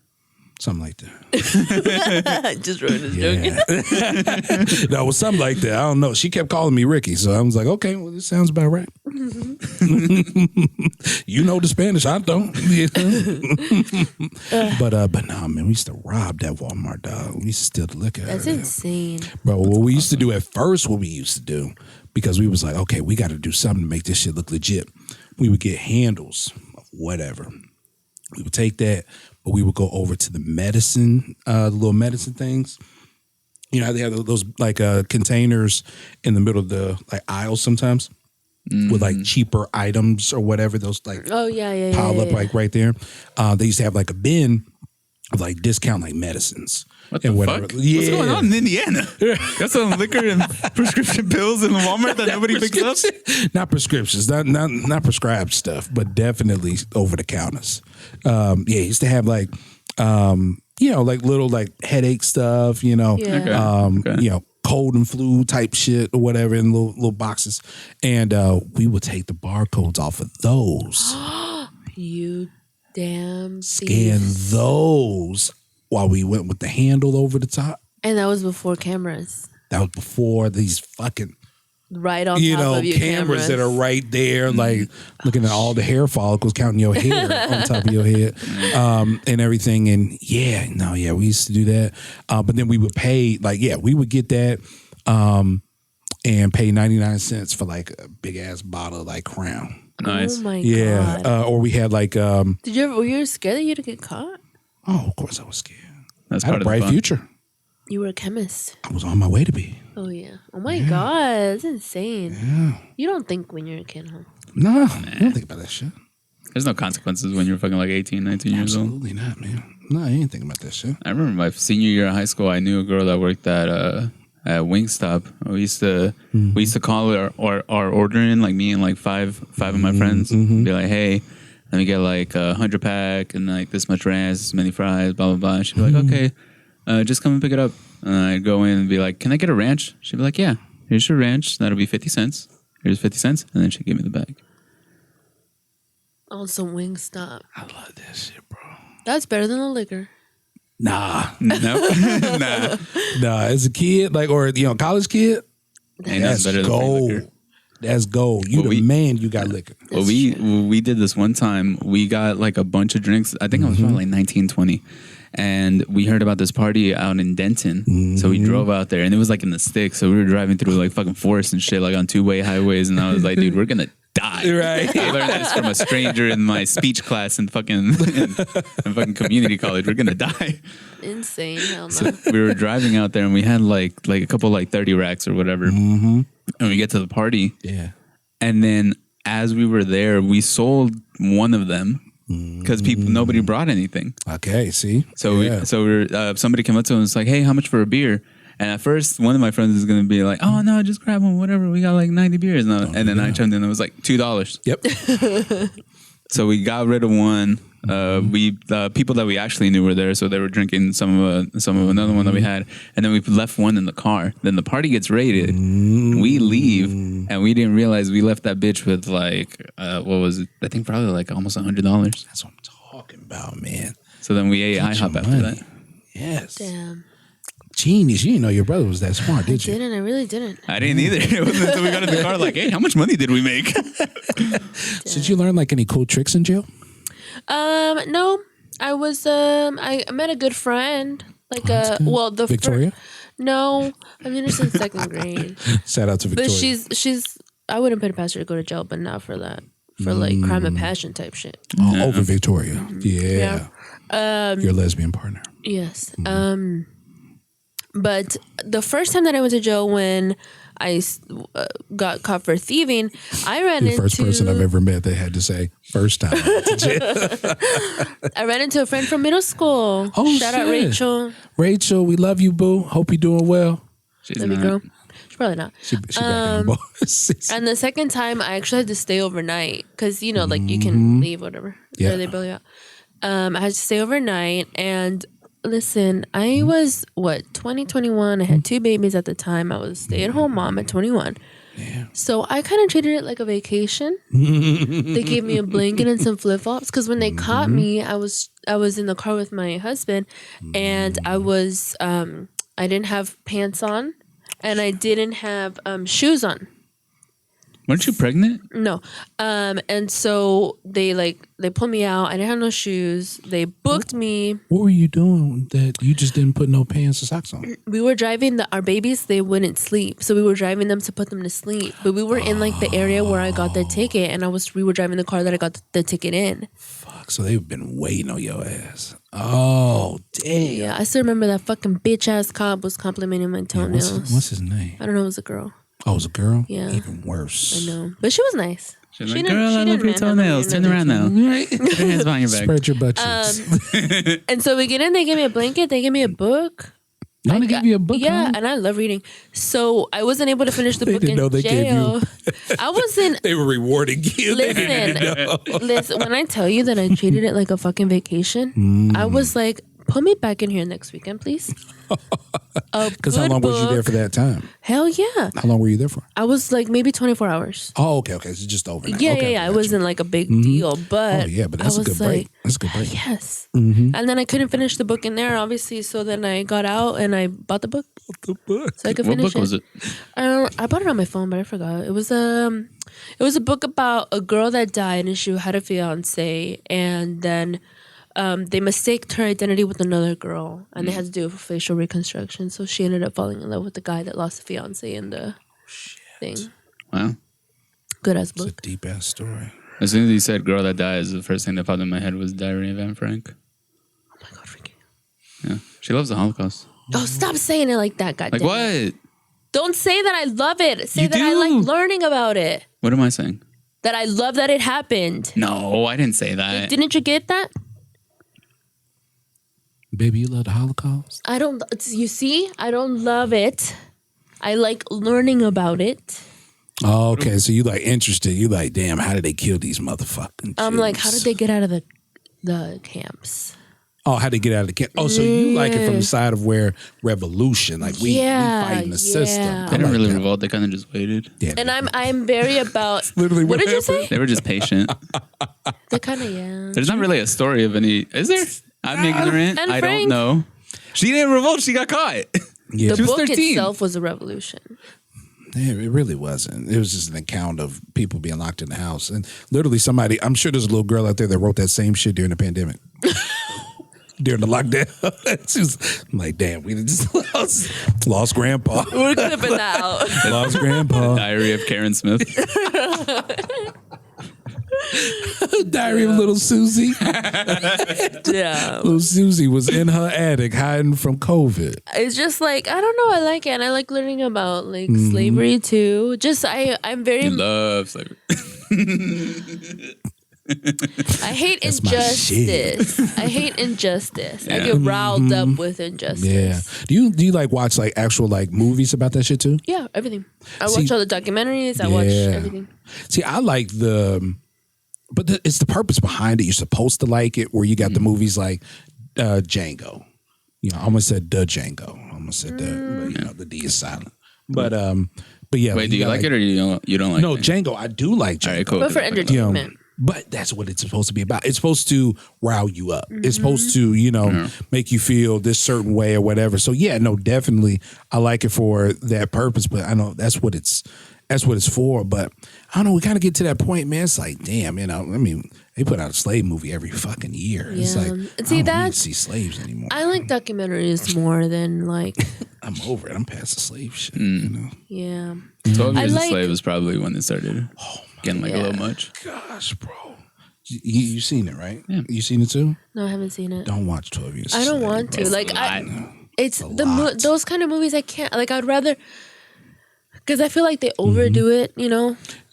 Something like that. I just ruined his joke. No, it was something like that. I don't know. She kept calling me Ricky. So I was like, okay, well, this sounds about right. You know the Spanish. I don't. But no, man, we used to rob that Walmart, dog. We used to steal the liquor. That's insane. Bro, what we used to do at first, because we was like, okay, we got to do something to make this shit look legit. We would get handles of whatever. We would take that, but we would go over to the medicine, the little medicine things. You know how they have those like containers in the middle of the like aisles sometimes with like cheaper items or whatever. Those like pile up like right there. They used to have like a bin of like discount like medicines. What the fuck? Yeah. What's going on in Indiana? Got some liquor and prescription pills in the Walmart that nobody picks up? Not prescriptions, not prescribed stuff, but definitely over the counters. Used to have like, like little like headache stuff, Okay. Cold and flu type shit or whatever in little boxes. And we would take the barcodes off of those. You damn Scan thief. those while we went with the handle over the top. And that was before cameras. That was before these fucking Right on top of your cameras that are right there, like looking at all the hair follicles, counting your hair on top of your head, and everything. And we used to do that. But then we would pay, we would get that and pay 99 cents for like a big ass bottle of like Crown. Nice. Oh my god. Or we had like. Were you scared that you'd get caught? Oh, of course I was scared. That's I had part a of the bright fun. future. You were a chemist. I was on my way to be. Oh yeah. Oh my god, that's insane. Yeah. You don't think when you're a kid, huh? No, I don't think about that shit. There's no consequences when you're fucking like 18, 19 years old. Absolutely not, man. No, I ain't thinking about that shit. I remember my senior year of high school, I knew a girl that worked at Wingstop. We used to call our order in, like me and like five of my friends, be like, hey, let me get like 100 pack and like this much ranch, this many fries, blah, blah, blah. And she'd be like, okay, just come and pick it up. And I'd go in and be like, "Can I get a ranch?" She'd be like, "Yeah, here's your ranch. That'll be 50 cents. Here's 50 cents." And then she'd give me the bag. On some Wingstop. I love that shit, bro. That's better than the liquor. Nah. No, nah. Nah, as a kid, like, or, college kid, Ain't nothing that's better than free gold. liquor. That's gold. You Well, the man, you got liquor. Well, we did this one time. We got like a bunch of drinks. I think I was probably like 19, 20. And we heard about this party out in Denton. So we drove out there and it was like in the sticks. So we were driving through like fucking forest and shit, like on two-way highways. And I was like, dude, we're going to die. Right. I learned this from a stranger in my speech class in fucking community college. We're going to die. Insane. Hell no. So we were driving out there and we had like a couple like 30 racks or whatever. And we get to the party. Yeah. And then as we were there, we sold one of them because nobody brought anything. Okay, see? So somebody came up to us and was like, "Hey, how much for a beer?" And at first, one of my friends is going to be like, "Oh, no, just grab one, whatever. We got like 90 beers." And then I chimed in and it was like $2. Yep. So we got rid of one. The people that we actually knew were there, so they were drinking some of another one that we had, and then we left one in the car. Then the party gets raided. We leave, and we didn't realize we left that bitch with like what was it? I think probably like almost $100. That's what I'm talking about, man. So then we ate IHOP after that. Yes. Damn. Genius. You didn't know your brother was that smart, did you? I really didn't. I didn't either. It wasn't until we got in the car like, "Hey, how much money did we make?" So did you learn like any cool tricks in jail? No. I was I met a good friend. Like Victoria? No. I mean, it's in second grade. Shout out to Victoria. But she's I wouldn't put it past her to go to jail, but not for that. For like crime and passion type shit. Oh, over Victoria. Yeah. Your lesbian partner. Yes. But the first time that I went to jail, when I got caught for thieving, I ran into... The first person I've ever met that had to say, first time to jail. I ran into a friend from middle school. Oh, Shout out Rachel. Rachel, we love you, boo. Hope you're doing well. She's Love you, not. girl. She's probably not. She back in the boss. And the second time, I actually had to stay overnight because, like you can leave, whatever. Yeah. They bail you out. I had to stay overnight, and listen, I was 2021. I had 2 babies at the time. I was a stay-at-home mom at 21. Yeah. So I kind of treated it like a vacation. They gave me a blanket and some flip-flops because when they caught me, I was in the car with my husband, and I was I didn't have pants on, and I didn't have shoes on. Weren't you pregnant? No. And so they pulled me out. I didn't have no shoes. They booked me. What were you doing that you just didn't put no pants or socks on? We were driving our babies. They wouldn't sleep. So we were driving them to put them to sleep. But we were in like the area where I got the ticket, and we were driving the car that I got the ticket in. Fuck, so they've been waiting on your ass. Oh, damn. Yeah, I still remember that fucking bitch ass cop was complimenting my toenails. What's his name? I don't know, it was a girl. Oh, it was a girl? Yeah. Even worse. I know. But she was nice. She's like, "Girl, I love your toenails. Turn around now. Put your hands behind your back." Spread your butt cheeks. And so we get in, they gave me a blanket, they gave me a book. They gave you a book? Yeah, huh? and I love reading. So I wasn't able to finish the book didn't in know they gave jail. I wasn't. They were rewarding you. Listen, when I tell you that I treated it like a fucking vacation, I was like, put me back in here next weekend, please. Because how long was you there for that time? Hell yeah. How long were you there for? I was like maybe 24 hours. Oh, okay. So just overnight. Yeah, okay, yeah. It wasn't like a big deal, but Oh, yeah, but that's I a good was break. like, That's a good break. yes. And then I couldn't finish the book in there, obviously. So then I got out and I bought the book. So I could What finish book was it? I bought it on my phone, but I forgot. It was a book about a girl that died and she had a fiance, and then they mistaked her identity with another girl, and they had to do a facial reconstruction. So she ended up falling in love with the guy that lost the fiance in the thing. Wow. Good ass It's a book. deep ass story. As soon as you said "girl that dies," the first thing that popped in my head was Diary of Anne Frank. Oh my god, freaking. Yeah, she loves the Holocaust. Oh, stop saying it like that, goddamn. Like what? Don't say that I love it. Say You that I do. like learning about it. What am I saying? That I love that it happened. No, I didn't say that. Didn't you get that? Baby, you love the Holocaust? I don't. You see, I don't love it. I like learning about it. Oh, okay. So you like interested. You like, damn, how did they kill these motherfucking I'm like, how Jews? did they get out of the camps? Oh, how to get out of the camp. Oh, so you like it from the side of where revolution, like we fighting the system. They didn't really revolt. They kind of just waited. Yeah, And I'm very about. Literally, What did you say? They were just patient. They kind of There's not really a story of any. Is there? I'm ignorant. And I Frank. don't know. She didn't revolt. She got caught. Yeah. The was book 13. itself was a revolution. Yeah, it really wasn't. It was just an account of people being locked in the house. And literally somebody, I'm sure there's a little girl out there that wrote that same shit during the pandemic. During the lockdown. She was I'm like, damn, we just lost grandpa. We're clipping that out. Lost grandpa. Diary of Karen Smith. Diary of little Susie. Yeah. Little Susie was in her attic hiding from COVID. It's just like, I don't know. I like it. And I like learning about like slavery too. Just, I'm very. He loves slavery. I hate That's my injustice. I hate injustice. I Yeah. get riled up with injustice. Yeah. Do you like watch like actual like movies about that shit too? Yeah, everything. I See- watch all the documentaries. I watch everything. See, I like it's the purpose behind it. You're supposed to like it. Where you got the movies like Django. You know, I almost said the Django. I almost said the, but, the D is silent. But yeah. Wait, do you like it or you don't like No, it? Django. I do like Django. All right, cool. But for You know, entertainment. but that's what it's supposed to be about. It's supposed to rile you up. It's supposed to, make you feel this certain way or whatever. So yeah, no, definitely I like it for that purpose, but I know that's what it's for. But I don't know, we kind of get to that point, man. It's like, damn, they put out a slave movie every fucking year. It's Yeah. like, And I see, don't need that's- to see slaves anymore. I like documentaries more than like, I'm over it. I'm past the slave shit. You know? yeah. 12 I Years like- a Slave was probably when it started getting like a little much. Gosh, bro. You seen it, right? Yeah. You seen it too? No, I haven't seen it. Don't watch 12 Years a I don't Slave, want bro. to. Like, it's a lot. those kind of movies I can't. Like, I'd rather. Because I feel like they overdo it,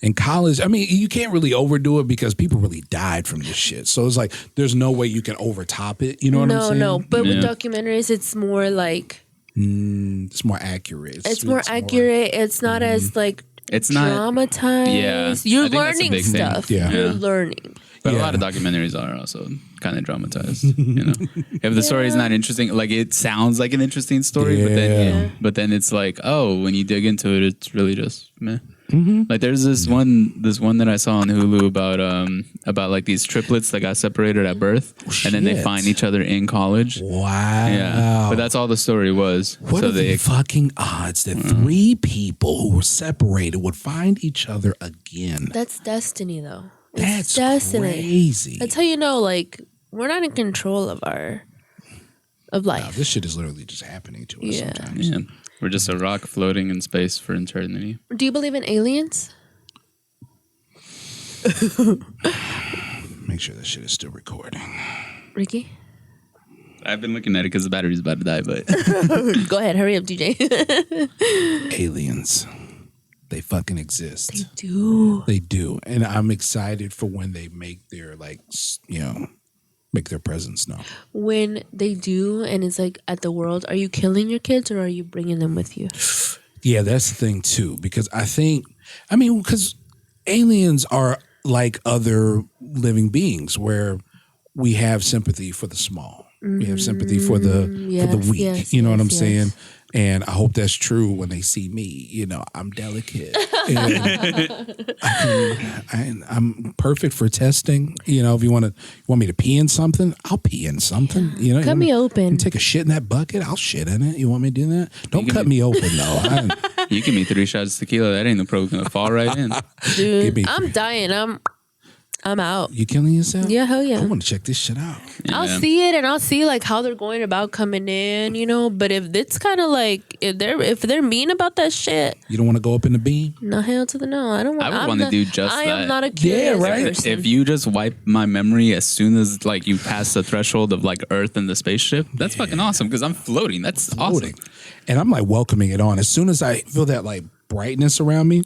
In college, you can't really overdo it because people really died from this shit. So it's like there's no way you can overtop it. You know what I'm saying? No. But with Yeah. documentaries, it's more like It's more accurate. it's more accurate. It's not as like It's not- dramatized. Yeah, You're I think that's a learning big thing. stuff. Yeah. You're Yeah. learning. But a Yeah. lot of documentaries are also kind of dramatized. If the story is not interesting, like it sounds like an interesting story, Yeah. but then it's like, oh, when you dig into it, it's really just meh. Like there's this one that I saw on Hulu about like these triplets that got separated at birth, and then they shit. find each other in college. Wow. Yeah, but that's all the story was. What so are the fucking odds that 3 people who were separated would find each other again? That's destiny, though. That's It's destiny. crazy. That's how you know, like, we're not in control of Wow, life. this shit is literally just happening to us Yeah. sometimes. yeah, we're just a rock floating in space for eternity. Do you believe in aliens? Make sure that shit is still recording. Ricky? I've been looking at it because the battery's about to die, but Go ahead, hurry up, DJ. Aliens. They fucking exist. Do. They do. And I'm excited for when they make their make their presence known. When they do, and it's like at the world, are you killing your kids or are you bringing them with you? Yeah, that's the thing too. Because because aliens are like other living beings where we have sympathy for the small. We have sympathy for the weak. yes, you know what I'm yes. saying? And I hope that's true when they see me. I'm delicate. And I'm perfect for testing. If you want me to pee in something, I'll pee in something. Cut me open. Take a shit in that bucket, I'll shit in it. You want me to do that? Don't cut me open though. you give me 3 shots of tequila, that ain't no problem. Gonna fall right in. Dude, Give me- I'm dying. I'm out. You killing yourself? Yeah, hell yeah. I want to check this shit out. I'll Yeah. see it and I'll see like how they're going about coming in, But if it's kind of like if they're mean about that shit, You don't want to go up in the beam? no, hell to the no. I don't want. I would wanna do just I that. am not a curious right? person. If you just wipe my memory as soon as like you pass the threshold of like Earth and the spaceship, that's fucking awesome because I'm floating. That's Floating. awesome. And I'm like welcoming it on. As soon as I feel that like brightness around me,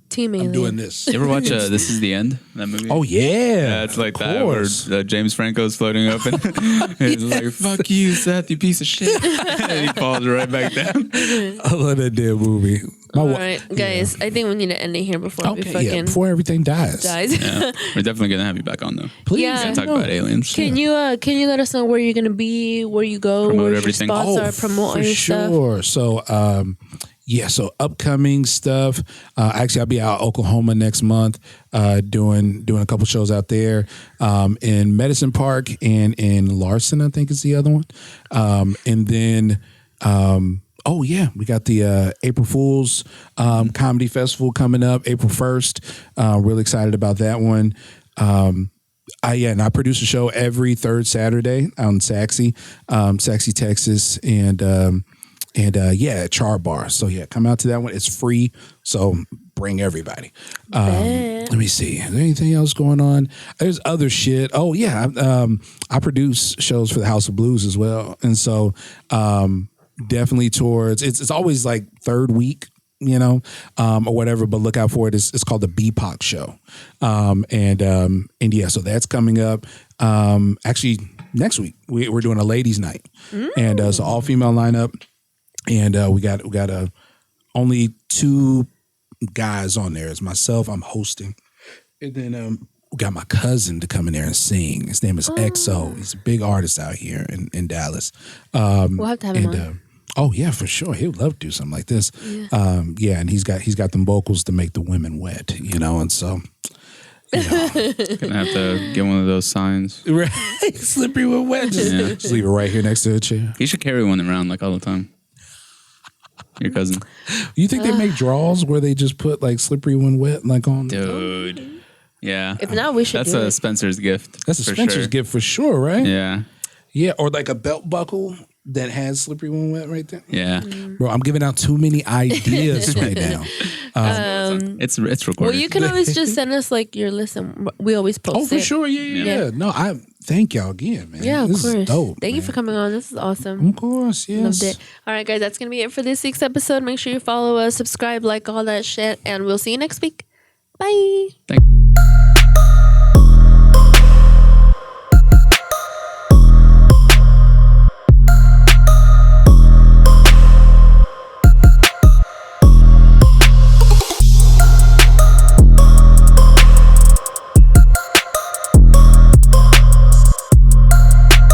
Team alien. I'm doing this. You ever watch This Is the End? That movie? Oh yeah. Yeah, it's like Of that where course. James Franco's floating up and he's like, fuck you, Seth, you piece of shit. And he falls right back down. I love that damn movie. All right, guys. I think we need to end it here before we fucking before everything dies. Yeah. We're definitely gonna have you back on though. Please, Yeah. Talk about aliens. Can you let us know where you're gonna be, where you go, Promote where everything. your spots are, promote for your stuff. sure. So, so upcoming stuff. Actually, I'll be out Oklahoma next month, doing a couple shows out there, in Medicine Park and in Larson, I think is the other one. And then, we got the April Fool's Comedy Festival coming up April 1st. Really excited about that one. And I produce a show every third Saturday out in Saxy, Texas, at Char Bar. So come out to that one. It's free, so bring everybody. Let me see. Is there anything else going on? There's other shit. Oh yeah, I produce shows for the House of Blues as well, and so definitely towards. It's always like third week, or whatever. But look out for it. It's called the BPOC show, so that's coming up. Actually, next week we're doing a ladies' night, and so all female lineup. And we got only 2 guys on there. It's myself. I'm hosting, and then we got my cousin to come in there and sing. His name is XO. He's a big artist out here in Dallas. We'll have to have him on. For sure. He would love to do something like this. Yeah. And he's got them vocals to make the women wet. And so. Gonna have to get one of those signs. Right, slippery when wet. Just leave it right here next to the chair. He should carry one around like all the time. Your cousin. You think they make draws where they just put like slippery when wet like on? Dude. Yeah. If not, we should. That's do a it. Spencer's gift. That's a Spencer's gift for sure, right? Yeah. Yeah, or like a belt buckle that has slippery when wet right there. Yeah. Bro, I'm giving out too many ideas right now. It's recorded. Well, you can always just send us like your list, and we always post it. Oh, for sure. Yeah. No, I thank y'all again, man. Yeah, of this course. Is dope, Thank you for coming on. This is awesome. Of course, yes. Loved it. All right, guys, that's going to be it for this week's episode. Make sure you follow us, subscribe, like all that shit, and we'll see you next week. Bye. Thank you.